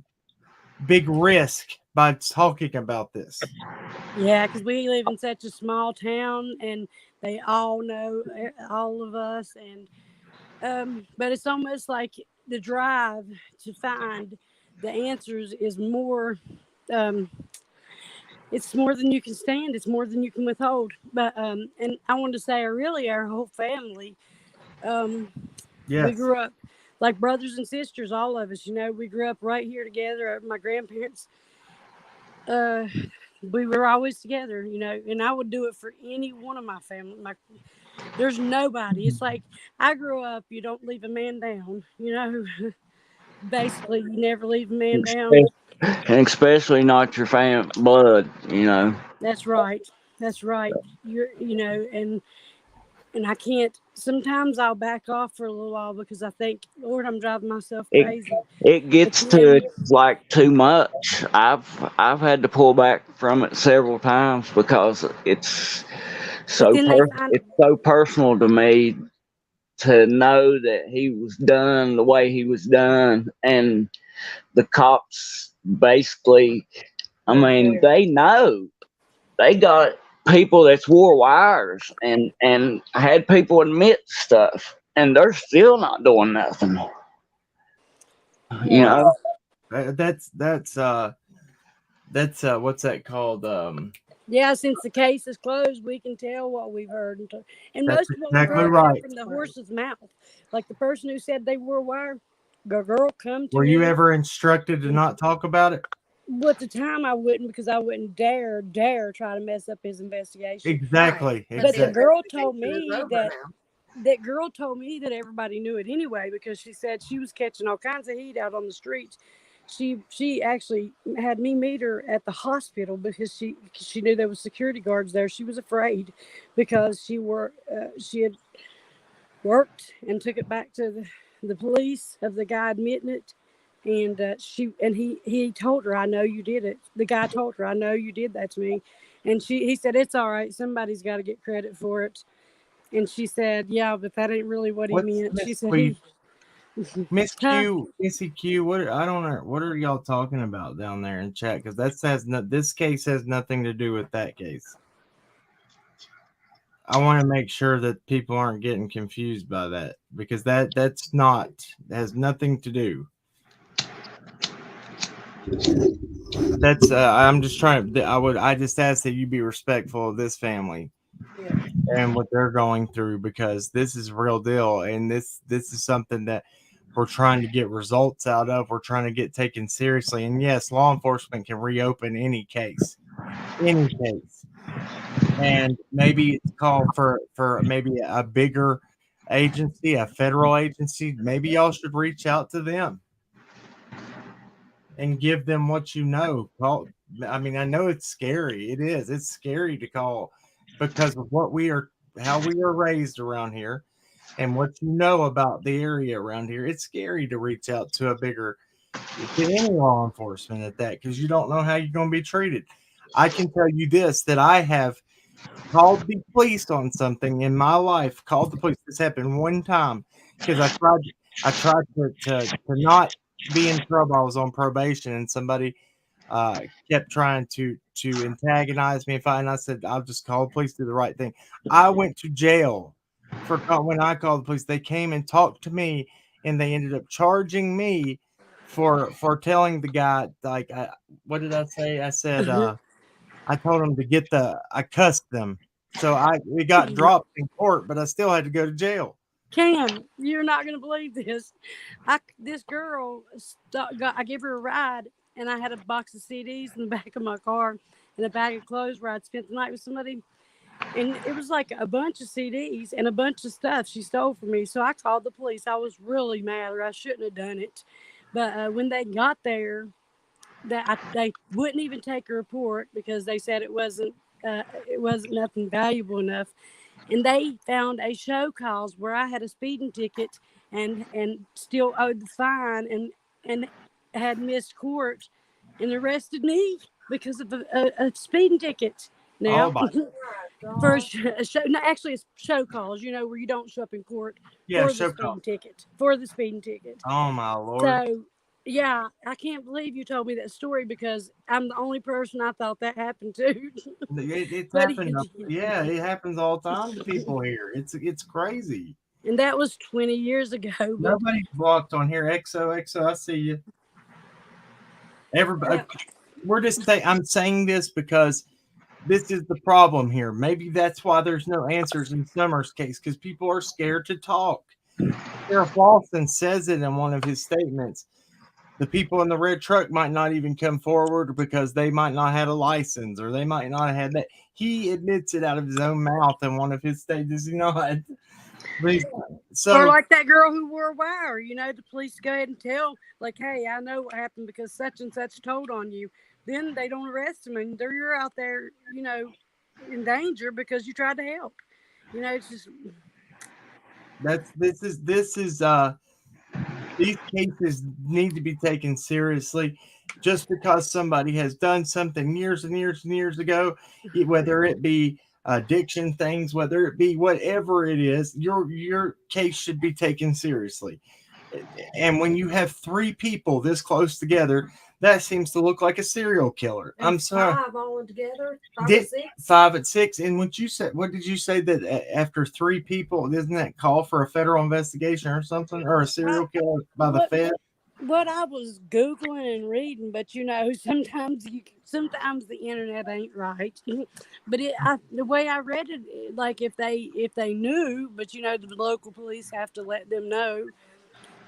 big risk by talking about this. Yeah, because we live in such a small town, and they all know all of us, and but it's almost like the drive to find the answers is more. It's more than you can stand. It's more than you can withhold. But and I wanted to say, our whole family, we grew up like brothers and sisters. All of us, we grew up right here together. My grandparents, we were always together. And I would do it for any one of my family. There's nobody. It's like I grew up. You don't leave a man down. Basically, you never leave a man down. And especially not your blood, That's right. That's right. And I can't. Sometimes I'll back off for a little while because I think, Lord, I'm driving myself crazy. It gets to like too much. I've had to pull back from it several times because it's so personal to me to know that he was done the way he was done, and the cops basically, I mean, they know. They got people that's wore wires and had people admit stuff, and they're still not doing nothing. That's what's that called? Yeah, since the case is closed, we can tell what we've heard, and most of what we've heard from the horse's mouth. Like the person who said they wore wire, girl, come to me. Were you ever instructed to not talk about it? Well, at the time, I wouldn't, because I wouldn't dare try to mess up his investigation. Exactly. But the girl told me that girl told me that everybody knew it anyway, because she said she was catching all kinds of heat out on the streets. She actually had me meet her at the hospital because she knew there was security guards there. She was afraid because she had worked and took it back to the police of the guy admitting it. And he told her, I know you did it. The guy told her, I know you did that to me. And he said, it's all right. Somebody's got to get credit for it. And she said, yeah, but that ain't really what he meant. She said, Miss Q, Missy Q, I don't know. What are y'all talking about down there in chat? Because this case has nothing to do with that case. I want to make sure that people aren't getting confused by that, because that has nothing to do. That's I'm just trying to. I just ask that you be respectful of this family and what they're going through, because this is real deal, and this is something that we're trying to get results out of. We're trying to get taken seriously, and yes, law enforcement can reopen any case, and maybe it's called for maybe a bigger agency, a federal agency. Maybe y'all should reach out to them and give them what you know. I mean, I know it's scary. It is. It's scary to call because of how we are raised around here and what you know about the area around here. It's scary to reach out to to any law enforcement at that, because you don't know how you're going to be treated. I can tell you this, that I have called the police on something in my life. Called the police. This happened one time because I tried to not be in trouble. I was on probation, and somebody kept trying to antagonize me and I said, I'll just call the police, do the right thing. I went to jail when I called the police. They came and talked to me, and they ended up charging me for telling the guy, like, what did I say? I said I told them to get I cussed them. So we got dropped in court, but I still had to go to jail. Cam, you're not going to believe this. This girl, I gave her a ride, and I had a box of CDs in the back of my car and a bag of clothes where I'd spent the night with somebody. And it was like a bunch of CDs and a bunch of stuff she stole from me. So I called the police. I was really mad, or I shouldn't have done it. But when they got there, they wouldn't even take a report because they said it wasn't nothing valuable enough. And they found a show cause where I had a speeding ticket and still owed the fine and had missed court and arrested me because of a speeding ticket. Now, for a show, no, actually, it's show cause. Where you don't show up in court for the speeding ticket. For the speeding ticket. Oh my Lord! So, yeah, I can't believe you told me that story because I'm the only person I thought that happened to. It's happened. Yeah, it happens all the time to people here. It's crazy. And that was 20 years ago. Nobody's blocked on here. XOXO, I see you. Everybody, I'm saying this because this is the problem here. Maybe that's why there's no answers in Summer's case, because people are scared to talk. Sheriff Lawson says it in one of his statements. The people in the red truck might not even come forward because they might not have a license, or they might not have that. He admits it out of his own mouth in one of his statements. Or like that girl who wore a wire, the police go ahead and tell, like, hey, I know what happened because such and such told on you. Then they don't arrest them, and you're out there, in danger because you tried to help. It's just these cases need to be taken seriously. Just because somebody has done something years and years and years ago, whether it be addiction things, whether it be whatever it is, your case should be taken seriously. And when you have 3 people this close together, that seems to look like a serial killer. And I'm sorry. 5 all together? 5 at 6? 5 at 6. And what did you say that after 3 people, doesn't that call for a federal investigation or something, or a serial killer by the Fed? What I was Googling and reading, but sometimes the internet ain't right. But the way I read it, like if they knew, but the local police have to let them know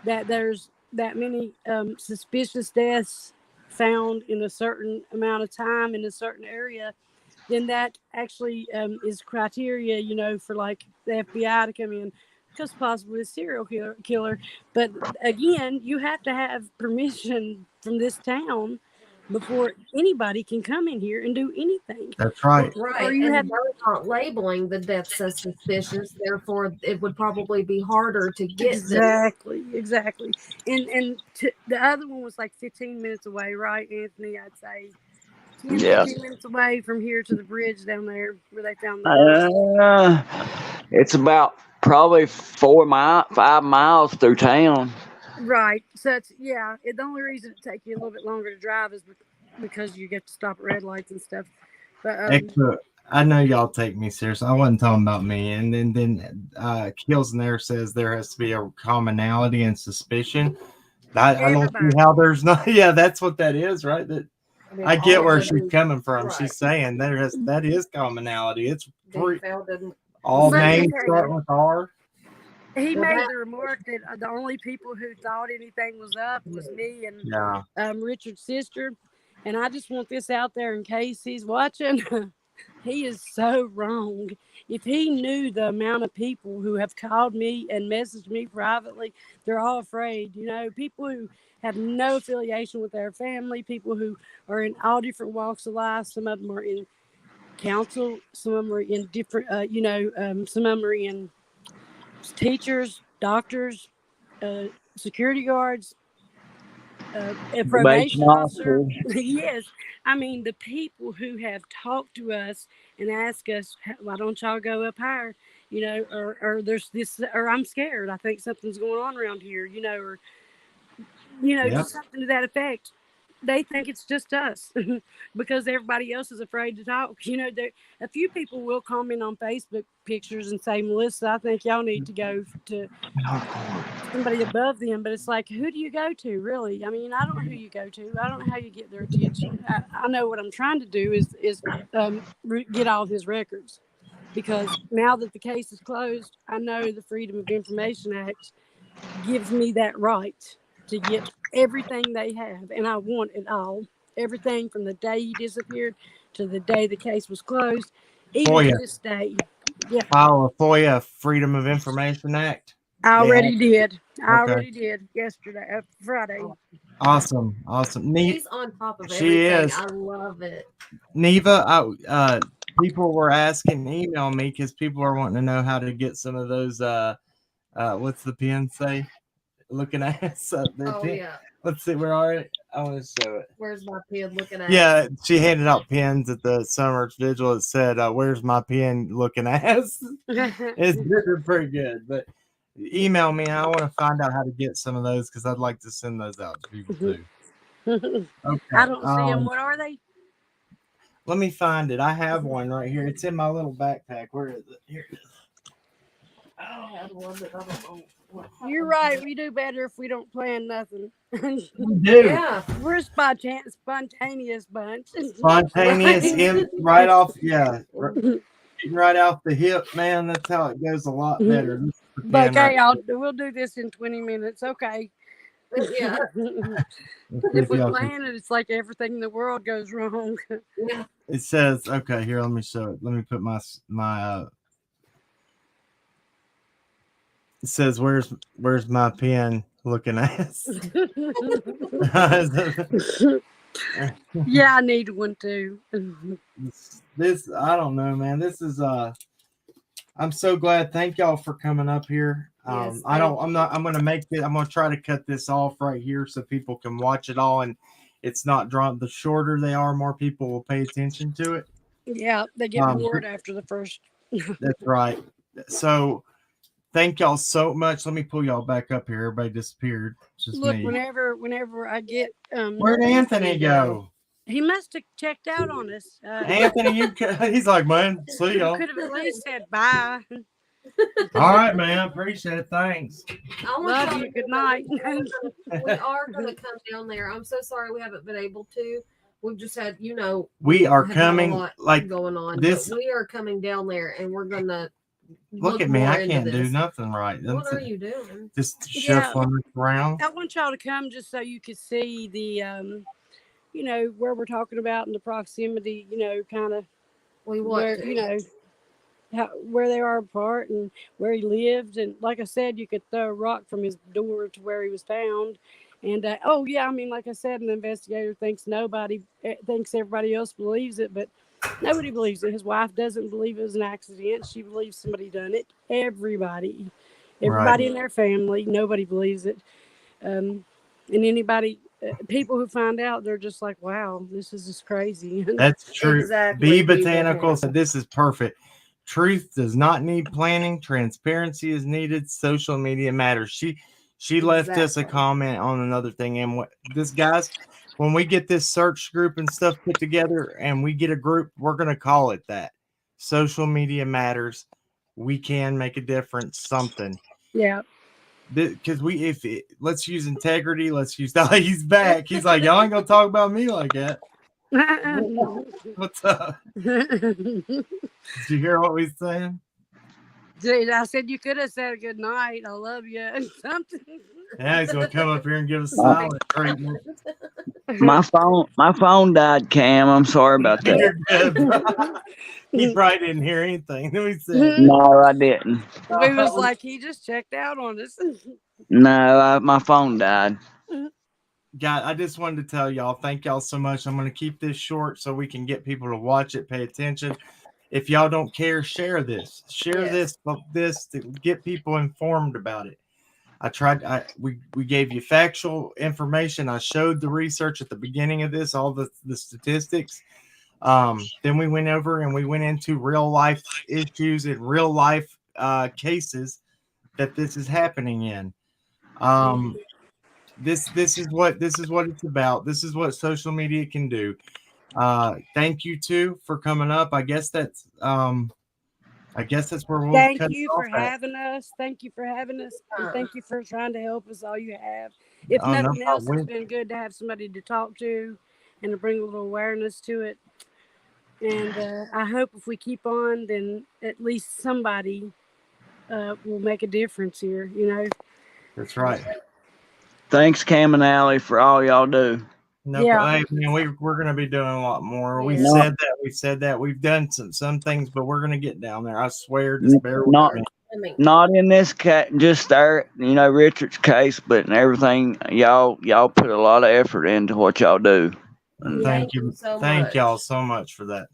that there's that many suspicious deaths found in a certain amount of time in a certain area, then that actually is criteria, for like the FBI to come in, because possibly a serial killer. But again, you have to have permission from this town before anybody can come in here and do anything. That's right. Right. Or they're not labeling the deaths as suspicious, therefore it would probably be harder to get Exactly. And the other one was like 15 minutes away, right, Anthony? I'd say 15 minutes away from here to the bridge down there where they found the it's about probably 5 miles through town. Right. So the only reason it takes you a little bit longer to drive is because you get to stop at red lights and stuff. But I know y'all take me serious. I wasn't talking about me. And then Kills there says there has to be a commonality and suspicion. I don't see how there's not. Yeah, that's what that is, right? That I get where she's coming from. Right. She's saying that is commonality. It's all names start with R. He made the remark that the only people who thought anything was up was me and Richard's sister. And I just want this out there in case he's watching. He is so wrong. If he knew the amount of people who have called me and messaged me privately, they're all afraid. People who have no affiliation with their family, people who are in all different walks of life. Some of them are in council, some of them are in different, some of them are in teachers, doctors, security guards, a probation officer. Yes. I mean, the people who have talked to us and asked us, why don't y'all go up higher? Or there's this, or I'm scared. I think something's going on around here, or, just something to that effect. they think it's just us because everybody else is afraid to talk. A few people will comment on Facebook pictures and say, Melissa, I think y'all need to go to somebody above them. But it's like, who do you go to, really? I mean, I don't know who you go to. I don't know how you get their attention. I know what I'm trying to do is get all his records, because now that the case is closed, I know the Freedom of Information Act gives me that right to get everything they have, and I want it all. Everything from the day he disappeared to the day the case was closed, even to this day. Yeah. File a FOIA, Freedom of Information Act. I already did yesterday, Friday. Awesome. She's on top of everything. She is. I love it. Neva, people were asking, email me, because people are wanting to know how to get some of those. What's the pen say? Looking at pen. Yeah. Let's see, where are it? I want to show it. Where's my pen? Looking at. Yeah, she handed out pens at the summer vigil. It said, "Where's my pen?" Looking ass. It's pretty good, but email me. I want to find out how to get some of those, because I'd like to send those out to people too. Okay. I don't see them. What are they? Let me find it. I have one right here. It's in my little backpack. Where is it? Here it is. I had one that I don't know. You're right. We do better if we don't plan nothing. We do. Yeah. We're a spontaneous bunch. Spontaneous, him right off. Yeah. Right off the hip, man. That's how it goes a lot better. Okay, we'll do this in 20 minutes. Okay. Yeah. If we plan it, it's like everything in the world goes wrong. Yeah. It says, okay, here, let me show it. Let me put my it says, where's my pen looking ass? Yeah, I need one too. This I don't know, man. This is I'm so glad. Thank y'all for coming up here. Yes, I'm gonna try to cut this off right here so people can watch it all, and it's not drawn. The shorter they are, more people will pay attention to it. Yeah, they get bored after the first. That's right. So thank y'all so much. Let me pull y'all back up here. Everybody disappeared. Just look, me. whenever I get where'd Anthony go? He must have checked out on us. Anthony, he's like, man, see y'all. Could have at least said bye. All right, man. Appreciate it. Thanks. Love you. Good night. We are going to come down there. I'm so sorry we haven't been able to. We've just had, we are coming like going on. This. But we are coming down there, and we're going to look at me. I can't do nothing right. What are you doing? Just shuffling around. I want y'all to come just so you could see the where we're talking about in the proximity, kind of where they are apart and where he lived. And like I said, you could throw a rock from his door to where he was found. And like I said, an investigator thinks everybody else believes it, but nobody believes it. His wife doesn't believe it was an accident. She believes somebody done it. Everybody in their family, nobody believes it. And anybody, people who find out, they're just like, wow, this is just crazy. That's true. Exactly. Be Botanical said this is perfect. Truth does not need planning. Transparency is needed. Social media matters. She left us a comment on another thing. And guys, when we get this search group and stuff put together and we get a group, we're going to call it that. Social media matters. We can make a difference. Something. Yeah. Because let's use integrity. Let's use he's back. He's like, y'all ain't gonna talk about me like that. What's up? Did you hear what we saying? Dude, I said you could have said good night. I love you and something. Yeah, he's gonna come up here and give us silent treatment. My phone died, Cam. I'm sorry about that. You're good. He probably didn't hear anything. We said. No, I didn't. We was like, he just checked out on us. No, my phone died. God, I just wanted to tell y'all, thank y'all so much. I'm going to keep this short so we can get people to watch it, pay attention. If y'all don't care, share this. Share this to get people informed about it. We gave you factual information. I showed the research at the beginning of this, all the statistics. Then we went over and we went into real life issues and real life cases that this is happening in. this is what it's about. This is what social media can do. Thank you too for coming up. I guess that's where we'll Thank cut it you off for at. having us. Thank you for having us. And thank you for trying to help us all you have. If Oh, no nothing else, problem. it's been good to have somebody to talk to and to bring a little awareness to it. And I hope if we keep on, then at least somebody will make a difference here, you know. That's right. Thanks, Cam and Allie, for all y'all do. No, hey, man, we're going to be doing a lot more. Yeah. We said that. We've done some things, but we're going to get down there. I swear. Just bear with me. Not in this case, just there, you know, Richard's case, but in everything, y'all put a lot of effort into what y'all do. And thank you so much. Thank y'all so much for that.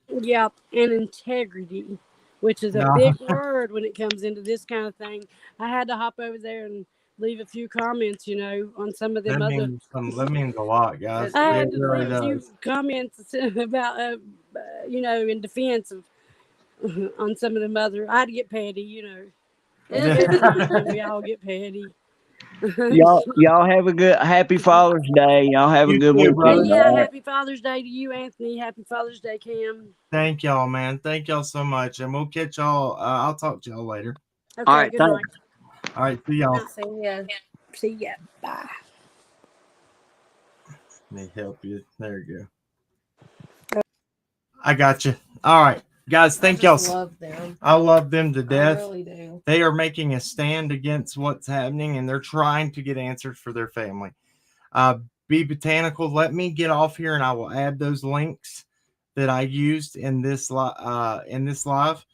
Yep, and integrity, which is a big word when it comes into this kind of thing. I had to hop over there and leave a few comments, you know, on some of them that means a lot, guys. I had to leave a few comments about, you know, in defense of on some of them other. I had to get petty, you know. Every now and then we all get petty. y'all have a good happy Father's Day. Y'all have a good weekend. Yeah, happy Father's Day to you, Anthony. Happy Father's Day, Cam. Thank y'all, man. Thank y'all so much, and we'll catch y'all. I'll talk to y'all later. Okay, all right, good night. All right, see y'all. See ya. Bye. Let me help you. There you go. I got you. All right, guys. Thank y'all. Love them. I love them to death. I really do. They are making a stand against what's happening, and they're trying to get answers for their family. Be botanical. Let me get off here, and I will add those links that I used in this live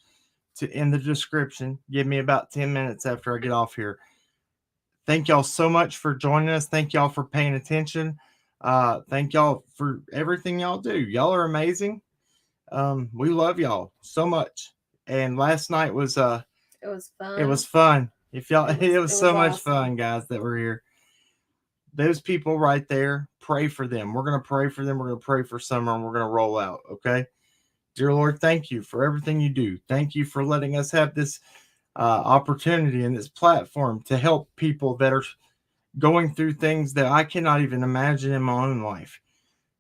in the description. Give me about 10 minutes after I get off here. Thank y'all so much for joining us. Thank y'all for paying attention. Thank y'all for everything y'all do. Y'all are amazing. We love y'all so much. And last night was it was fun. It was fun. If y'all it was so much fun, guys, that were here. Those people right there, pray for them. We're going to pray for them. We're going to pray for Summer, and we're going to roll out. Okay. Dear Lord, thank you for everything you do. Thank you for letting us have this opportunity and this platform to help people that are going through things that I cannot even imagine in my own life.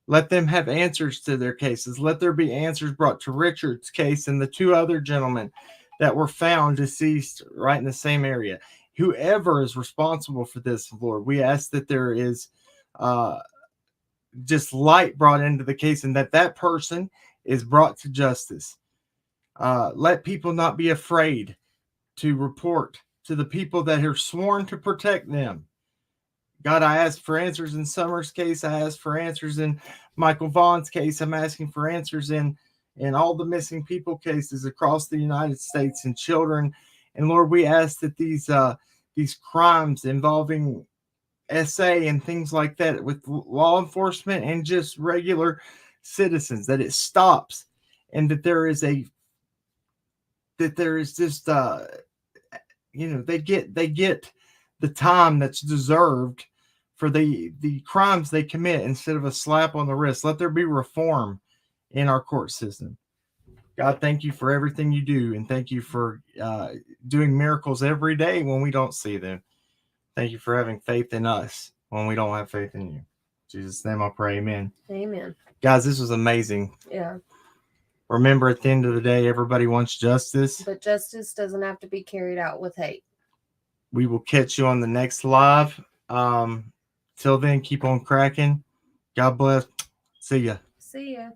Let them have answers to their cases. Let there be answers brought to Richard's case and the two other gentlemen that were found deceased right in the same area. Whoever is responsible for this, Lord, we ask that there is just light brought into the case and that person is brought to justice. Let people not be afraid to report to the people that are sworn to protect them. God, I ask for answers in Summer's case. I ask for answers in Michael Vaughn's case. I'm asking for answers in all the missing people cases across the United States and children. And Lord, we ask that these crimes involving SA and things like that with law enforcement and just regular citizens, that it stops, and that there is just they get the time that's deserved for the crimes they commit instead of a slap on the wrist. Let there be reform in our court system. God, thank you for everything you do, and thank you for doing miracles every day when we don't see them. Thank you for having faith in us when we don't have faith in you. In Jesus' name I pray, amen. Amen. Guys, this was amazing. Yeah. Remember, at the end of the day, everybody wants justice. But justice doesn't have to be carried out with hate. We will catch you on the next live. Till then, keep on cracking. God bless. See ya. See ya.